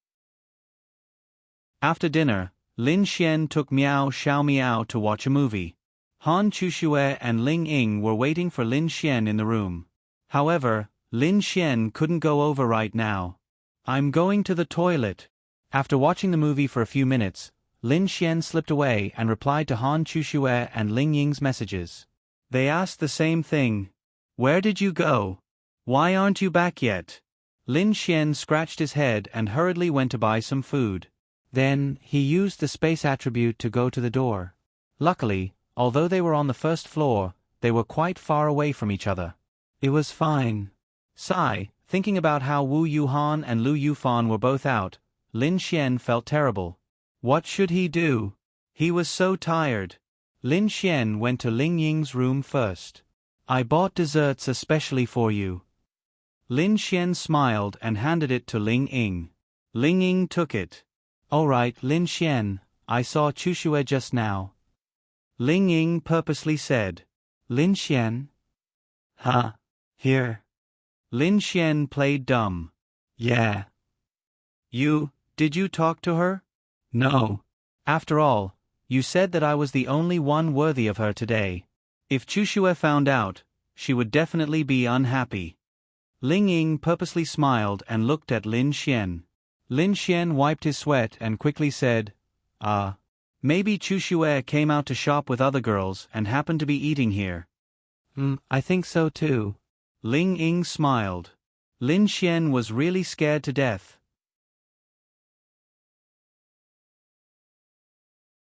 Speaker 1: After dinner, Lin Xian took Meow Xiao Meow to watch a movie. Han Chuxue and Ling Ying were waiting for Lin Xian in the room. However, Lin Xian couldn't go over right now. I'm going to the toilet. After watching the movie for a few minutes, Lin Xian slipped away and replied to Han Chuxue and Ling Ying's messages. They asked the same thing. Where did you go? Why aren't you back yet? Lin Xian scratched his head and hurriedly went to buy some food. Then, he used the space attribute to go to the door. Luckily, although they were on the first floor, they were quite far away from each other. It was fine. Sigh, thinking about how Wu Yuhan and Lu Yufan were both out, Lin Xian felt terrible. What should he do? He was so tired. Lin Xian went to Ling Ying's room first. I bought desserts especially for you. Lin Xian smiled and handed it to Ling Ying. Ling Ying took it. All right, Lin Xian, I saw Chuxue just now. Ling Ying purposely said. Lin Xian? Huh? Here. Lin Xian played dumb. Yeah. Did you talk to her? No. After all, you said that I was the only one worthy of her today. If Chuxue found out, she would definitely be unhappy. Ling Ying purposely smiled and looked at Lin Xian. Lin Xian wiped his sweat and quickly said, maybe Chuxue came out to shop with other girls and happened to be eating here. I think so too. Ling Ying smiled. Lin Xian was really scared to death.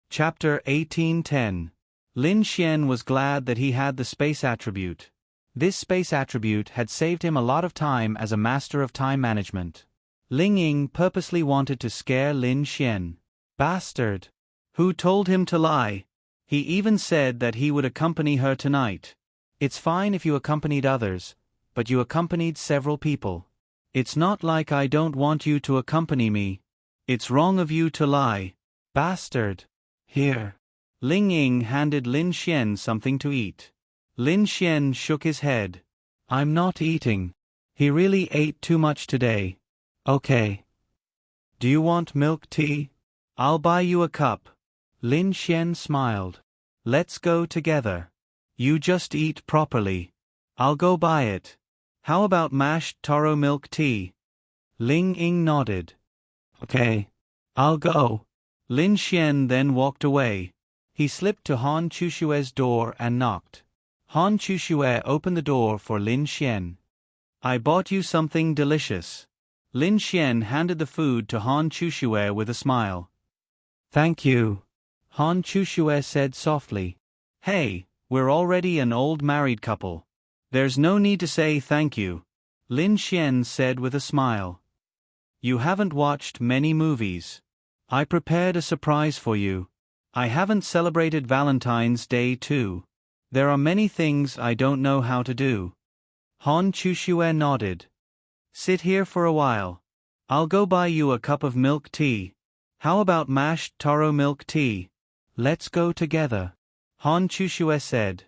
Speaker 1: Chapter 1810. Lin Xian was glad that he had the space attribute. This space attribute had saved him a lot of time as a master of time management. Ling Ying purposely wanted to scare Lin Xian. Bastard! Who told him to lie? He even said that he would accompany her tonight. It's fine if you accompanied others, but you accompanied several people. It's not like I don't want you to accompany me. It's wrong of you to lie. Bastard! Here. Ling Ying handed Lin Xian something to eat. Lin Xian shook his head. I'm not eating. He really ate too much today. Okay. Do you want milk tea? I'll buy you a cup. Lin Xian smiled. Let's go together. You just eat properly. I'll go buy it. How about mashed taro milk tea? Ling Ying nodded. Okay. I'll go. Lin Xian then walked away. He slipped to Han Chuxue's door and knocked. Han Chuxue opened the door for Lin Xian. I bought you something delicious. Lin Xian handed the food to Han Chuxue with a smile. Thank you. Han Chuxue said softly. Hey, we're already an old married couple. There's no need to say thank you. Lin Xian said with a smile. You haven't watched many movies. I prepared a surprise for you. I haven't celebrated Valentine's Day too. There are many things I don't know how to do. Han Chuxue nodded. Sit here for a while. I'll go buy you a cup of milk tea. How about mashed taro milk tea? Let's go together. Han Chuxue said.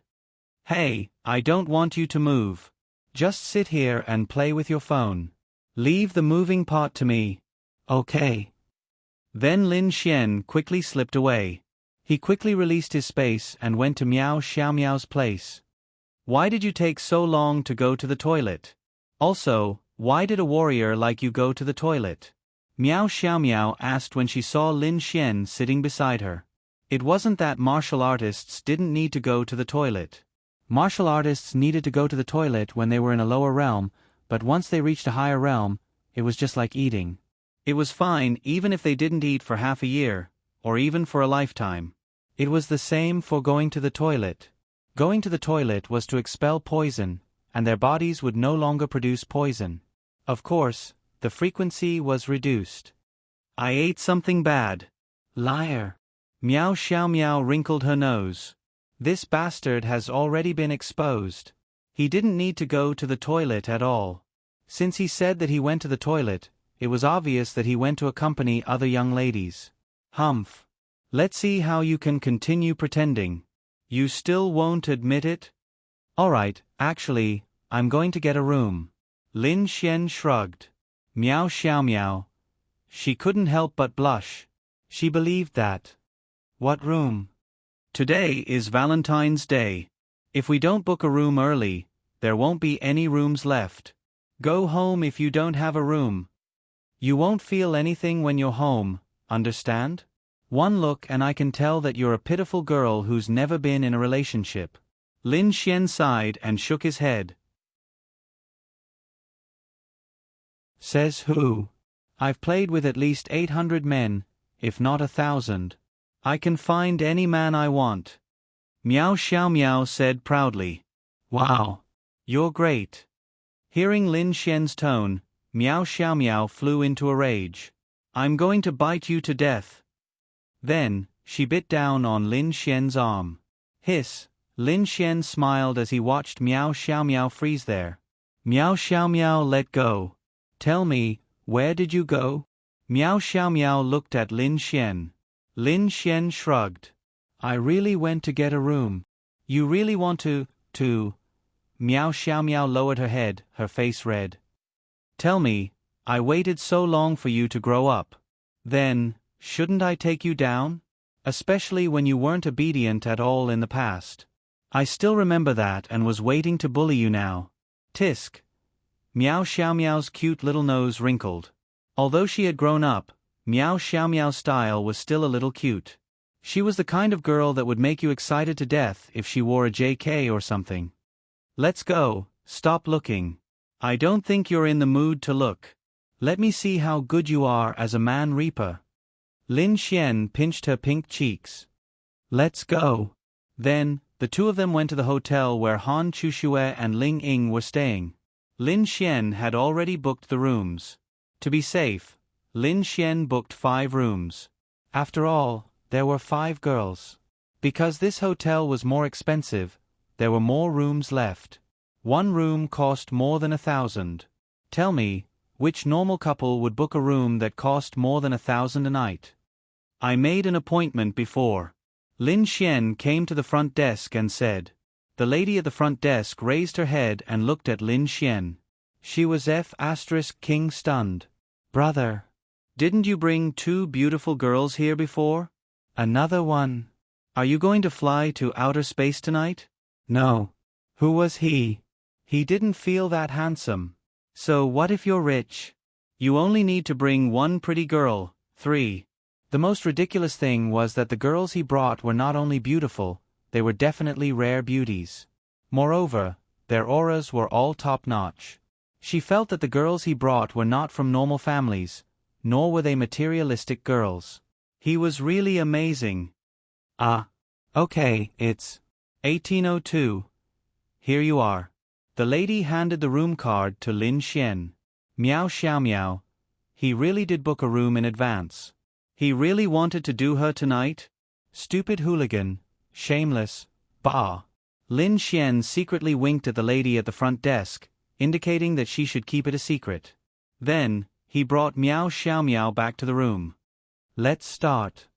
Speaker 1: Hey, I don't want you to move. Just sit here and play with your phone. Leave the moving part to me. Okay. Then Lin Xian quickly slipped away. He quickly released his space and went to Meow Xiao Meow's place. Why did you take so long to go to the toilet? Also, why did a warrior like you go to the toilet? Meow Xiao Meow asked when she saw Lin Xian sitting beside her. It wasn't that martial artists didn't need to go to the toilet. Martial artists needed to go to the toilet when they were in a lower realm, but once they reached a higher realm, it was just like eating. It was fine even if they didn't eat for half a year, or even for a lifetime. It was the same for going to the toilet. Going to the toilet was to expel poison, and their bodies would no longer produce poison. Of course, the frequency was reduced. I ate something bad. Liar. Meow Xiao Meow wrinkled her nose. This bastard has already been exposed. He didn't need to go to the toilet at all. Since he said that he went to the toilet, it was obvious that he went to accompany other young ladies. Humph. Let's see how you can continue pretending. You still won't admit it? Alright, actually, I'm going to get a room. Lin Xian shrugged. Meow xiao meow. She couldn't help but blush. She believed that. What room? Today is Valentine's Day. If we don't book a room early, there won't be any rooms left. Go home if you don't have a room. You won't feel anything when you're home, understand? One look and I can tell that you're a pitiful girl who's never been in a relationship. Lin Xian sighed and shook his head. Says who? I've played with at least 800 men, if not 1,000. I can find any man I want. Meow xiao meow said proudly. Wow. You're great. Hearing Lin Xian's tone, Meow xiao meow flew into a rage. I'm going to bite you to death. Then, she bit down on Lin Xian's arm. Hiss. Lin Xian smiled as he watched Meow xiao meow freeze there. Meow xiao meow let go. Tell me, where did you go? Meow xiao meow looked at Lin Xian. Lin Xian shrugged. I really went to get a room. You really want to? Meow xiao meow lowered her head, her face red. Tell me, I waited so long for you to grow up. Then, shouldn't I take you down? Especially when you weren't obedient at all in the past. I still remember that and was waiting to bully you now. Tisk. Meow xiao meow's cute little nose wrinkled. Although she had grown up, Meow xiao meow's style was still a little cute. She was the kind of girl that would make you excited to death if she wore a JK or something. Let's go, stop looking. I don't think you're in the mood to look. Let me see how good you are as a man reaper. Lin Xian pinched her pink cheeks. Let's go. Then, the two of them went to the hotel where Han Chushue and Ling Ying were staying. Lin Xian had already booked the rooms. To be safe, Lin Xian booked 5 rooms. After all, there were 5 girls. Because this hotel was more expensive, there were more rooms left. One room cost more than 1,000. Tell me, which normal couple would book a room that cost more than 1,000 a night? I made an appointment before. Lin Xian came to the front desk and said. The lady at the front desk raised her head and looked at Lin Xian. She was King stunned. Brother. Didn't you bring 2 beautiful girls here before? Another one. Are you going to fly to outer space tonight? No. Who was he? He didn't feel that handsome. So what if you're rich? You only need to bring 1 pretty girl. 3. The most ridiculous thing was that the girls he brought were not only beautiful, they were definitely rare beauties. Moreover, their auras were all top-notch. She felt that the girls he brought were not from normal families, nor were they materialistic girls. He was really amazing. Okay, it's 1802. Here you are. The lady handed the room card to Lin Xian. Meow xiao meow. He really did book a room in advance. He really wanted to do her tonight? Stupid hooligan. Shameless. Bah. Lin Xian secretly winked at the lady at the front desk, indicating that she should keep it a secret. Then, he brought Meow xiao meow back to the room. Let's start.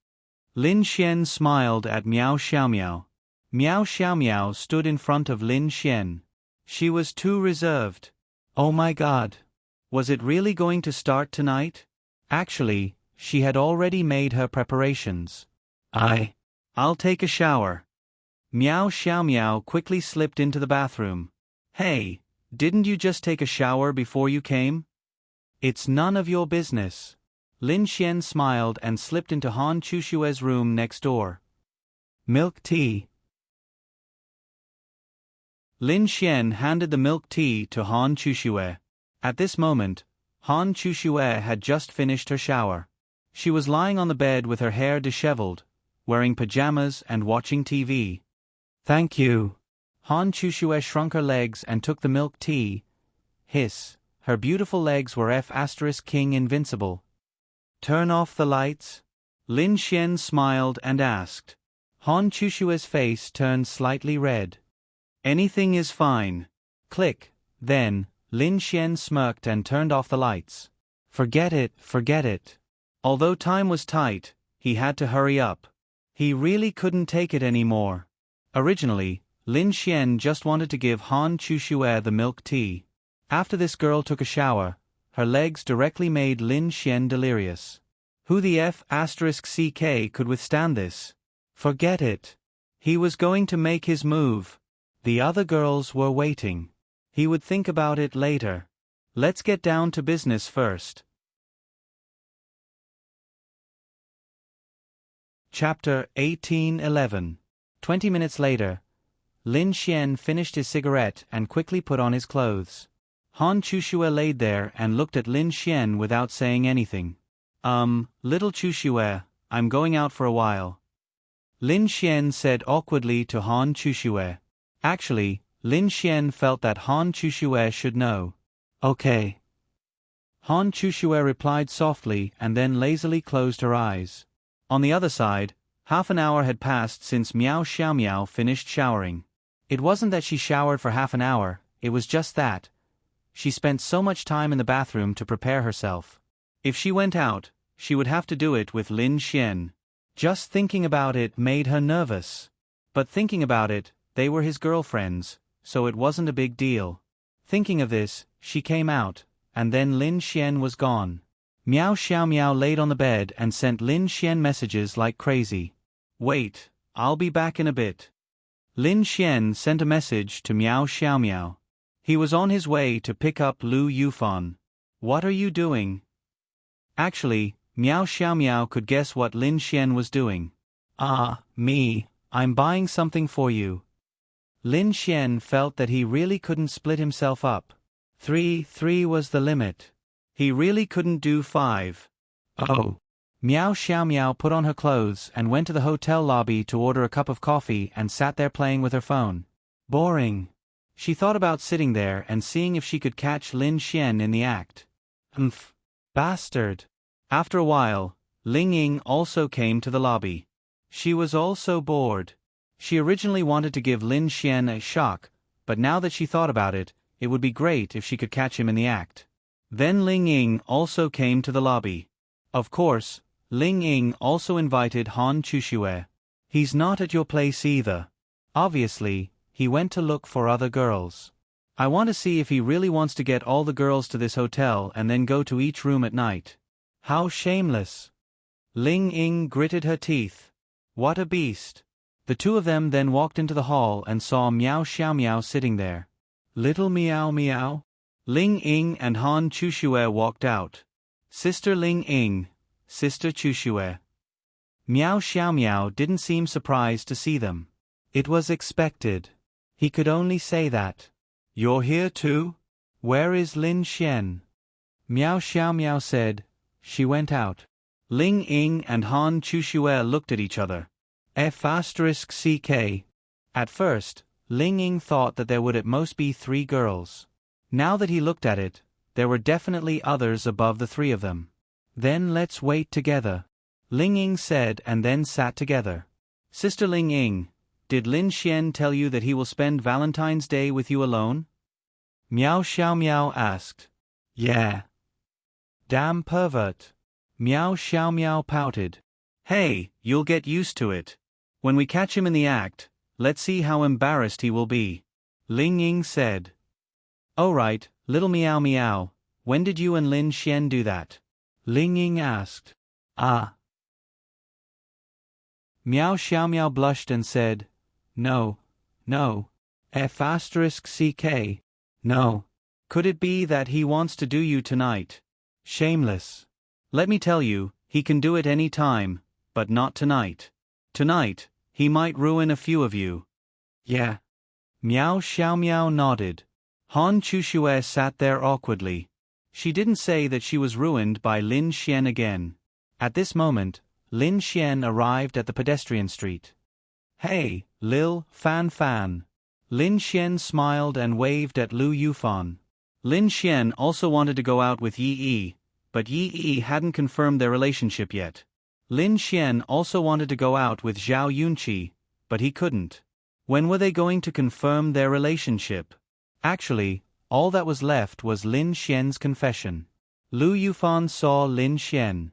Speaker 1: Lin Xian smiled at Meow xiao meow. Meow xiao meow stood in front of Lin Xian. She was too reserved. Oh my god. Was it really going to start tonight? Actually, she had already made her preparations. I'll take a shower. Meow xiao meow quickly slipped into the bathroom. Hey, didn't you just take a shower before you came? It's none of your business. Lin Xian smiled and slipped into Han Chushue's room next door. Milk tea. Lin Xian handed the milk tea to Han Chushue. At this moment, Han Chushue had just finished her shower. She was lying on the bed with her hair disheveled, wearing pajamas and watching TV. Thank you. Han Chushue shrunk her legs and took the milk tea. Hiss. Her beautiful legs were King invincible. Turn off the lights? Lin Xian smiled and asked. Han Chushue's face turned slightly red. Anything is fine. Click. Then, Lin Xian smirked and turned off the lights. Forget it, forget it. Although time was tight, he had to hurry up. He really couldn't take it anymore. Originally, Lin Xian just wanted to give Han Chushue the milk tea. After this girl took a shower, her legs directly made Lin Xian delirious. Who the F***CK could withstand this? Forget it. He was going to make his move. The other girls were waiting. He would think about it later. Let's get down to business first. Chapter 18:11. 20 minutes later, Lin Xian finished his cigarette and quickly put on his clothes. Han Chushue laid there and looked at Lin Xian without saying anything. Little Chushue, I'm going out for a while. Lin Xian said awkwardly to Han Chushue. Actually, Lin Xian felt that Han Chushue should know. Okay. Han Chushue replied softly and then lazily closed her eyes. On the other side, half an hour had passed since Miao Xiaomiao finished showering. It wasn't that she showered for half an hour, it was just that she spent so much time in the bathroom to prepare herself. If she went out, she would have to do it with Lin Xian. Just thinking about it made her nervous. But thinking about it, they were his girlfriends, so it wasn't a big deal. Thinking of this, she came out, and then Lin Xian was gone. Miao Xiaomiao laid on the bed and sent Lin Xian messages like crazy. Wait, I'll be back in a bit. Lin Xian sent a message to Miao Xiaomiao. He was on his way to pick up Lu Yufan. What are you doing? Actually, Miao Xiaomiao could guess what Lin Xian was doing. Me, I'm buying something for you. Lin Xian felt that he really couldn't split himself up. 3 was the limit. He really couldn't do 5. Oh. Miao Xiaomiao put on her clothes and went to the hotel lobby to order a cup of coffee and sat there playing with her phone. Boring. She thought about sitting there and seeing if she could catch Lin Xian in the act. Bastard. After a while, Ling Ying also came to the lobby. She was also bored. She originally wanted to give Lin Xian a shock, but now that she thought about it, it would be great if she could catch him in the act. Then Ling Ying also came to the lobby. Of course, Ling Ying also invited Han Chushue. He's not at your place either. Obviously, he went to look for other girls. I want to see if he really wants to get all the girls to this hotel and then go to each room at night. How shameless. Ling Ying gritted her teeth. What a beast. The two of them then walked into the hall and saw Miao Xiaomiao sitting there. Little Miao Miao? Ling Ying and Han Chushue walked out. Sister Ling Ying, Sister Chushue. Miao Xiaomiao didn't seem surprised to see them. It was expected. He could only say that. You're here too? Where is Lin Xian? Miao Xiaomiao said. She went out. Ling Ying and Han Chushue looked at each other. F***CK. At first, Ling Ying thought that there would at most be 3 girls. Now that he looked at it, there were definitely others above the 3 of them. Then let's wait together, Ling Ying said and then sat together. Sister Ling Ying, did Lin Xian tell you that he will spend Valentine's Day with you alone? Miao Xiaomiao asked. Yeah. Damn pervert. Miao Xiaomiao pouted. Hey, you'll get used to it. When we catch him in the act, let's see how embarrassed he will be. Ling Ying said. Oh right, little Miao Miao, when did you and Lin Xian do that? Ling Ying asked. Miao Xiaomiao blushed and said. No. F***CK. No. Could it be that he wants to do you tonight? Shameless. Let me tell you, he can do it any time, but not tonight. Tonight, he might ruin a few of you. Yeah. Miao Xiaomiao nodded. Han Chushue sat there awkwardly. She didn't say that she was ruined by Lin Xian again. At this moment, Lin Xian arrived at the pedestrian street. Hey, Lil Fan. Lin Xian smiled and waved at Lu Yufan. Lin Xian also wanted to go out with Yi Yi, but Yi Yi hadn't confirmed their relationship yet. Lin Xian also wanted to go out with Zhao Yunqi, but he couldn't. When were they going to confirm their relationship? Actually, all that was left was Lin Xian's confession. Lu Yufan saw Lin Xian.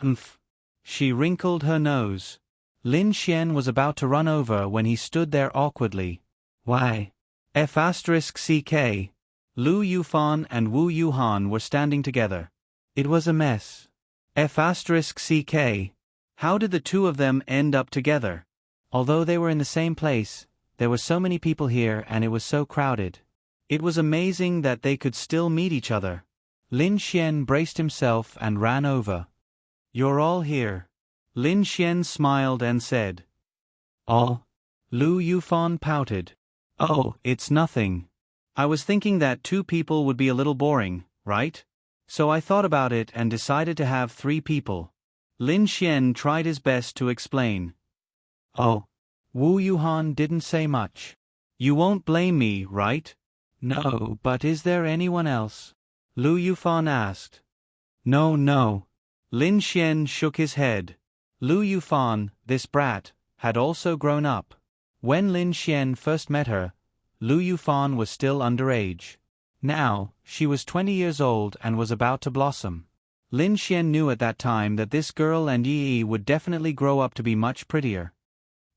Speaker 1: Umph. She wrinkled her nose. Lin Xian was about to run over when he stood there awkwardly. Why? F***ck. Lu Yufan and Wu Yuhan were standing together. It was a mess. F***ck. How did the two of them end up together? Although they were in the same place, there were so many people here and it was so crowded. It was amazing that they could still meet each other. Lin Xian braced himself and ran over. You're all here. Lin Xian smiled and said. Oh? Lu Yufan pouted. Oh, it's nothing. I was thinking that 2 people would be a little boring, right? So I thought about it and decided to have 3 people. Lin Xian tried his best to explain. Oh. Wu Yuhan didn't say much. You won't blame me, right? No, but is there anyone else? Lu Yufan asked. No. Lin Xian shook his head. Lu Yufan, this brat, had also grown up. When Lin Xian first met her, Lu Yufan was still underage. Now, she was 20 years old and was about to blossom. Lin Xian knew at that time that this girl and Yi would definitely grow up to be much prettier.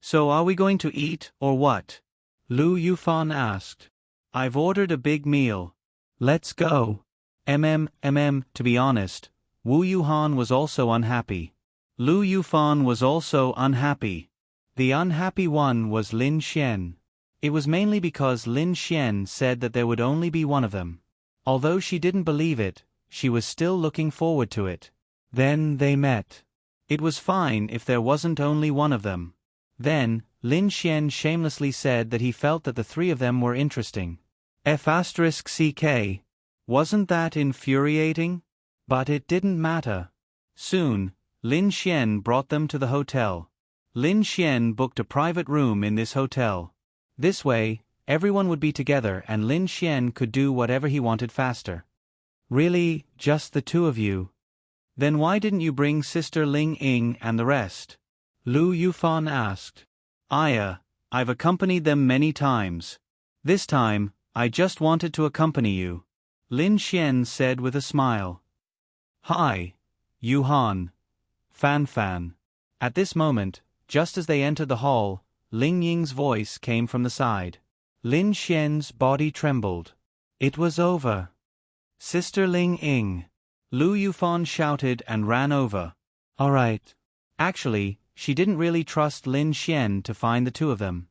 Speaker 1: So are we going to eat, or what? Lu Yufan asked. I've ordered a big meal. Let's go. To be honest, Wu Yuhan was also unhappy. Lu Yufan was also unhappy. The unhappy one was Lin Xian. It was mainly because Lin Xian said that there would only be one of them. Although she didn't believe it, she was still looking forward to it. Then they met. It was fine if there wasn't only one of them. Then, Lin Xian shamelessly said that he felt that the 3 of them were interesting. F***ck. Wasn't that infuriating? But it didn't matter. Soon, Lin Xian brought them to the hotel. Lin Xian booked a private room in this hotel. This way, everyone would be together and Lin Xian could do whatever he wanted faster. Really, just the 2 of you? Then why didn't you bring Sister Ling Ying and the rest? Lu Yufan asked. I've accompanied them many times. This time, I just wanted to accompany you. Lin Xian said with a smile. Hi, Yuhan. Fan. At this moment, just as they entered the hall, Ling Ying's voice came from the side. Lin Xian's body trembled. It was over. Sister Ling Ying. Lu Yufan shouted and ran over. All right. Actually, she didn't really trust Lin Xian to find the 2 of them.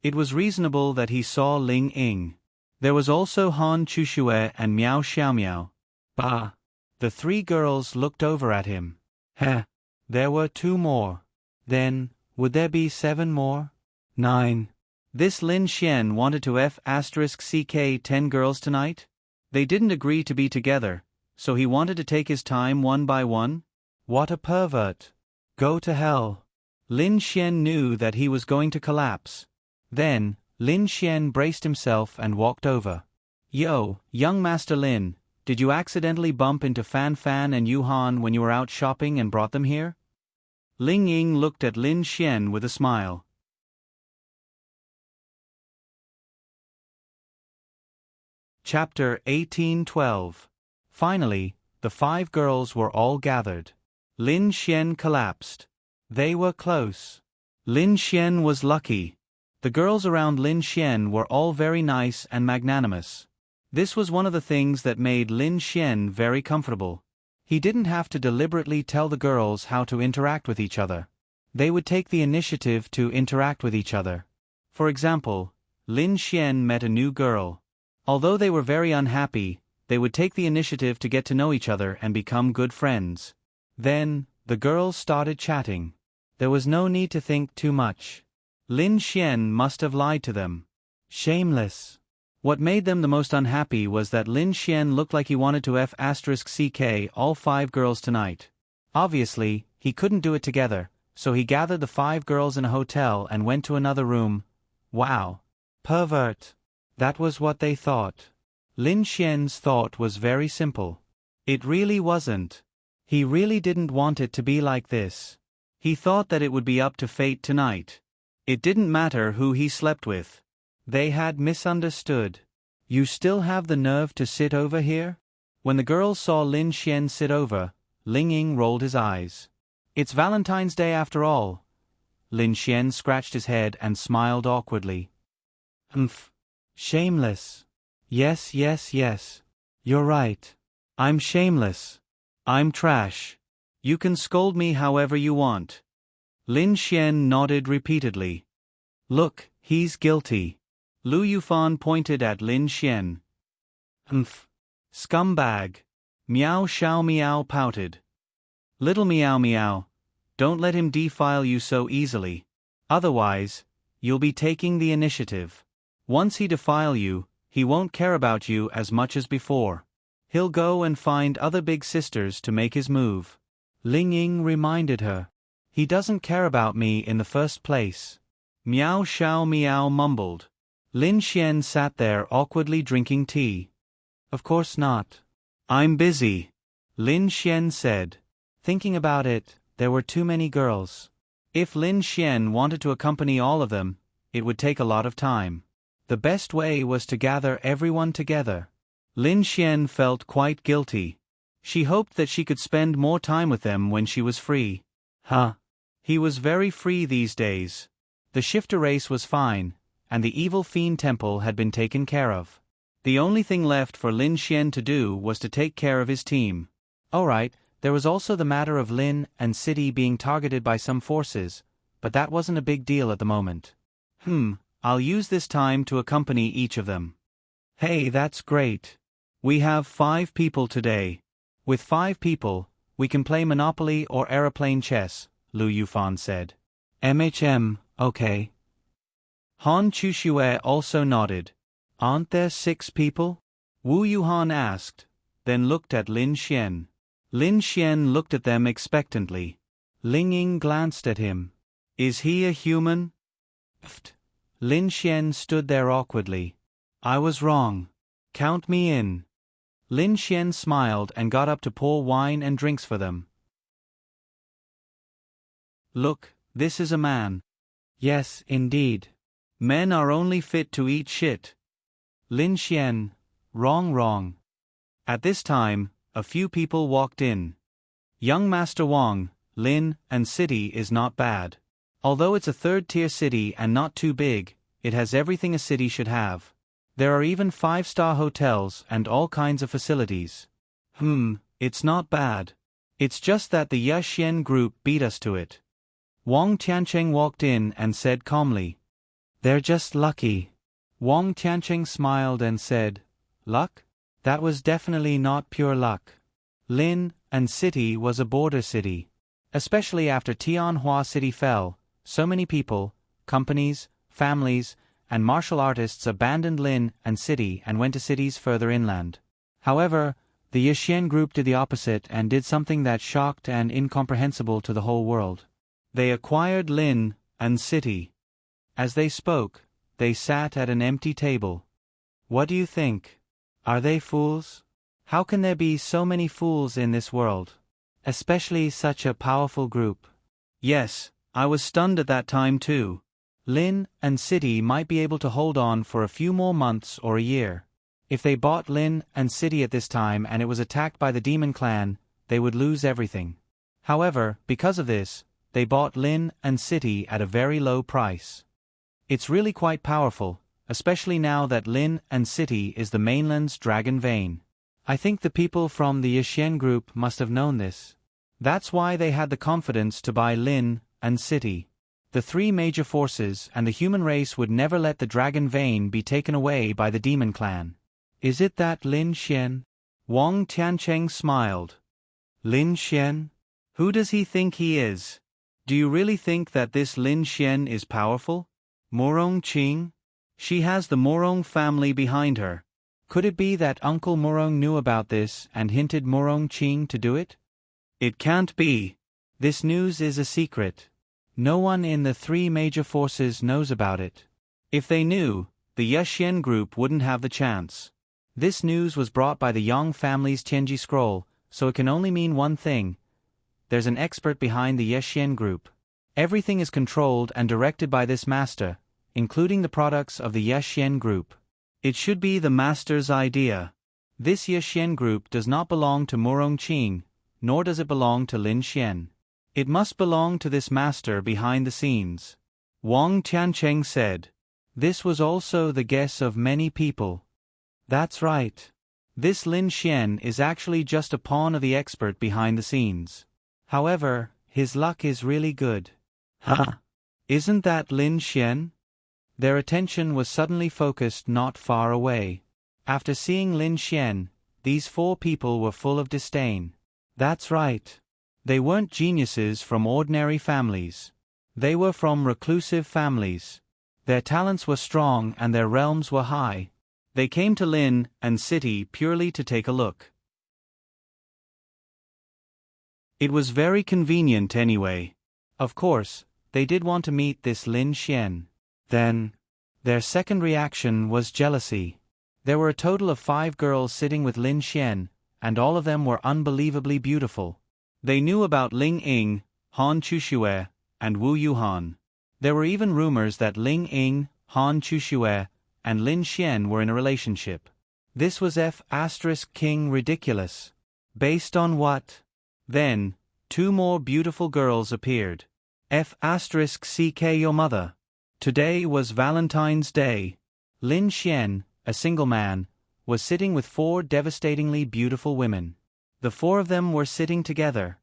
Speaker 1: It was reasonable that he saw Ling Ying. There was also Han Chushue and Miao Xiaomiao. Bah! The 3 girls looked over at him. Heh! There were 2 more. Then, would there be 7 more? 9. This Lin Xian wanted to F***ck 10 girls tonight? They didn't agree to be together, so he wanted to take his time one by one? What a pervert. Go to hell. Lin Xian knew that he was going to collapse. Then, Lin Xian braced himself and walked over. Yo, young Master Lin, did you accidentally bump into Fan and Yuhan when you were out shopping and brought them here? Ling Ying looked at Lin Xian with a smile. Chapter 1812. Finally, the 5 girls were all gathered. Lin Xian collapsed. They were close. Lin Xian was lucky. The girls around Lin Xian were all very nice and magnanimous. This was one of the things that made Lin Xian very comfortable. He didn't have to deliberately tell the girls how to interact with each other. They would take the initiative to interact with each other. For example, Lin Xian met a new girl. Although they were very unhappy, they would take the initiative to get to know each other and become good friends. Then, the girls started chatting. There was no need to think too much. Lin Xian must have lied to them. Shameless. What made them the most unhappy was that Lin Xian looked like he wanted to F***ck all 5 girls tonight. Obviously, he couldn't do it together, so he gathered the 5 girls in a hotel and went to another room. Wow. Pervert. That was what they thought. Lin Xian's thought was very simple. It really wasn't. He really didn't want it to be like this. He thought that it would be up to fate tonight. It didn't matter who he slept with. They had misunderstood. You still have the nerve to sit over here? When the girls saw Lin Xian sit over, Ling Ying rolled his eyes. It's Valentine's Day after all. Lin Xian scratched his head and smiled awkwardly. Humph. Shameless. Yes. You're right. I'm shameless. I'm trash. You can scold me however you want. Lin Xian nodded repeatedly. Look, he's guilty. Lu Yufan pointed at Lin Xian. Humph. Scumbag. Meow Xiao Meow pouted. Little Meow Meow, don't let him defile you so easily. Otherwise, you'll be taking the initiative. Once he defile you, he won't care about you as much as before. He'll go and find other big sisters to make his move. Ling Ying reminded her. He doesn't care about me in the first place. Meow Xiao Meow mumbled. Lin Xian sat there awkwardly drinking tea. Of course not. I'm busy, Lin Xian said. Thinking about it, there were too many girls. If Lin Xian wanted to accompany all of them, it would take a lot of time. The best way was to gather everyone together. Lin Xian felt quite guilty. She hoped that she could spend more time with them when she was free. He was very free these days. The shifter race was fine, and the evil fiend temple had been taken care of. The only thing left for Lin Xian to do was to take care of his team. Alright, there was also the matter of Lin and City being targeted by some forces, but that wasn't a big deal at the moment. I'll use this time to accompany each of them. Hey, that's great. We have 5 people today. With 5 people, we can play Monopoly or aeroplane chess, Lu Yufan said. Okay. Han Chuxue also nodded. Aren't there 6 people? Wu Yuhan asked, then looked at Lin Xian. Lin Xian looked at them expectantly. Ling Ying glanced at him. Is he a human? Pfft. Lin Xian stood there awkwardly. I was wrong. Count me in. Lin Xian smiled and got up to pour wine and drinks for them. Look, this is a man. Yes, indeed. Men are only fit to eat shit. Lin Xian, wrong. At this time, a few people walked in. Young Master Wang, Lin, and city is not bad. Although it's a 3rd-tier city and not too big, it has everything a city should have. There are even 5-star hotels and all kinds of facilities. It's not bad. It's just that the Yaxian group beat us to it. Wang Tiancheng walked in and said calmly. They're just lucky. Wang Tiancheng smiled and said, Luck? That was definitely not pure luck. Lin and City was a border city. Especially after Tianhua City fell, so many people, companies, families, and martial artists abandoned Lin and City and went to cities further inland. However, the Yaxian group did the opposite and did something that shocked and incomprehensible to the whole world. They acquired Lin and City. As they spoke, they sat at an empty table. What do you think? Are they fools? How can there be so many fools in this world? Especially such a powerful group. Yes, I was stunned at that time too. Lin and City might be able to hold on for a few more months or a year. If they bought Lin and City at this time and it was attacked by the Demon Clan, they would lose everything. However, because of this, they bought Lin and City at a very low price. It's really quite powerful, especially now that Lin and City is the mainland's dragon vein. I think the people from the Yaxian group must have known this. That's why they had the confidence to buy Lin and City. The 3 major forces and the human race would never let the dragon vein be taken away by the Demon Clan. Is it that Lin Xian? Wang Tiancheng smiled. Lin Xian? Who does he think he is? Do you really think that this Lin Xian is powerful? Morong Qing? She has the Morong family behind her. Could it be that Uncle Morong knew about this and hinted Morong Qing to do it? It can't be. This news is a secret. No one in the 3 major forces knows about it. If they knew, the Yaxian group wouldn't have the chance. This news was brought by the Yang family's Tianji scroll, so it can only mean one thing. There's an expert behind the Yexian group. Everything is controlled and directed by this master, including the products of the Yexian group. It should be the master's idea. This Yexian group does not belong to Murong Qing, nor does it belong to Lin Xian. It must belong to this master behind the scenes. Wang Tiancheng said. This was also the guess of many people. That's right. This Lin Xian is actually just a pawn of the expert behind the scenes. However, his luck is really good. Huh? Isn't that Lin Xian? Their attention was suddenly focused not far away. After seeing Lin Xian, these four people were full of disdain. That's right. They weren't geniuses from ordinary families. They were from reclusive families. Their talents were strong and their realms were high. They came to Lin and City purely to take a look. It was very convenient anyway. Of course, they did want to meet this Lin Xian. Then, their second reaction was jealousy. There were a total of 5 girls sitting with Lin Xian, and all of them were unbelievably beautiful. They knew about Ling Ying, Han Chuxue, and Wu Yuhan. There were even rumors that Ling Ying, Han Chuxue, and Lin Xian were in a relationship. This was F*King ridiculous. Based on what? Then, 2 more beautiful girls appeared. F*CK your mother. Today was Valentine's Day. Lin Xian, a single man, was sitting with 4 devastatingly beautiful women. The 4 of them were sitting together.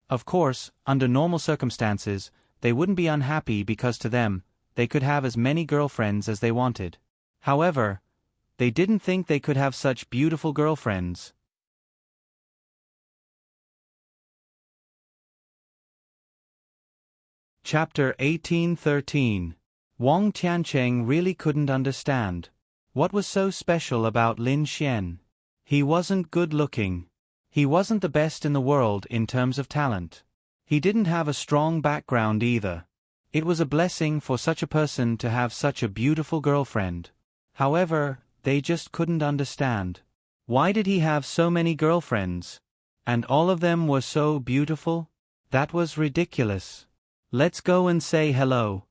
Speaker 1: Of course, under normal circumstances, they wouldn't be unhappy because to them, they could have as many girlfriends as they wanted. However, they didn't think they could have such beautiful girlfriends. Chapter 1813. Wang Tiancheng really couldn't understand. What was so special about Lin Xian? He wasn't good-looking. He wasn't the best in the world in terms of talent. He didn't have a strong background either. It was a blessing for such a person to have such a beautiful girlfriend. However, they just couldn't understand. Why did he have so many girlfriends? And all of them were so beautiful? That was ridiculous. Let's go and say hello.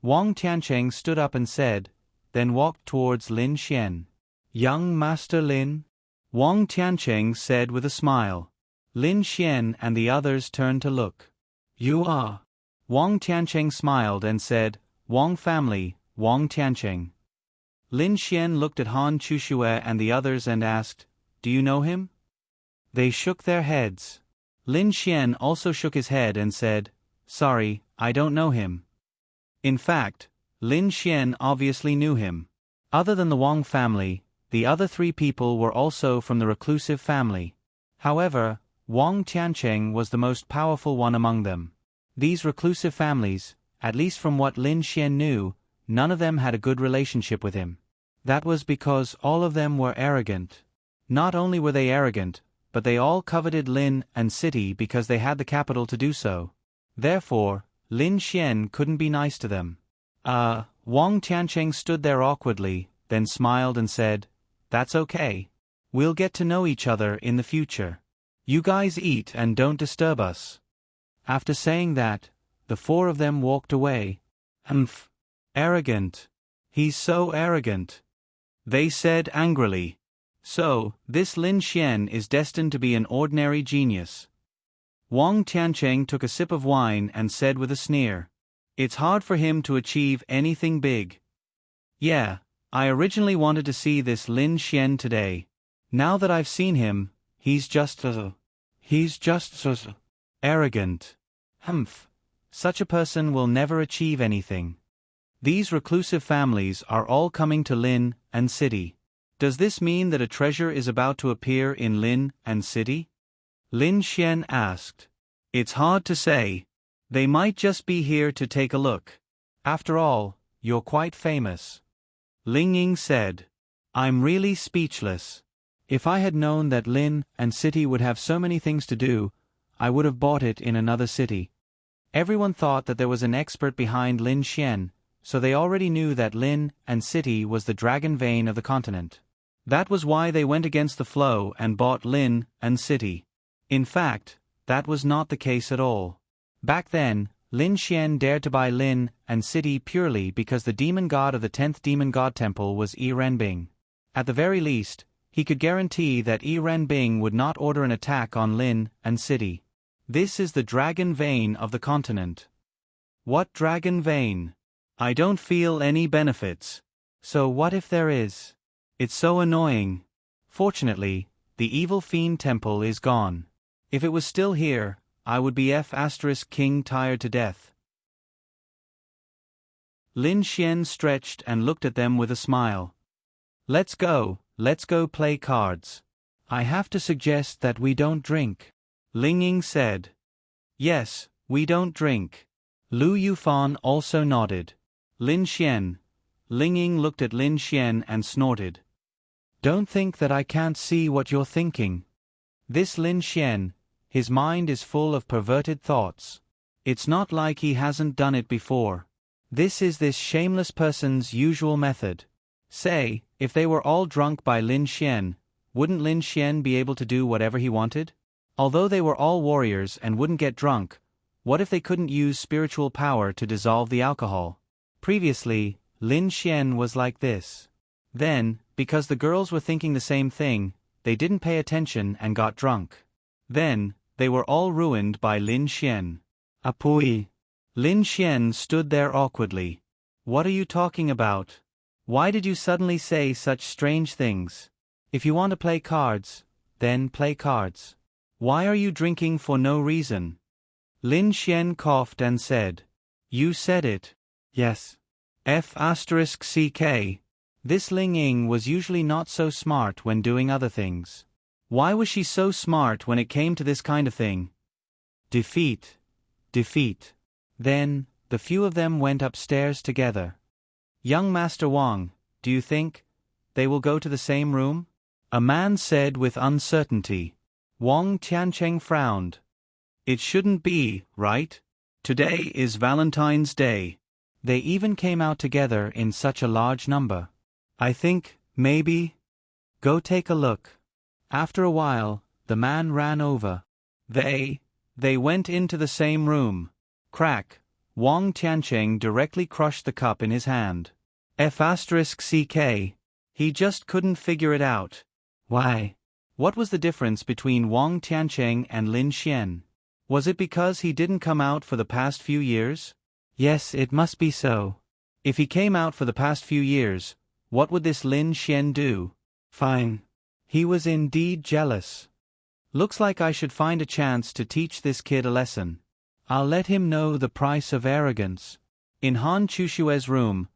Speaker 1: Wang Tiancheng stood up and said, then walked towards Lin Xian. Young Master Lin? Wang Tiancheng said with a smile. Lin Xian and the others turned to look. You are? Wang Tiancheng smiled and said, Wang family, Wang Tiancheng. Lin Xian looked at Han Chuxue and the others and asked, do you know him? They shook their heads. Lin Xian also shook his head and said, sorry, I don't know him. In fact, Lin Xian obviously knew him. Other than the Wang family, the other 3 people were also from the reclusive family. However, Wang Tiancheng was the most powerful one among them. These reclusive families, at least from what Lin Xian knew, none of them had a good relationship with him. That was because all of them were arrogant. Not only were they arrogant, but they all coveted Lin and City because they had the capital to do so. Therefore, Lin Xian couldn't be nice to them. Wang Tiancheng stood there awkwardly, then smiled and said, that's okay. We'll get to know each other in the future. You guys eat and don't disturb us. After saying that, the 4 of them walked away. Humph. Arrogant. He's so arrogant. They said angrily. So, this Lin Xian is destined to be an ordinary genius. Wang Tiancheng took a sip of wine and said with a sneer, it's hard for him to achieve anything big. Yeah, I originally wanted to see this Lin Xian today. Now that I've seen him, he's just arrogant. Humph. Such a person will never achieve anything. These reclusive families are all coming to Lin and City. Does this mean that a treasure is about to appear in Lin and City? Lin Xian asked. It's hard to say. They might just be here to take a look. After all, you're quite famous. Ling Ying said. I'm really speechless. If I had known that Lin and City would have so many things to do, I would have bought it in another city. Everyone thought that there was an expert behind Lin Xian, so they already knew that Lin and City was the dragon vein of the continent. That was why they went against the flow and bought Lin and City. In fact, that was not the case at all. Back then, Lin Xian dared to buy Lin and City purely because the demon god of the 10th demon god temple was Yi Renbing. At the very least, he could guarantee that Yi Renbing would not order an attack on Lin and City. This is the dragon vein of the continent. What dragon vein? I don't feel any benefits. So what if there is? It's so annoying. Fortunately, the evil fiend temple is gone. If it was still here, I would be King tired to death. Lin Xian stretched and looked at them with a smile. Let's go play cards. I have to suggest that we don't drink. Ling Ying said. Yes, we don't drink. Lu Yufan also nodded. Lin Xian. Ling Ying looked at Lin Xian and snorted. Don't think that I can't see what you're thinking. This Lin Xian, his mind is full of perverted thoughts. It's not like he hasn't done it before. This is this shameless person's usual method. Say, if they were all drunk by Lin Xian, wouldn't Lin Xian be able to do whatever he wanted? Although they were all warriors and wouldn't get drunk, what if they couldn't use spiritual power to dissolve the alcohol? Previously, Lin Xian was like this. Then, because the girls were thinking the same thing, they didn't pay attention and got drunk. Then, they were all ruined by Lin Xian. Apui. Lin Xian stood there awkwardly. What are you talking about? Why did you suddenly say such strange things? If you want to play cards, then play cards. Why are you drinking for no reason? Lin Xian coughed and said. You said it. Yes. F***ck. This Ling Ying was usually not so smart when doing other things. Why was she so smart when it came to this kind of thing? Defeat. Then, the few of them went upstairs together. Young Master Wang, do you think they will go to the same room? A man said with uncertainty. Wang Tiancheng frowned. It shouldn't be, right? Today is Valentine's Day. They even came out together in such a large number. I think, maybe. Go take a look. After a while, the man ran over. They went into the same room. Crack. Wang Tiancheng directly crushed the cup in his hand. F***ck. He just couldn't figure it out. Why? What was the difference between Wang Tiancheng and Lin Xian? Was it because he didn't come out for the past few years? Yes, it must be so. If he came out for the past few years, what would this Lin Xian do? Fine. He was indeed jealous. Looks like I should find a chance to teach this kid a lesson. I'll let him know the price of arrogance. In Han Chushue's room.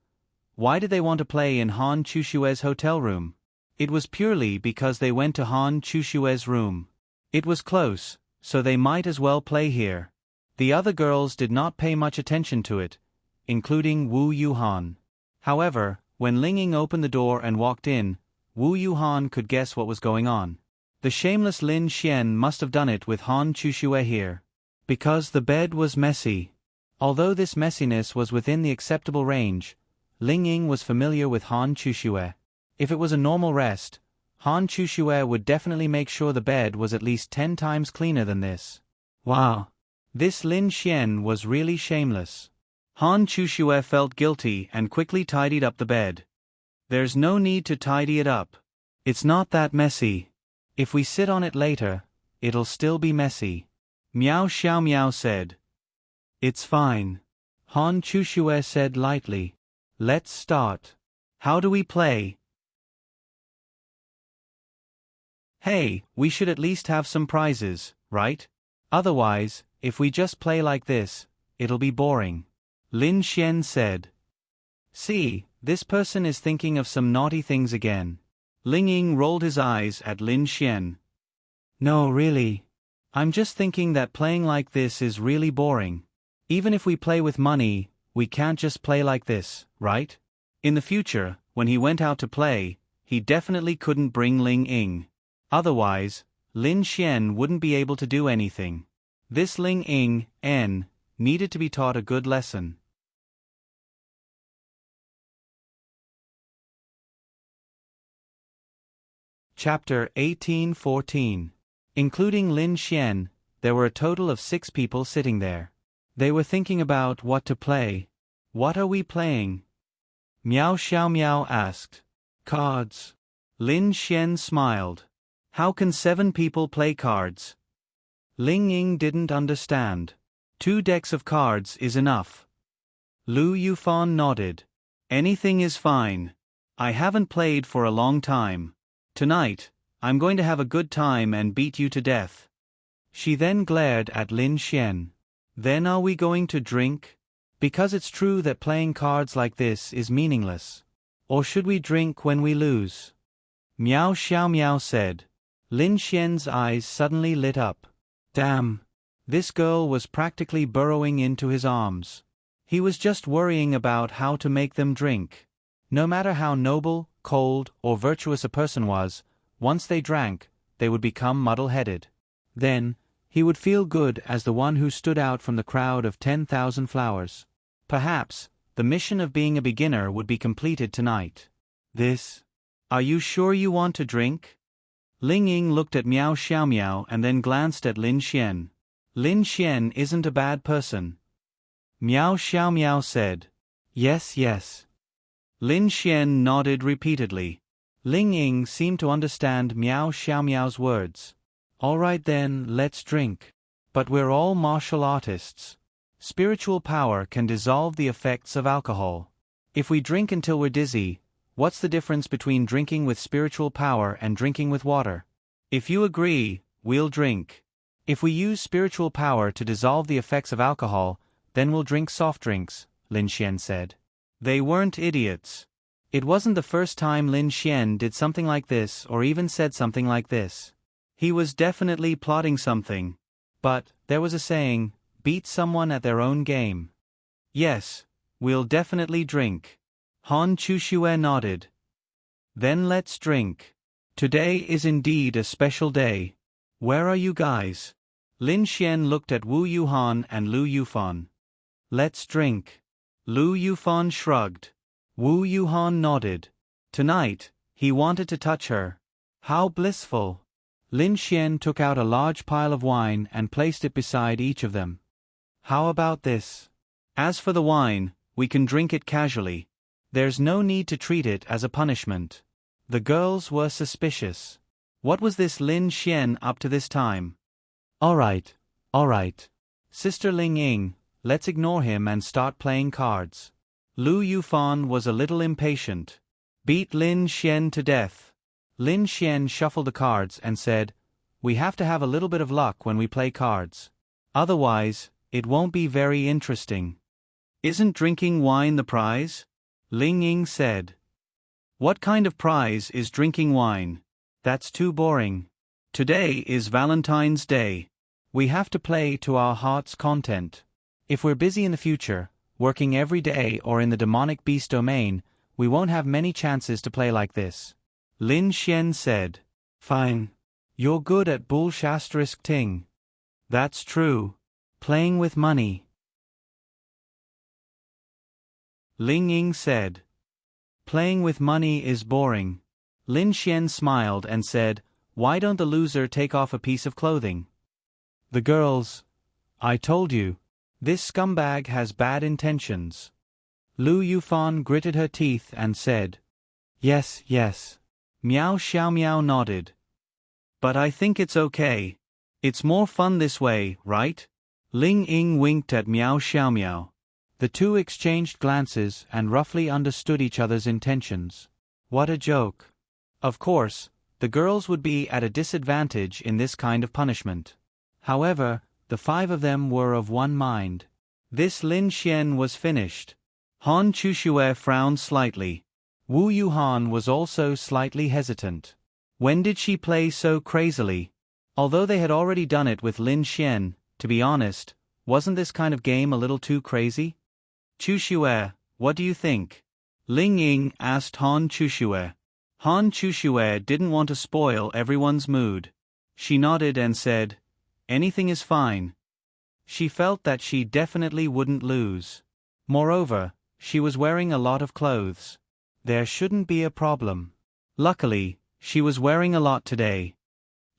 Speaker 1: Why did they want to play in Han Chushue's hotel room? It was purely because they went to Han Chushue's room. It was close, so they might as well play here. The other girls did not pay much attention to it, including Wu Yuhan. However, when Ling Ying opened the door and walked in, Wu Yuhan could guess what was going on. The shameless Lin Xian must have done it with Han Chushue here. Because the bed was messy. Although this messiness was within the acceptable range, Ling Ying was familiar with Han Chushue. If it was a normal rest, Han Chushue would definitely make sure the bed was at least 10 times cleaner than this. Wow. This Lin Xian was really shameless. Han Chushue felt guilty and quickly tidied up the bed. There's no need to tidy it up. It's not that messy. If we sit on it later, it'll still be messy. Miao Xiao Miao said. It's fine. Han Chushue said lightly. Let's start. How do we play? Hey, we should at least have some prizes, right? Otherwise, if we just play like this, it'll be boring. Lin Xian said. See, this person is thinking of some naughty things again. Ling Ying rolled his eyes at Lin Xian. No, really. I'm just thinking that playing like this is really boring. Even if we play with money, we can't just play like this, right? In the future, when he went out to play, he definitely couldn't bring Ling Ying. Otherwise, Lin Xian wouldn't be able to do anything. This Ling Ying needed to be taught a good lesson. Chapter 1814. Including Lin Xian, there were a total of 6 people sitting there. They were thinking about what to play. What are we playing? Miao Xiaomiao asked. Cards. Lin Xian smiled. How can 7 people play cards? Ling Ying didn't understand. 2 decks of cards is enough. Lu Yufan nodded. Anything is fine. I haven't played for a long time. Tonight, I'm going to have a good time and beat you to death. She then glared at Lin Xian. Then are we going to drink? Because it's true that playing cards like this is meaningless. Or should we drink when we lose? Miao Xiaomiao said. Lin Xian's eyes suddenly lit up. Damn. This girl was practically burrowing into his arms. He was just worrying about how to make them drink. No matter how noble, cold, or virtuous a person was, once they drank, they would become muddle-headed. Then, he would feel good as the one who stood out from the crowd of 10,000 flowers. Perhaps, the mission of being a beginner would be completed tonight. Are you sure you want to drink? Ling Ying looked at Miao Xiaomiao and then glanced at Lin Xian. Lin Xian isn't a bad person. Miao Xiaomiao said. Yes, yes. Lin Xian nodded repeatedly. Ling Ying seemed to understand Miao Xiaomiao's words. All right then, let's drink. But we're all martial artists. Spiritual power can dissolve the effects of alcohol. If we drink until we're dizzy, what's the difference between drinking with spiritual power and drinking with water? If you agree, we'll drink. If we use spiritual power to dissolve the effects of alcohol, then we'll drink soft drinks, Lin Xian said. They weren't idiots. It wasn't the first time Lin Xian did something like this or even said something like this. He was definitely plotting something. But, there was a saying, beat someone at their own game. Yes, we'll definitely drink. Han Chuxue nodded. Then let's drink. Today is indeed a special day. Where are you guys? Lin Xian looked at Wu Yuhan and Lu Yufan. Let's drink. Lu Yufan shrugged. Wu Yuhan nodded. Tonight, he wanted to touch her. How blissful. Lin Xian took out a large pile of wine and placed it beside each of them. How about this? As for the wine, we can drink it casually. There's no need to treat it as a punishment. The girls were suspicious. What was this Lin Xian up to this time? All right. Sister Ling Ying, let's ignore him and start playing cards. Lu Yufan was a little impatient. Beat Lin Xian to death. Lin Xian shuffled the cards and said, We have to have a little bit of luck when we play cards. Otherwise, it won't be very interesting. Isn't drinking wine the prize? Ling Ying said. What kind of prize is drinking wine? That's too boring. Today is Valentine's Day. We have to play to our heart's content. If we're busy in the future, working every day or in the demonic beast domain, we won't have many chances to play like this. Lin Xian said. Fine. You're good at bull*** ting. That's true. Playing with money. Ling Ying said. Playing with money is boring. Lin Xian smiled and said, Why don't the loser take off a piece of clothing? The girls. I told you. This scumbag has bad intentions. Lu Yufan gritted her teeth and said. Yes. Miao Xiaomiao nodded. But I think it's okay. It's more fun this way, right? Ling Ying winked at Miao Xiaomiao. The two exchanged glances and roughly understood each other's intentions. What a joke. Of course, the girls would be at a disadvantage in this kind of punishment. However, the 5 of them were of one mind. This Lin Xian was finished. Han Chuxue frowned slightly. Wu Yuhan was also slightly hesitant. When did she play so crazily? Although they had already done it with Lin Xian, to be honest, wasn't this kind of game a little too crazy? Chuxue, what do you think? Ling Ying asked Han Chuxue. Han Chuxue didn't want to spoil everyone's mood. She nodded and said, Anything is fine. She felt that she definitely wouldn't lose. Moreover, she was wearing a lot of clothes. There shouldn't be a problem. Luckily, She was wearing a lot today.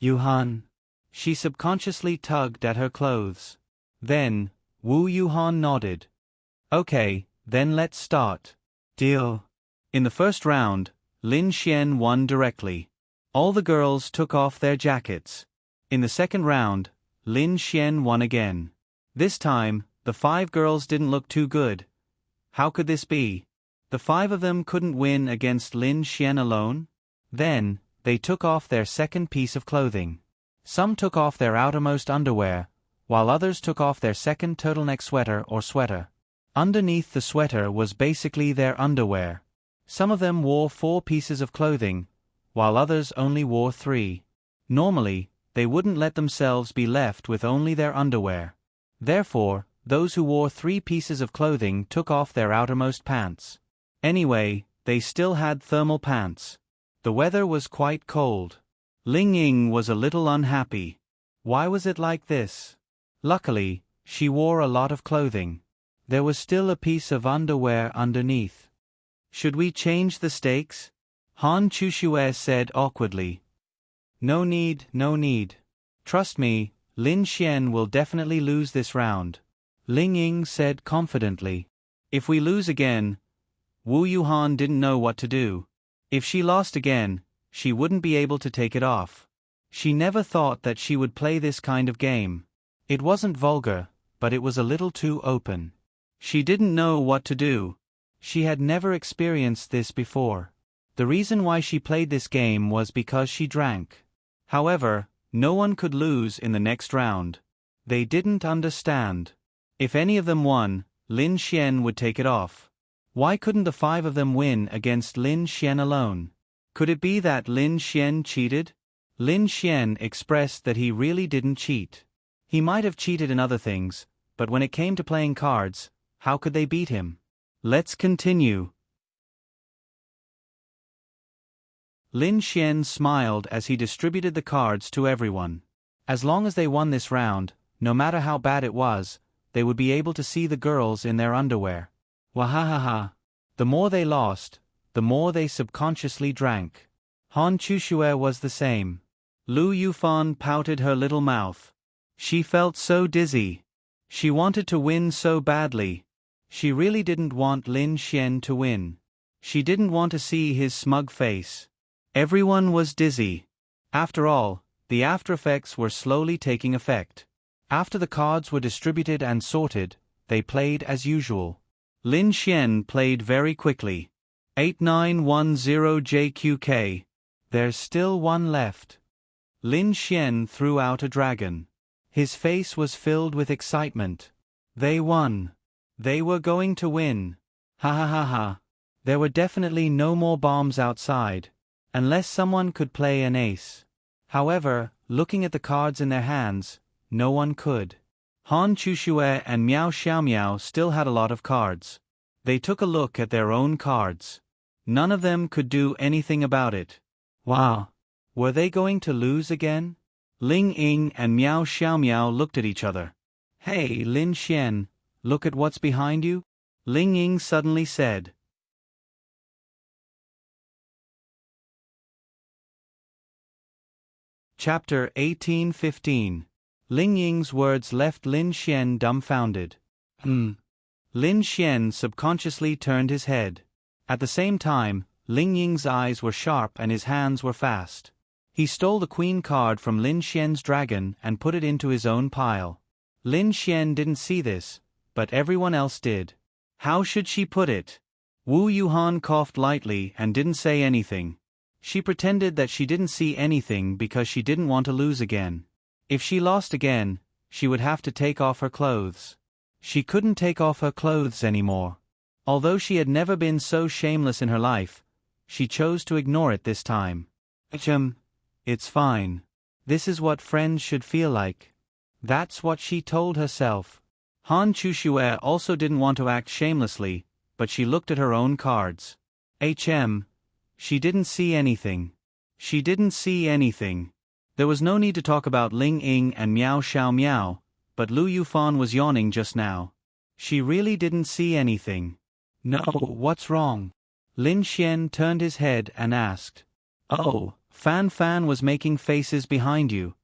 Speaker 1: Yuhan. She subconsciously tugged at her clothes. Then, Wu Yuhan nodded. Okay, then let's start. Deal. In the first round, Lin Xian won directly. All the girls took off their jackets. In the second round, Lin Xian won again. This time, the 5 girls didn't look too good. How could this be? The 5 of them couldn't win against Lin Xian alone? Then, they took off their second piece of clothing. Some took off their outermost underwear, while others took off their second turtleneck sweater or sweater. Underneath the sweater was basically their underwear. Some of them wore 4 pieces of clothing, while others only wore 3. Normally, they wouldn't let themselves be left with only their underwear. Therefore, those who wore 3 pieces of clothing took off their outermost pants. Anyway, they still had thermal pants. The weather was quite cold. Ling Ying was a little unhappy. Why was it like this? Luckily, she wore a lot of clothing. There was still a piece of underwear underneath. Should we change the stakes? Han Chushue said awkwardly. No need, no need. Trust me, Lin Xian will definitely lose this round. Ling Ying said confidently. If we lose again, Wu Yuhan didn't know what to do. If she lost again, she wouldn't be able to take it off. She never thought that she would play this kind of game. It wasn't vulgar, but it was a little too open. She didn't know what to do. She had never experienced this before. The reason why she played this game was because she drank. However, no one could lose in the next round. They didn't understand. If any of them won, Lin Xian would take it off. Why couldn't the 5 of them win against Lin Xian alone? Could it be that Lin Xian cheated? Lin Xian expressed that he really didn't cheat. He might have cheated in other things, but when it came to playing cards, how could they beat him? Let's continue. Lin Xian smiled as he distributed the cards to everyone. As long as they won this round, no matter how bad it was, they would be able to see the girls in their underwear. Wahahaha. The more they lost, the more they subconsciously drank. Han Chushue was the same. Lu Yufan pouted her little mouth. She felt so dizzy. She wanted to win so badly. She really didn't want Lin Xian to win. She didn't want to see his smug face. Everyone was dizzy. After all, the aftereffects were slowly taking effect. After the cards were distributed and sorted, they played as usual. Lin Xian played very quickly. 8910 JQK. There's still one left. Lin Xian threw out a dragon. His face was filled with excitement. They won. They were going to win. Ha ha ha ha. There were definitely no more bombs outside. Unless someone could play an ace. However, looking at the cards in their hands, no one could. Han Chushue and Miao Xiaomiao still had a lot of cards. They took a look at their own cards. None of them could do anything about it. Wow. Were they going to lose again? Ling Ying and Miao Xiaomiao looked at each other. Hey, Lin Xian, look at what's behind you? Ling Ying suddenly said. Chapter 1815. Ling Ying's words left Lin Xian dumbfounded. Lin Xian subconsciously turned his head. At the same time, Ling Ying's eyes were sharp and his hands were fast. He stole the queen card from Lin Xian's dragon and put it into his own pile. Lin Xian didn't see this, but everyone else did. How should she put it? Wu Yuhan coughed lightly and didn't say anything. She pretended that she didn't see anything because she didn't want to lose again. If she lost again, she would have to take off her clothes. She couldn't take off her clothes anymore. Although she had never been so shameless in her life, she chose to ignore it this time. It's fine. This is what friends should feel like. That's what she told herself. Han Chushue also didn't want to act shamelessly, but she looked at her own cards. She didn't see anything. She didn't see anything. There was no need to talk about Ling Ying and Miao Xiaomiao, but Lu Yufan was yawning just now. She really didn't see anything. No, what's wrong? Lin Xian turned his head and asked. Oh, Fan Fan was making faces behind you.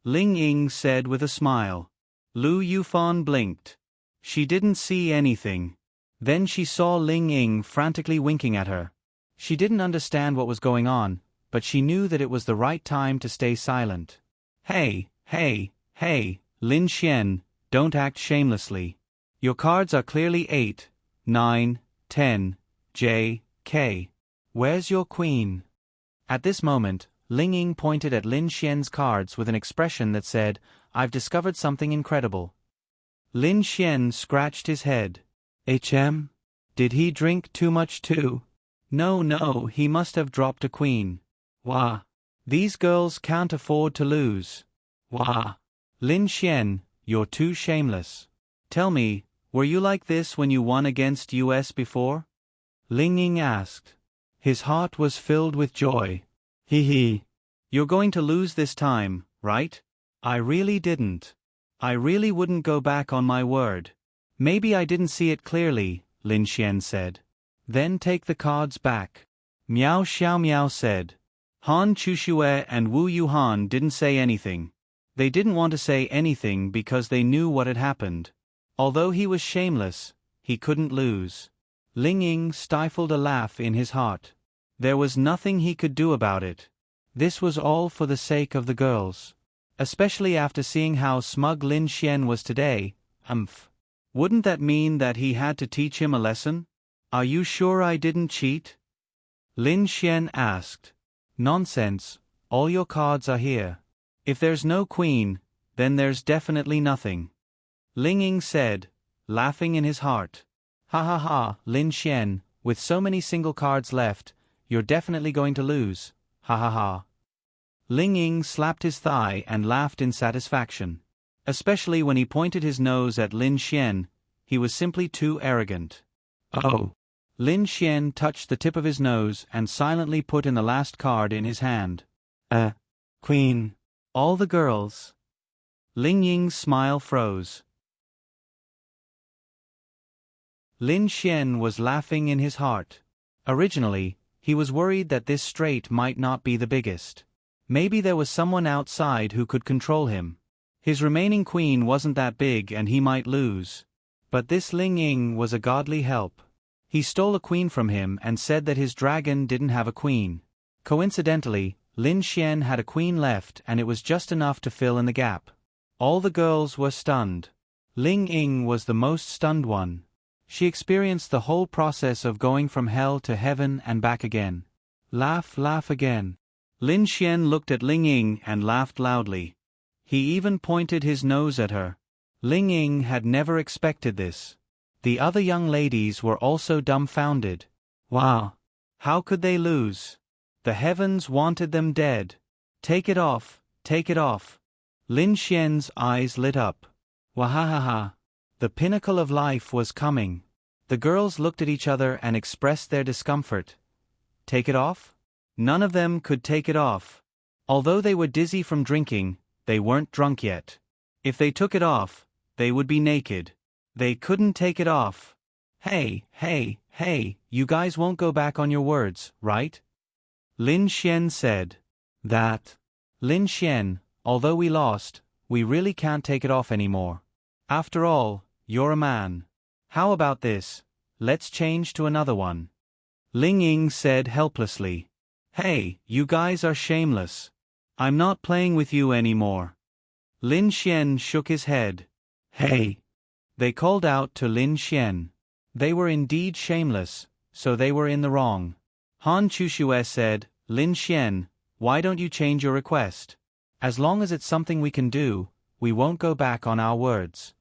Speaker 1: Ling Ying said with a smile. Lu Yufan blinked. She didn't see anything. Then she saw Ling Ying frantically winking at her. She didn't understand what was going on, but she knew that it was the right time to stay silent. Hey, Lin Xian, don't act shamelessly. Your cards are clearly 8, 9, 10, J, K. Where's your queen? At this moment, Ling Ying pointed at Lin Xian's cards with an expression that said, I've discovered something incredible. Lin Xian scratched his head. Did he drink too much too? No, he must have dropped a queen. Wah. These girls can't afford to lose. Wah. Lin Xian, you're too shameless. Tell me, were you like this when you won against US before? Ling Ying asked. His heart was filled with joy. Hee. You're going to lose this time, right? I really didn't. I really wouldn't go back on my word. Maybe I didn't see it clearly, Lin Xian said. Then take the cards back. Miao Xiao Miao said. Han Chushue and Wu Yuhan didn't say anything. They didn't want to say anything because they knew what had happened. Although he was shameless, he couldn't lose. Ling Ying stifled a laugh in his heart. There was nothing he could do about it. This was all for the sake of the girls. Especially after seeing how smug Lin Xian was today. Wouldn't that mean that he had to teach him a lesson? Are you sure I didn't cheat? Lin Xian asked. Nonsense, all your cards are here. If there's no queen, then there's definitely nothing. Ling Ying said, laughing in his heart. Ha, Lin Xian, with so many single cards left, you're definitely going to lose. Ha. Ling Ying slapped his thigh and laughed in satisfaction. Especially when he pointed his nose at Lin Xian, he was simply too arrogant. Oh. Lin Xian touched the tip of his nose and silently put in the last card in his hand. Queen. All the girls. Ling Ying's smile froze. Lin Xian was laughing in his heart. Originally, he was worried that this straight might not be the biggest. Maybe there was someone outside who could control him. His remaining queen wasn't that big and he might lose. But this Ling Ying was a godly help. He stole a queen from him and said that his dragon didn't have a queen. Coincidentally, Lin Xian had a queen left and it was just enough to fill in the gap. All the girls were stunned. Ling Ying was the most stunned one. She experienced the whole process of going from hell to heaven and back again. Laugh again. Lin Xian looked at Ling Ying and laughed loudly. He even pointed his nose at her. Ling Ying had never expected this. The other young ladies were also dumbfounded. Wow! How could they lose? The heavens wanted them dead. Take it off. Lin Xian's eyes lit up. Wahahaha! The pinnacle of life was coming. The girls looked at each other and expressed their discomfort. Take it off? None of them could take it off. Although they were dizzy from drinking, they weren't drunk yet. If they took it off, they would be naked. They couldn't take it off. Hey, you guys won't go back on your words, right? Lin Xian said. That. Lin Xian, although we lost, we really can't take it off anymore. After all, you're a man. How about this? Let's change to another one. Ling Ying said helplessly. Hey, you guys are shameless. I'm not playing with you anymore. Lin Xian shook his head. Hey. They called out to Lin Xian. They were indeed shameless, so they were in the wrong. Han Chushue said, Lin Xian, why don't you change your request? As long as it's something we can do, we won't go back on our words.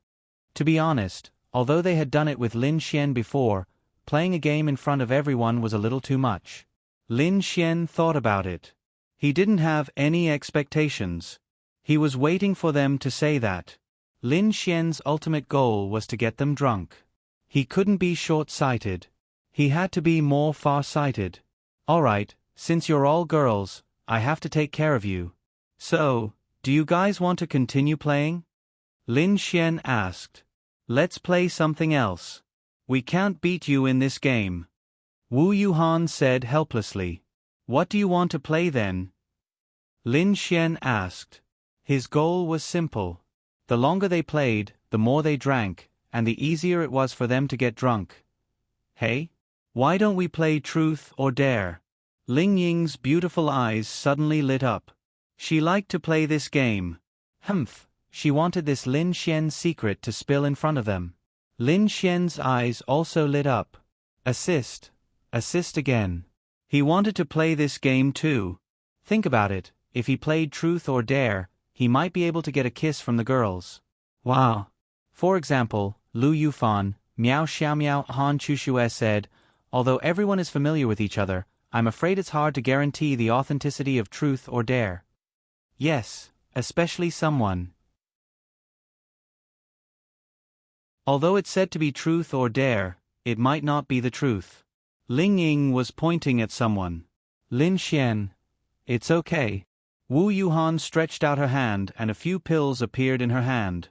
Speaker 1: To be honest, although they had done it with Lin Xian before, playing a game in front of everyone was a little too much. Lin Xian thought about it. He didn't have any expectations. He was waiting for them to say that. Lin Xian's ultimate goal was to get them drunk. He couldn't be short-sighted. He had to be more far-sighted. Alright, since you're all girls, I have to take care of you. So, do you guys want to continue playing? Lin Xian asked. Let's play something else. We can't beat you in this game. Wu Yuhan said helplessly. What do you want to play then? Lin Xian asked. His goal was simple. The longer they played, the more they drank, and the easier it was for them to get drunk. Hey? Why don't we play Truth or Dare? Ling Ying's beautiful eyes suddenly lit up. She liked to play this game. Humph, she wanted this Lin Xian's secret to spill in front of them. Lin Xian's eyes also lit up. Assist again. He wanted to play this game too. Think about it, if he played Truth or Dare, he might be able to get a kiss from the girls. Wow. For example, Lu Yufan, Miao Xiaomiao Han Chushue said, although everyone is familiar with each other, I'm afraid it's hard to guarantee the authenticity of Truth or Dare. Yes, especially someone. Although it's said to be Truth or Dare, it might not be the truth. Ling Ying was pointing at someone. Lin Xian. It's okay. Wu Yuhan stretched out her hand and a few pills appeared in her hand.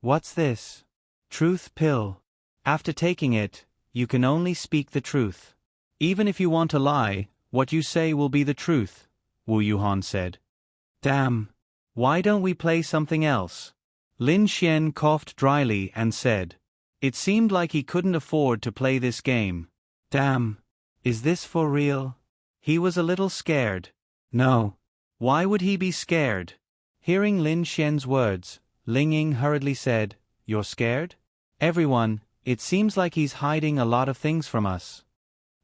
Speaker 1: What's this? Truth pill. After taking it, you can only speak the truth. Even if you want to lie, what you say will be the truth, Wu Yuhan said. Damn. Why don't we play something else? Lin Xian coughed dryly and said. It seemed like he couldn't afford to play this game. Damn. Is this for real? He was a little scared. No. Why would he be scared? Hearing Lin Xian's words, Ling Ying hurriedly said, You're scared? Everyone, it seems like he's hiding a lot of things from us.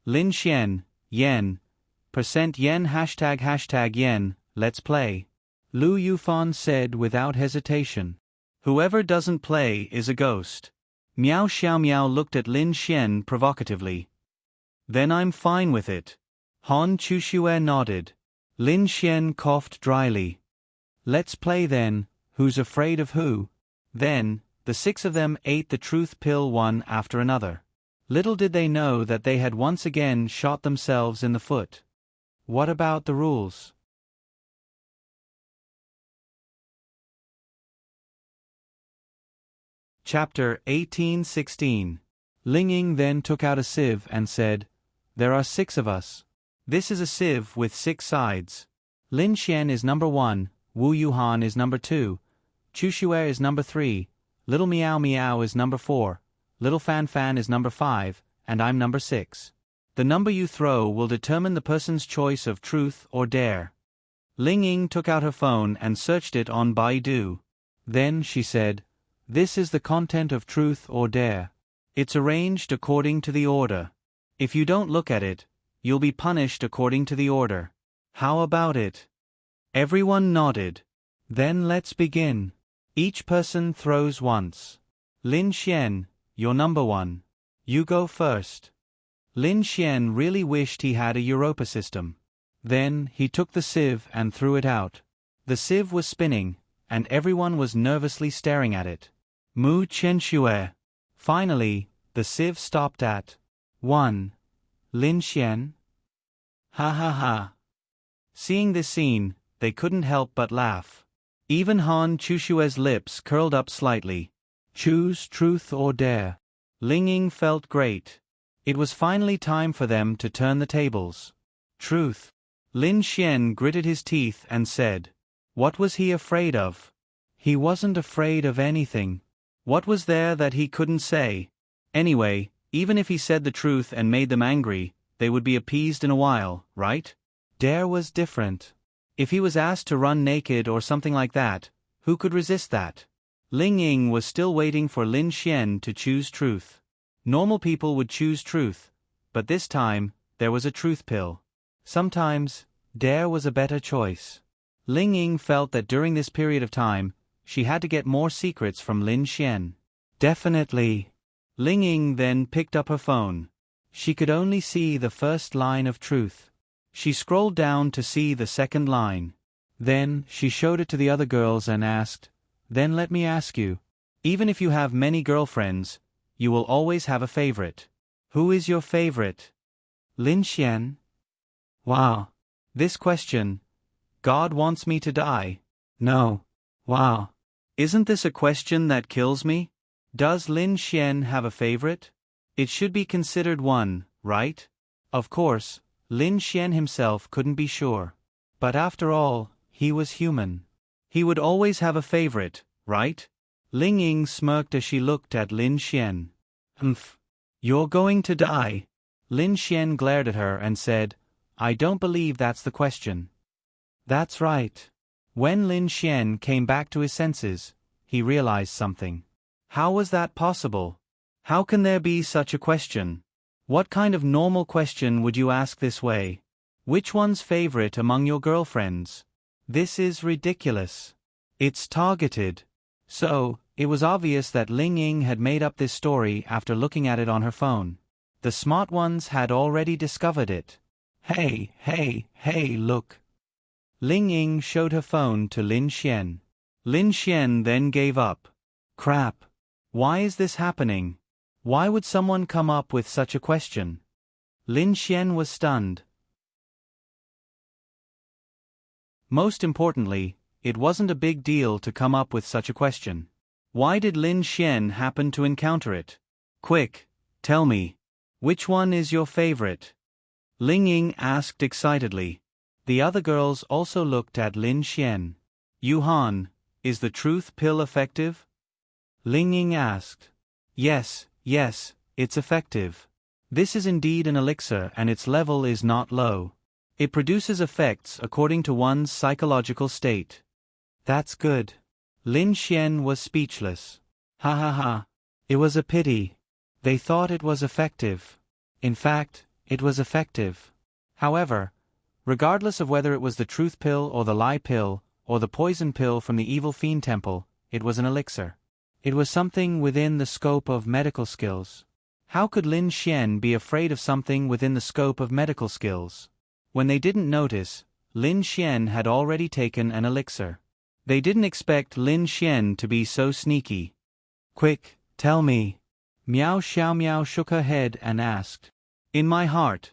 Speaker 1: Lin Xian, yen. %yen ##yen, let's play. Lu Yufan said without hesitation. Whoever doesn't play is a ghost. Miao Xiaomiao looked at Lin Xian provocatively. Then I'm fine with it. Han Chushue nodded. Lin Xian coughed dryly. Let's play then, who's afraid of who? Then, the six of them ate the truth pill one after another. Little did they know that they had once again shot themselves in the foot. What about the rules? Chapter 18:16. Ling Ying then took out a sieve and said, There are 6 of us. This is a sieve with 6 sides. Lin Xian is number 1, Wu Yuhan is number 2, Chushue is number 3, Little Miao Miao is number 4, Little Fan Fan is number 5, and I'm number 6. The number you throw will determine the person's choice of truth or dare. Ling Ying took out her phone and searched it on Baidu. Then she said, This is the content of truth or dare. It's arranged according to the order. If you don't look at it, you'll be punished according to the order. How about it? Everyone nodded. Then let's begin. Each person throws once. Lin Xian, you're number 1. You go first. Lin Xian really wished he had a Europa system. Then he took the sieve and threw it out. The sieve was spinning, and everyone was nervously staring at it. Mu Chenxue. Finally, the sieve stopped at 1. Lin Xian? Ha ha ha. Seeing this scene, they couldn't help but laugh. Even Han Chushue's lips curled up slightly. Choose truth or dare. Ling Ying felt great. It was finally time for them to turn the tables. Truth. Lin Xian gritted his teeth and said, What was he afraid of? He wasn't afraid of anything. What was there that he couldn't say? Anyway, even if he said the truth and made them angry, they would be appeased in a while, right? Dare was different. If he was asked to run naked or something like that, who could resist that? Ling Ying was still waiting for Lin Xian to choose truth. Normal people would choose truth, but this time, there was a truth pill. Sometimes, dare was a better choice. Ling Ying felt that during this period of time, she had to get more secrets from Lin Xian. Definitely. Ling Ying then picked up her phone. She could only see the first line of truth. She scrolled down to see the second line. Then, she showed it to the other girls and asked, Then let me ask you. Even if you have many girlfriends, you will always have a favorite. Who is your favorite? Lin Xian? Wow. This question. God wants me to die. No. Wow. Isn't this a question that kills me? Does Lin Xian have a favorite? It should be considered one, right? Of course, Lin Xian himself couldn't be sure. But after all, he was human. He would always have a favorite, right? Ling Ying smirked as she looked at Lin Xian. You're going to die. Lin Xian glared at her and said, I don't believe that's the question. That's right. When Lin Xian came back to his senses, he realized something. How was that possible? How can there be such a question? What kind of normal question would you ask this way? Which one's favorite among your girlfriends? This is ridiculous. It's targeted. So, it was obvious that Ling Ying had made up this story after looking at it on her phone. The smart ones had already discovered it. Hey, look. Ling Ying showed her phone to Lin Xian. Lin Xian then gave up. Crap. Why is this happening? Why would someone come up with such a question? Lin Xian was stunned. Most importantly, it wasn't a big deal to come up with such a question. Why did Lin Xian happen to encounter it? Quick, tell me. Which one is your favorite? Ling Ying asked excitedly. The other girls also looked at Lin Xian. Yuhan, is the truth pill effective? Ling Ying asked. Yes, it's effective. This is indeed an elixir and its level is not low. It produces effects according to one's psychological state. That's good. Lin Xian was speechless. Ha. It was a pity. They thought it was effective. In fact, it was effective. However, regardless of whether it was the truth pill or the lie pill, or the poison pill from the evil fiend temple, it was an elixir. It was something within the scope of medical skills. How could Lin Xian be afraid of something within the scope of medical skills? When they didn't notice, Lin Xian had already taken an elixir. They didn't expect Lin Xian to be so sneaky. Quick, tell me. Miao Xiaomiao shook her head and asked. In my heart.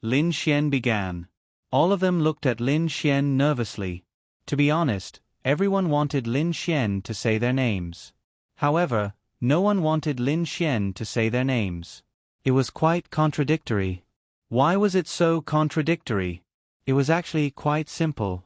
Speaker 1: Lin Xian began. All of them looked at Lin Xian nervously. To be honest, everyone wanted Lin Xian to say their names. However, no one wanted Lin Xian to say their names. It was quite contradictory. Why was it so contradictory? It was actually quite simple.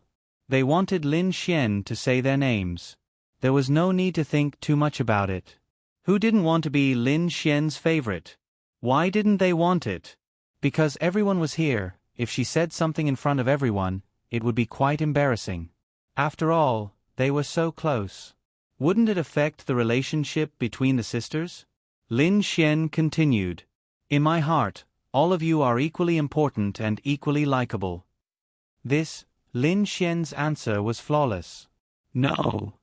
Speaker 1: They wanted Lin Xian to say their names. There was no need to think too much about it. Who didn't want to be Lin Xian's favorite? Why didn't they want it? Because everyone was here. If she said something in front of everyone, it would be quite embarrassing. After all, they were so close. Wouldn't it affect the relationship between the sisters? Lin Xian continued. In my heart, all of you are equally important and equally likable. This, Lin Xian's answer was flawless. No.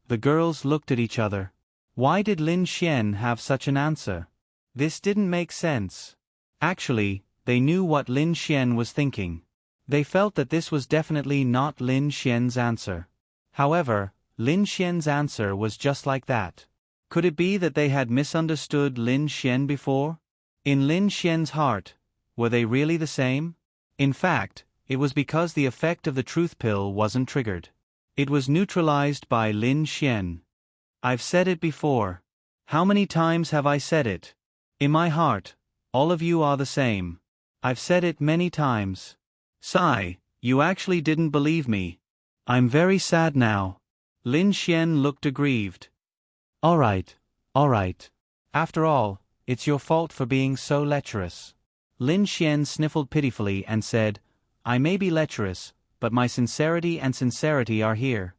Speaker 1: The girls looked at each other. Why did Lin Xian have such an answer? This didn't make sense. Actually, they knew what Lin Xian was thinking. They felt that this was definitely not Lin Xian's answer. However, Lin Xian's answer was just like that. Could it be that they had misunderstood Lin Xian before? In Lin Xian's heart, were they really the same? In fact, it was because the effect of the truth pill wasn't triggered. It was neutralized by Lin Xian. I've said it before. How many times have I said it? In my heart, all of you are the same. I've said it many times. Sigh, you actually didn't believe me. I'm very sad now. Lin Xian looked aggrieved. All right. After all, it's your fault for being so lecherous. Lin Xian sniffled pitifully and said, I may be lecherous, but my sincerity and sincerity are here.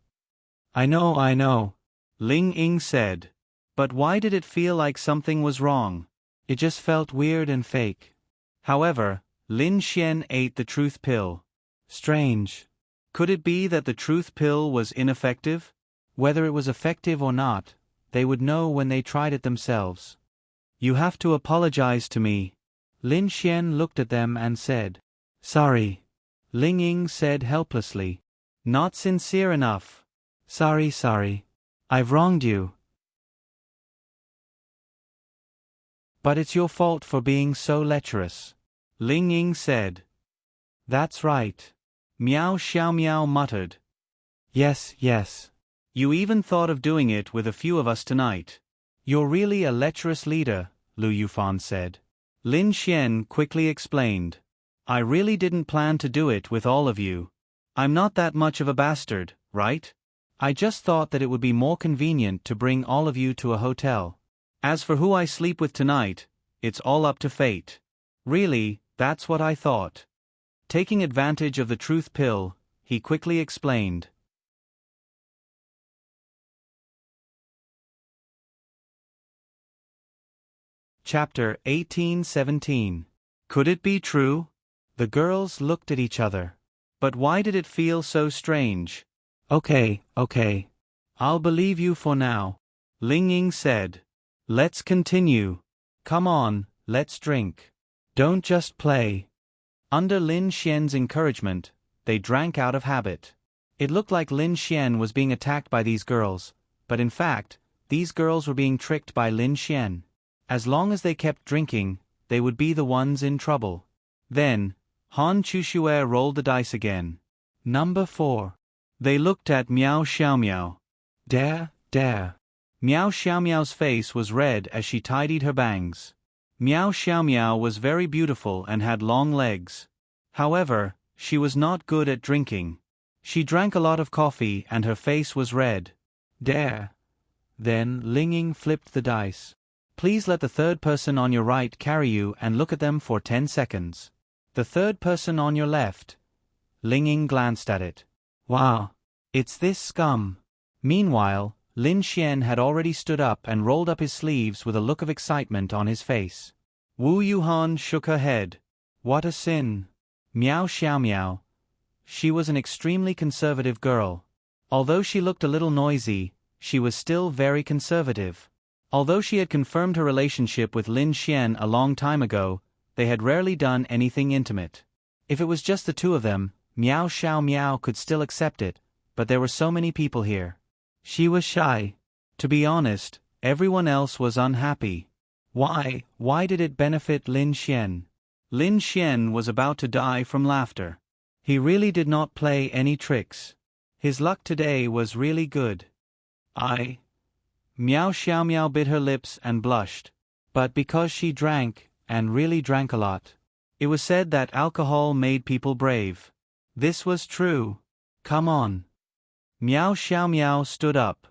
Speaker 1: I know, Ling Ying said. But why did it feel like something was wrong? It just felt weird and fake. However, Lin Xian ate the truth pill. Strange. Could it be that the truth pill was ineffective? Whether it was effective or not, they would know when they tried it themselves. You have to apologize to me. Lin Xian looked at them and said. Sorry. Ling Ying said helplessly. Not sincere enough. Sorry. I've wronged you. But it's your fault for being so lecherous. Ling Ying said. That's right. Miao Xiaomiao muttered. Yes. You even thought of doing it with a few of us tonight. You're really a lecherous leader, Lu Yufan said. Lin Xian quickly explained. I really didn't plan to do it with all of you. I'm not that much of a bastard, right? I just thought that it would be more convenient to bring all of you to a hotel. As for who I sleep with tonight, it's all up to fate. Really, that's what I thought. Taking advantage of the truth pill, he quickly explained. Chapter 18-17. Could it be true? The girls looked at each other. But why did it feel so strange? Okay. I'll believe you for now, Ling Ying said. Let's continue. Come on, let's drink. Don't just play. Under Lin Xian's encouragement, they drank out of habit. It looked like Lin Xian was being attacked by these girls, but in fact, these girls were being tricked by Lin Xian. As long as they kept drinking, they would be the ones in trouble. Then, Han Chushue rolled the dice again. Number 4. They looked at Miao Xiaomiao. Dare. Miao Xiaomiao's face was red as she tidied her bangs. Miao Xiaomiao was very beautiful and had long legs. However, she was not good at drinking. She drank a lot of coffee and her face was red. Dare. Then Ling Ying flipped the dice. Please let the third person on your right carry you and look at them for 10 seconds. The third person on your left. Ling Ying glanced at it. Wow. It's this scum. Meanwhile, Lin Xian had already stood up and rolled up his sleeves with a look of excitement on his face. Wu Yuhan shook her head. What a sin. Miao Xiaomiao. She was an extremely conservative girl. Although she looked a little noisy, she was still very conservative. Although she had confirmed her relationship with Lin Xian a long time ago, they had rarely done anything intimate. If it was just the two of them, Miao Xiaomiao could still accept it, but there were so many people here. She was shy. To be honest, everyone else was unhappy. Why did it benefit Lin Xian? Lin Xian was about to die from laughter. He really did not play any tricks. His luck today was really good. Miao Xiaomiao bit her lips and blushed. But because she drank, and really drank a lot. It was said that alcohol made people brave. This was true. Come on. Miao Xiaomiao stood up.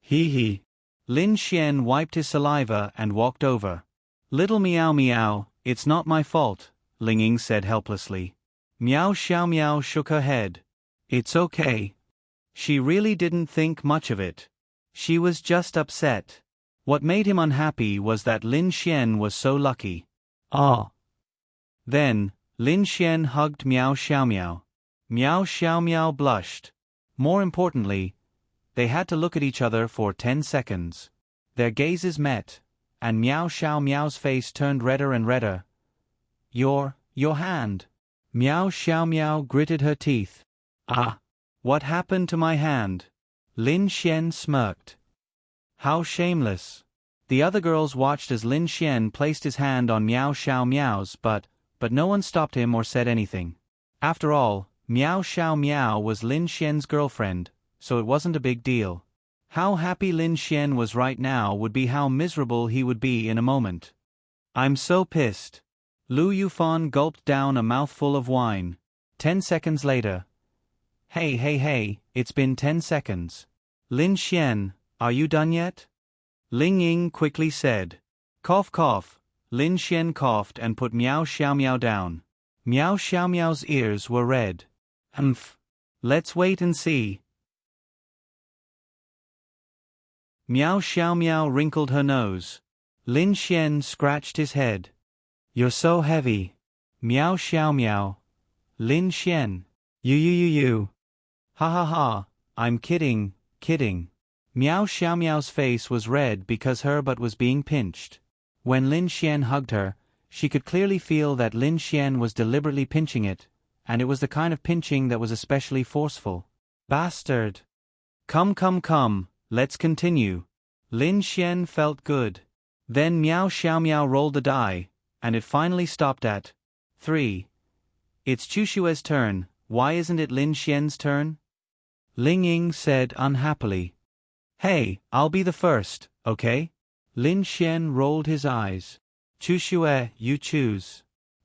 Speaker 1: Hee. Lin Xian wiped his saliva and walked over. Little Miao Miao, it's not my fault, Ling Ying said helplessly. Miao Xiaomiao shook her head. It's okay. She really didn't think much of it. She was just upset. What made him unhappy was that Lin Xian was so lucky. Then, Lin Xian hugged Miao Xiaomiao. Miao Xiaomiao blushed. More importantly, they had to look at each other for 10 seconds. Their gazes met, and Miao Xiaomiao's face turned redder and redder. Your hand. Miao Xiaomiao gritted her teeth. What happened to my hand? Lin Xian smirked. How shameless. The other girls watched as Lin Xian placed his hand on Miao Xiaomiao's, but no one stopped him or said anything. After all, Miao Xiaomiao was Lin Xian's girlfriend, so it wasn't a big deal. How happy Lin Xian was right now would be how miserable he would be in a moment. I'm so pissed. Lu Yufan gulped down a mouthful of wine. 10 seconds later. Hey, it's been 10 seconds. Lin Xian, are you done yet? Ling Ying quickly said. Cough. Lin Xian coughed and put Miao Xiaomiao down. Miao Xiaomiao's ears were red. Humph. Let's wait and see. Miao Xiaomiao wrinkled her nose. Lin Xian scratched his head. You're so heavy. Miao Xiaomiao. Lin Xian. You. Ha. I'm kidding. Miao Xiaomiao's face was red because her butt was being pinched. When Lin Xian hugged her, she could clearly feel that Lin Xian was deliberately pinching it, and it was the kind of pinching that was especially forceful. Bastard. Come, let's continue. Lin Xian felt good. Then Miao Xiaomiao rolled the die, and it finally stopped at 3. It's Chushue's turn, why isn't it Lin Xian's turn? Ling Ying said unhappily. Hey, I'll be the first, okay? Lin Xian rolled his eyes. Chushue, you choose.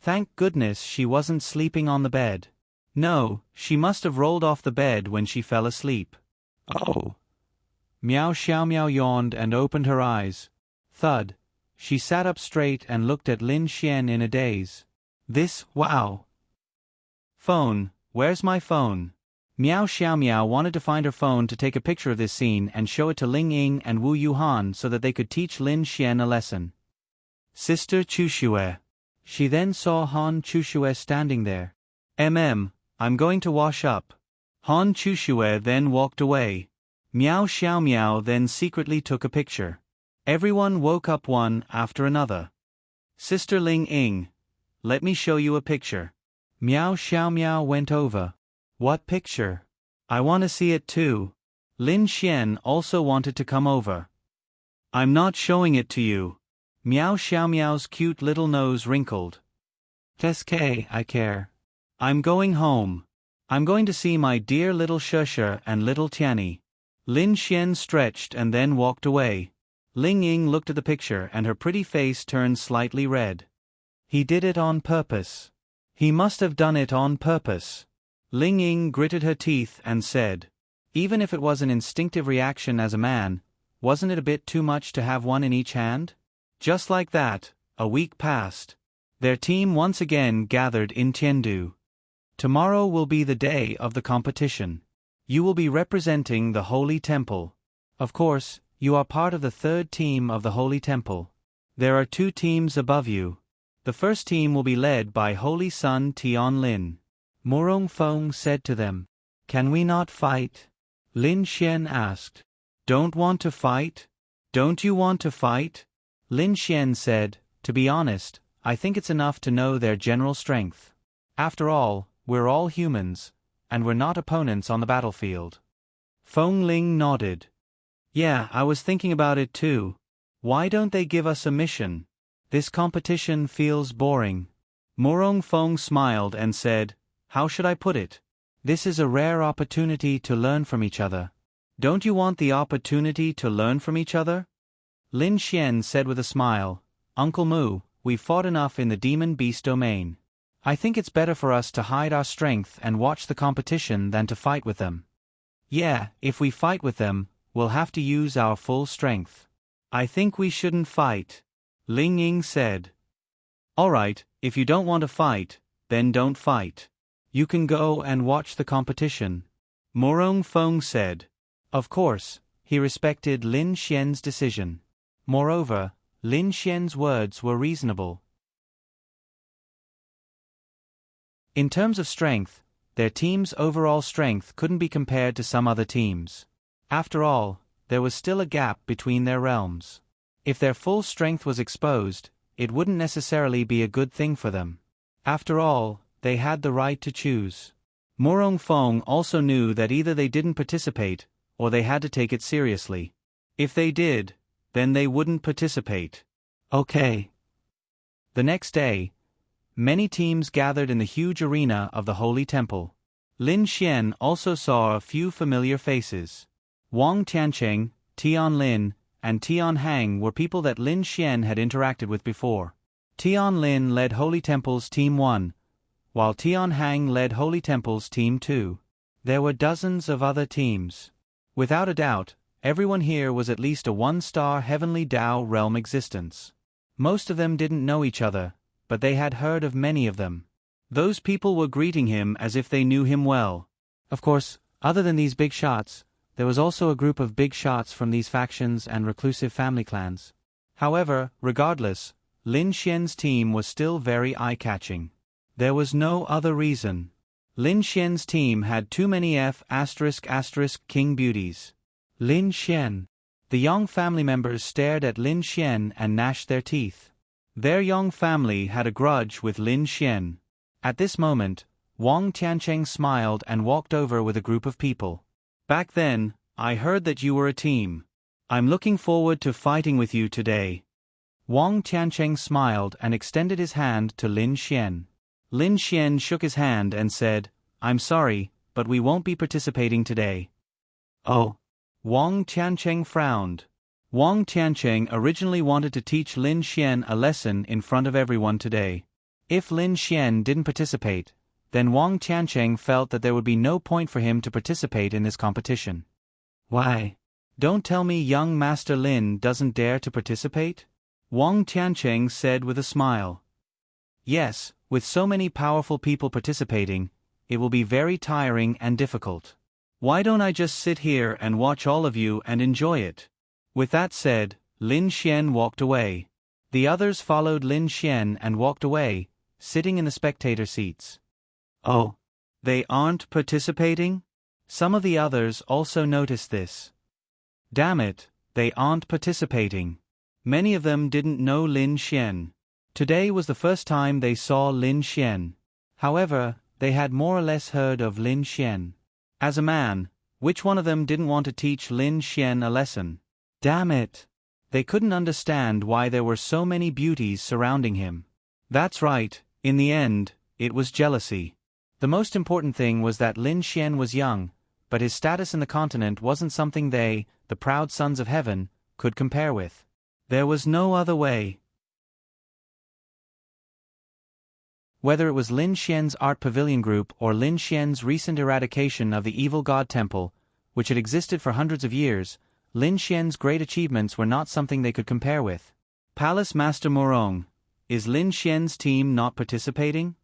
Speaker 1: Thank goodness she wasn't sleeping on the bed. No, she must have rolled off the bed when she fell asleep. Oh. Meow Xiao Meow yawned and opened her eyes. Thud. She sat up straight and looked at Lin Xian in a daze. Wow. Phone, where's my phone? Meow Xiao Meow wanted to find her phone to take a picture of this scene and show it to Ling Ying and Wu Yuhan so that they could teach Lin Xian a lesson. Sister Chushue. She then saw Han Chushue standing there. I'm going to wash up. Han Chushue then walked away. Meow Xiao Meow then secretly took a picture. Everyone woke up one after another. Sister Ling Ying, let me show you a picture. Meow Xiao Meow went over. What picture? I want to see it too. Lin Xian also wanted to come over. I'm not showing it to you. Meow Xiaomiao's cute little nose wrinkled. SK, I care. I'm going home. I'm going to see my dear little Sheshe and little Tianyi. Lin Xian stretched and then walked away. Ling Ying looked at the picture and her pretty face turned slightly red. He did it on purpose. He must have done it on purpose. Ling Ying gritted her teeth and said, even if it was an instinctive reaction as a man, wasn't it a bit too much to have one in each hand? Just like that, a week passed. Their team once again gathered in Tiandu. Tomorrow will be the day of the competition. You will be representing the Holy Temple. Of course, you are part of the third team of the Holy Temple. There are 2 teams above you. The first team will be led by Holy Son Tianlin. Morong Feng said to them, can we not fight? Lin Xian asked. Don't want to fight? Don't you want to fight? Lin Xian said, to be honest, I think it's enough to know their general strength. After all, we're all humans, and we're not opponents on the battlefield. Feng Ling nodded. Yeah, I was thinking about it too. Why don't they give us a mission? This competition feels boring. Morong Feng smiled and said, how should I put it? This is a rare opportunity to learn from each other. Don't you want the opportunity to learn from each other? Lin Xian said with a smile, Uncle Mu, we've fought enough in the demon beast domain. I think it's better for us to hide our strength and watch the competition than to fight with them. Yeah, if we fight with them, we'll have to use our full strength. I think we shouldn't fight. Ling Ying said. Alright, if you don't want to fight, then don't fight. You can go and watch the competition. Morong Feng said. Of course, he respected Lin Xian's decision. Moreover, Lin Xian's words were reasonable. In terms of strength, their team's overall strength couldn't be compared to some other teams. After all, there was still a gap between their realms. If their full strength was exposed, it wouldn't necessarily be a good thing for them. After all, they had the right to choose. Morong Feng also knew that either they didn't participate, or they had to take it seriously. If they did, then they wouldn't participate. Okay. The next day, many teams gathered in the huge arena of the Holy Temple. Lin Xian also saw a few familiar faces. Wang Tiancheng, Tian Lin, and Tian Hang were people that Lin Xian had interacted with before. Tian Lin led Holy Temple's Team 1, while Tian Hang led Holy Temple's Team 2. There were dozens of other teams. Without a doubt, everyone here was at least a 1-star Heavenly Dao realm existence. Most of them didn't know each other, but they had heard of many of them. Those people were greeting him as if they knew him well. Of course, other than these big shots, there was also a group of big shots from these factions and reclusive family clans. However, regardless, Lin Xian's team was still very eye-catching. There was no other reason. Lin Xian's team had too many King beauties. Lin Xian. The Yang family members stared at Lin Xian and gnashed their teeth. Their Yang family had a grudge with Lin Xian. At this moment, Wang Tiancheng smiled and walked over with a group of people. Back then, I heard that you were a team. I'm looking forward to fighting with you today. Wang Tiancheng smiled and extended his hand to Lin Xian. Lin Xian shook his hand and said, I'm sorry, but we won't be participating today. Oh. Wang Tiancheng frowned. Wang Tiancheng originally wanted to teach Lin Xian a lesson in front of everyone today. If Lin Xian didn't participate, then Wang Tiancheng felt that there would be no point for him to participate in this competition. Why? Don't tell me young Master Lin doesn't dare to participate? Wang Tiancheng said with a smile. Yes, with so many powerful people participating, it will be very tiring and difficult. Why don't I just sit here and watch all of you and enjoy it? With that said, Lin Xian walked away. The others followed Lin Xian and walked away, sitting in the spectator seats. Oh, they aren't participating? Some of the others also noticed this. Damn it, they aren't participating. Many of them didn't know Lin Xian. Today was the first time they saw Lin Xian. However, they had more or less heard of Lin Xian. As a man, which one of them didn't want to teach Lin Xian a lesson? Damn it! They couldn't understand why there were so many beauties surrounding him. That's right, in the end, it was jealousy. The most important thing was that Lin Xian was young, but his status in the continent wasn't something they, the proud sons of heaven, could compare with. There was no other way. Whether it was Lin Xian's art pavilion group or Lin Xian's recent eradication of the evil god temple, which had existed for hundreds of years, Lin Xian's great achievements were not something they could compare with. Palace Master Morong, is Lin Xian's team not participating?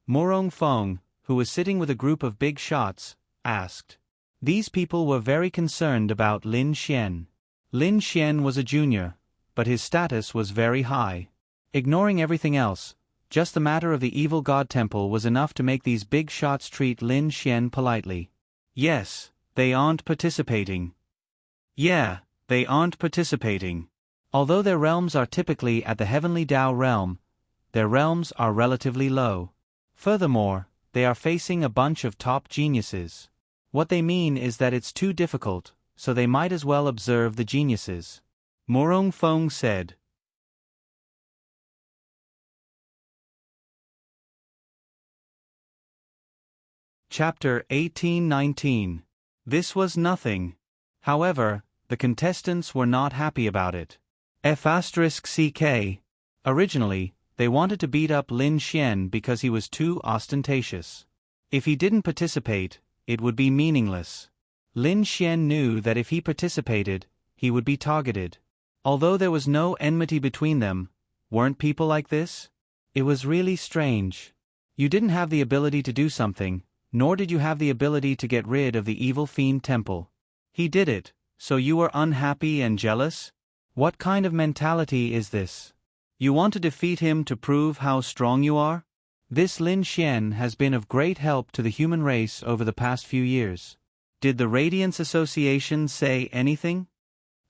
Speaker 1: Morong Feng, who was sitting with a group of big shots, asked. These people were very concerned about Lin Xian. Lin Xian was a junior, but his status was very high. Ignoring everything else, just the matter of the evil god temple was enough to make these big shots treat Lin Xian politely. Yes, they aren't participating. Yeah, they aren't participating. Although their realms are typically at the heavenly Tao realm, their realms are relatively low. Furthermore, they are facing a bunch of top geniuses. What they mean is that it's too difficult, so they might as well observe the geniuses. Morong Feng said. Chapter 18-19. This was nothing. However, the contestants were not happy about it. F***CK. Originally, they wanted to beat up Lin Xian because he was too ostentatious. If he didn't participate, it would be meaningless. Lin Xian knew that if he participated, he would be targeted. Although there was no enmity between them, weren't people like this? It was really strange. You didn't have the ability to do something, nor did you have the ability to get rid of the evil fiend temple. He did it, so you were unhappy and jealous? What kind of mentality is this? You want to defeat him to prove how strong you are? This Lin Xian has been of great help to the human race over the past few years. Did the Radiance Association say anything?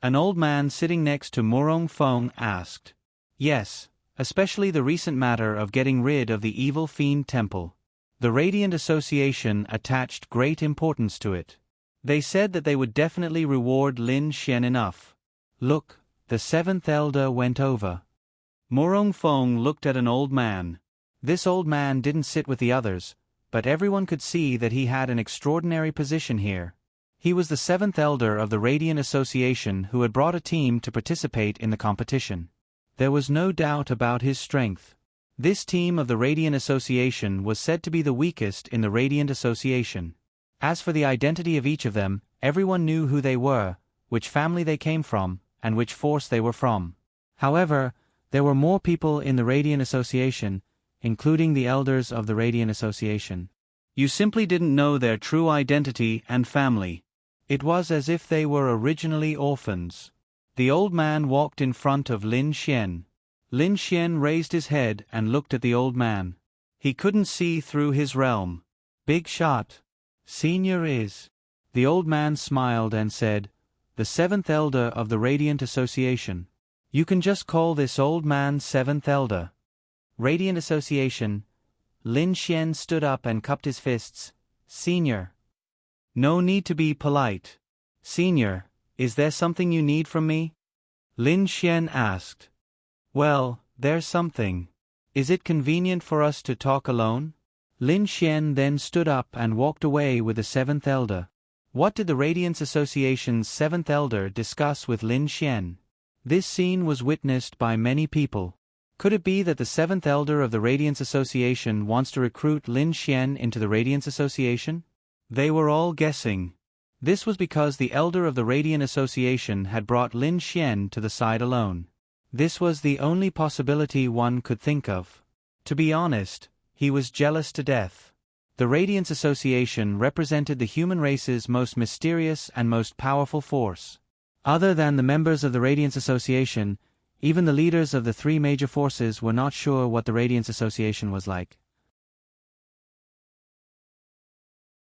Speaker 1: An old man sitting next to Morong Feng asked. Yes, especially the recent matter of getting rid of the evil fiend temple. The Radiant Association attached great importance to it. They said that they would definitely reward Lin Xian enough. Look, the seventh elder went over. Morong Feng looked at an old man. This old man didn't sit with the others, but everyone could see that he had an extraordinary position here. He was the seventh elder of the Radiant Association who had brought a team to participate in the competition. There was no doubt about his strength. This team of the Radiant Association was said to be the weakest in the Radiant Association. As for the identity of each of them, everyone knew who they were, which family they came from, and which force they were from. However, there were more people in the Radiant Association, including the elders of the Radiant Association. You simply didn't know their true identity and family. It was as if they were originally orphans. The old man walked in front of Lin Xian. Lin Xian raised his head and looked at the old man. He couldn't see through his realm. Big shot. Senior is. The old man smiled and said, the seventh elder of the Radiant Association. You can just call this old man seventh elder. Radiant Association. Lin Xian stood up and cupped his fists. Senior. No need to be polite. Senior, is there something you need from me? Lin Xian asked. Well, there's something. Is it convenient for us to talk alone? Lin Xian then stood up and walked away with the seventh elder. What did the Radiance Association's seventh elder discuss with Lin Xian? This scene was witnessed by many people. Could it be that the seventh elder of the Radiance Association wants to recruit Lin Xian into the Radiance Association? They were all guessing. This was because the elder of the Radiant Association had brought Lin Xian to the side alone. This was the only possibility one could think of. To be honest, he was jealous to death. The Radiance Association represented the human race's most mysterious and most powerful force. Other than the members of the Radiance Association, even the leaders of the three major forces were not sure what the Radiance Association was like.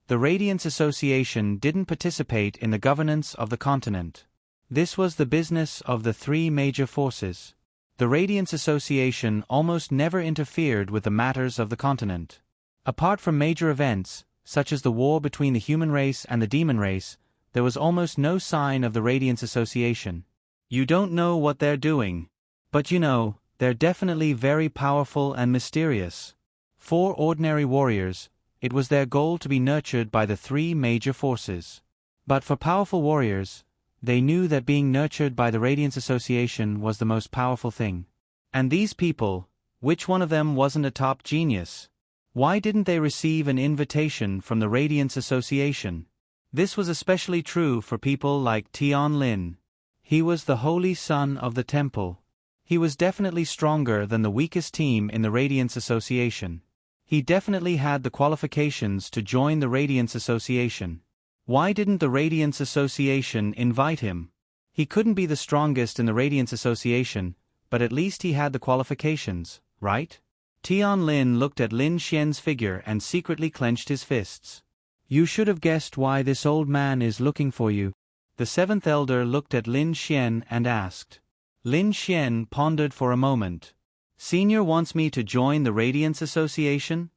Speaker 1: The Radiance Association didn't participate in the governance of the continent. This was the business of the three major forces. The Radiance Association almost never interfered with the matters of the continent. Apart from major events, such as the war between the human race and the demon race, there was almost no sign of the Radiance Association. You don't know what they're doing. But you know, they're definitely very powerful and mysterious. For ordinary warriors, it was their goal to be nurtured by the three major forces. But for powerful warriors, they knew that being nurtured by the Radiance Association was the most powerful thing. And these people, which one of them wasn't a top genius? Why didn't they receive an invitation from the Radiance Association? This was especially true for people like Tian Lin. He was the holy son of the temple. He was definitely stronger than the weakest team in the Radiance Association. He definitely had the qualifications to join the Radiance Association. Why didn't the Radiance Association invite him? He couldn't be the strongest in the Radiance Association, but at least he had the qualifications, right? Tian Lin looked at Lin Xian's figure and secretly clenched his fists. You should have guessed why this old man is looking for you. The seventh elder looked at Lin Xian and asked. Lin Xian pondered for a moment. Senior wants me to join the Radiance Association?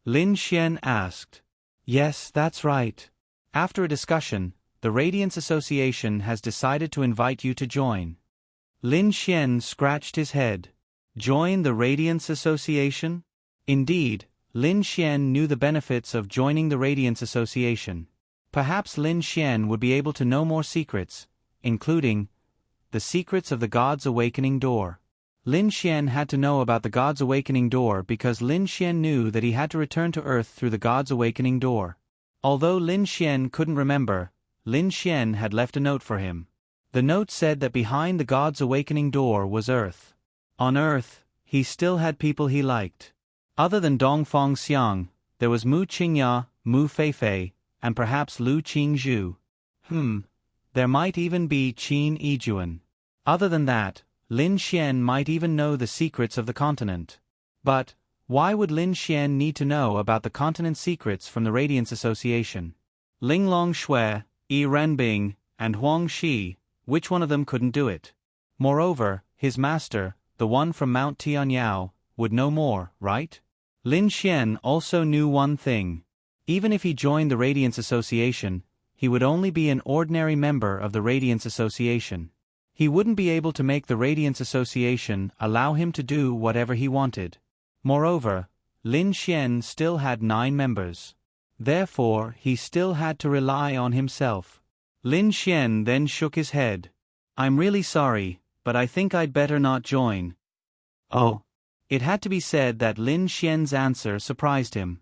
Speaker 1: Lin Xian asked. Yes, that's right. After a discussion, the Radiance Association has decided to invite you to join. Lin Xian scratched his head. Join the Radiance Association? Indeed, Lin Xian knew the benefits of joining the Radiance Association. Perhaps Lin Xian would be able to know more secrets, including the secrets of the God's Awakening Door. Lin Xian had to know about the God's Awakening Door because Lin Xian knew that he had to return to Earth through the God's Awakening Door. Although Lin Xian couldn't remember, Lin Xian had left a note for him. The note said that behind the God's Awakening Door was Earth. On Earth, he still had people he liked. Other than Dongfang Xiang, there was Mu Qingya, Mu Feifei, and perhaps Lu Qingzhu. There might even be Qin Yijuan. Other than that, Lin Xian might even know the secrets of the continent. But, why would Lin Xian need to know about the continent's secrets from the Radiance Association? Linglong Shui, Yi Renbing, and Huang Shi, which one of them couldn't do it? Moreover, his master, the one from Mount Tianyao, would know more, right? Lin Xian also knew one thing. Even if he joined the Radiance Association, he would only be an ordinary member of the Radiance Association. He wouldn't be able to make the Radiance Association allow him to do whatever he wanted. Moreover, Lin Xian still had 9 members. Therefore, he still had to rely on himself. Lin Xian then shook his head. I'm really sorry, but I think I'd better not join. Oh. It had to be said that Lin Xian's answer surprised him.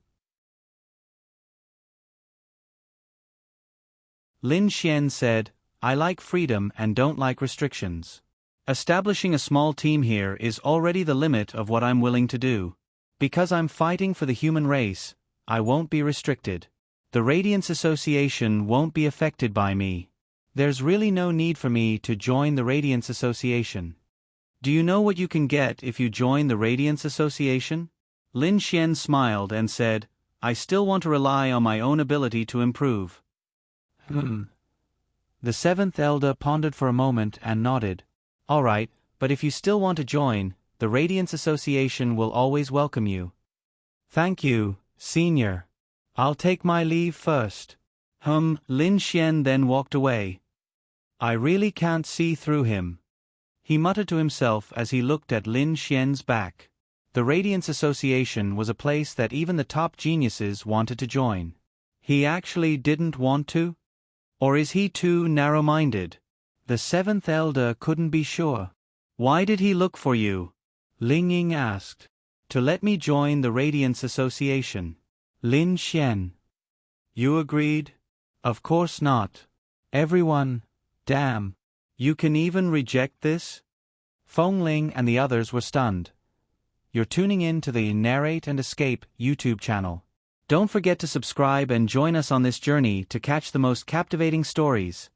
Speaker 1: Lin Xian said, I like freedom and don't like restrictions. Establishing a small team here is already the limit of what I'm willing to do. Because I'm fighting for the human race, I won't be restricted. The Radiance Association won't be affected by me. There's really no need for me to join the Radiance Association. Do you know what you can get if you join the Radiance Association? Lin Xian smiled and said, I still want to rely on my own ability to improve. The seventh elder pondered for a moment and nodded. All right, but if you still want to join, the Radiance Association will always welcome you. Thank you, Senior. I'll take my leave first. Lin Xian then walked away. I really can't see through him. He muttered to himself as he looked at Lin Xian's back. The Radiance Association was a place that even the top geniuses wanted to join. He actually didn't want to? Or is he too narrow-minded? The seventh elder couldn't be sure. Why did he look for you? Ling Ying asked. To let me join the Radiance Association. Lin Xian. You agreed? Of course not. Everyone, damn. You can even reject this? Feng Ling and the others were stunned. You're tuning in to the Narrate and Escape YouTube channel. Don't forget to subscribe and join us on this journey to catch the most captivating stories.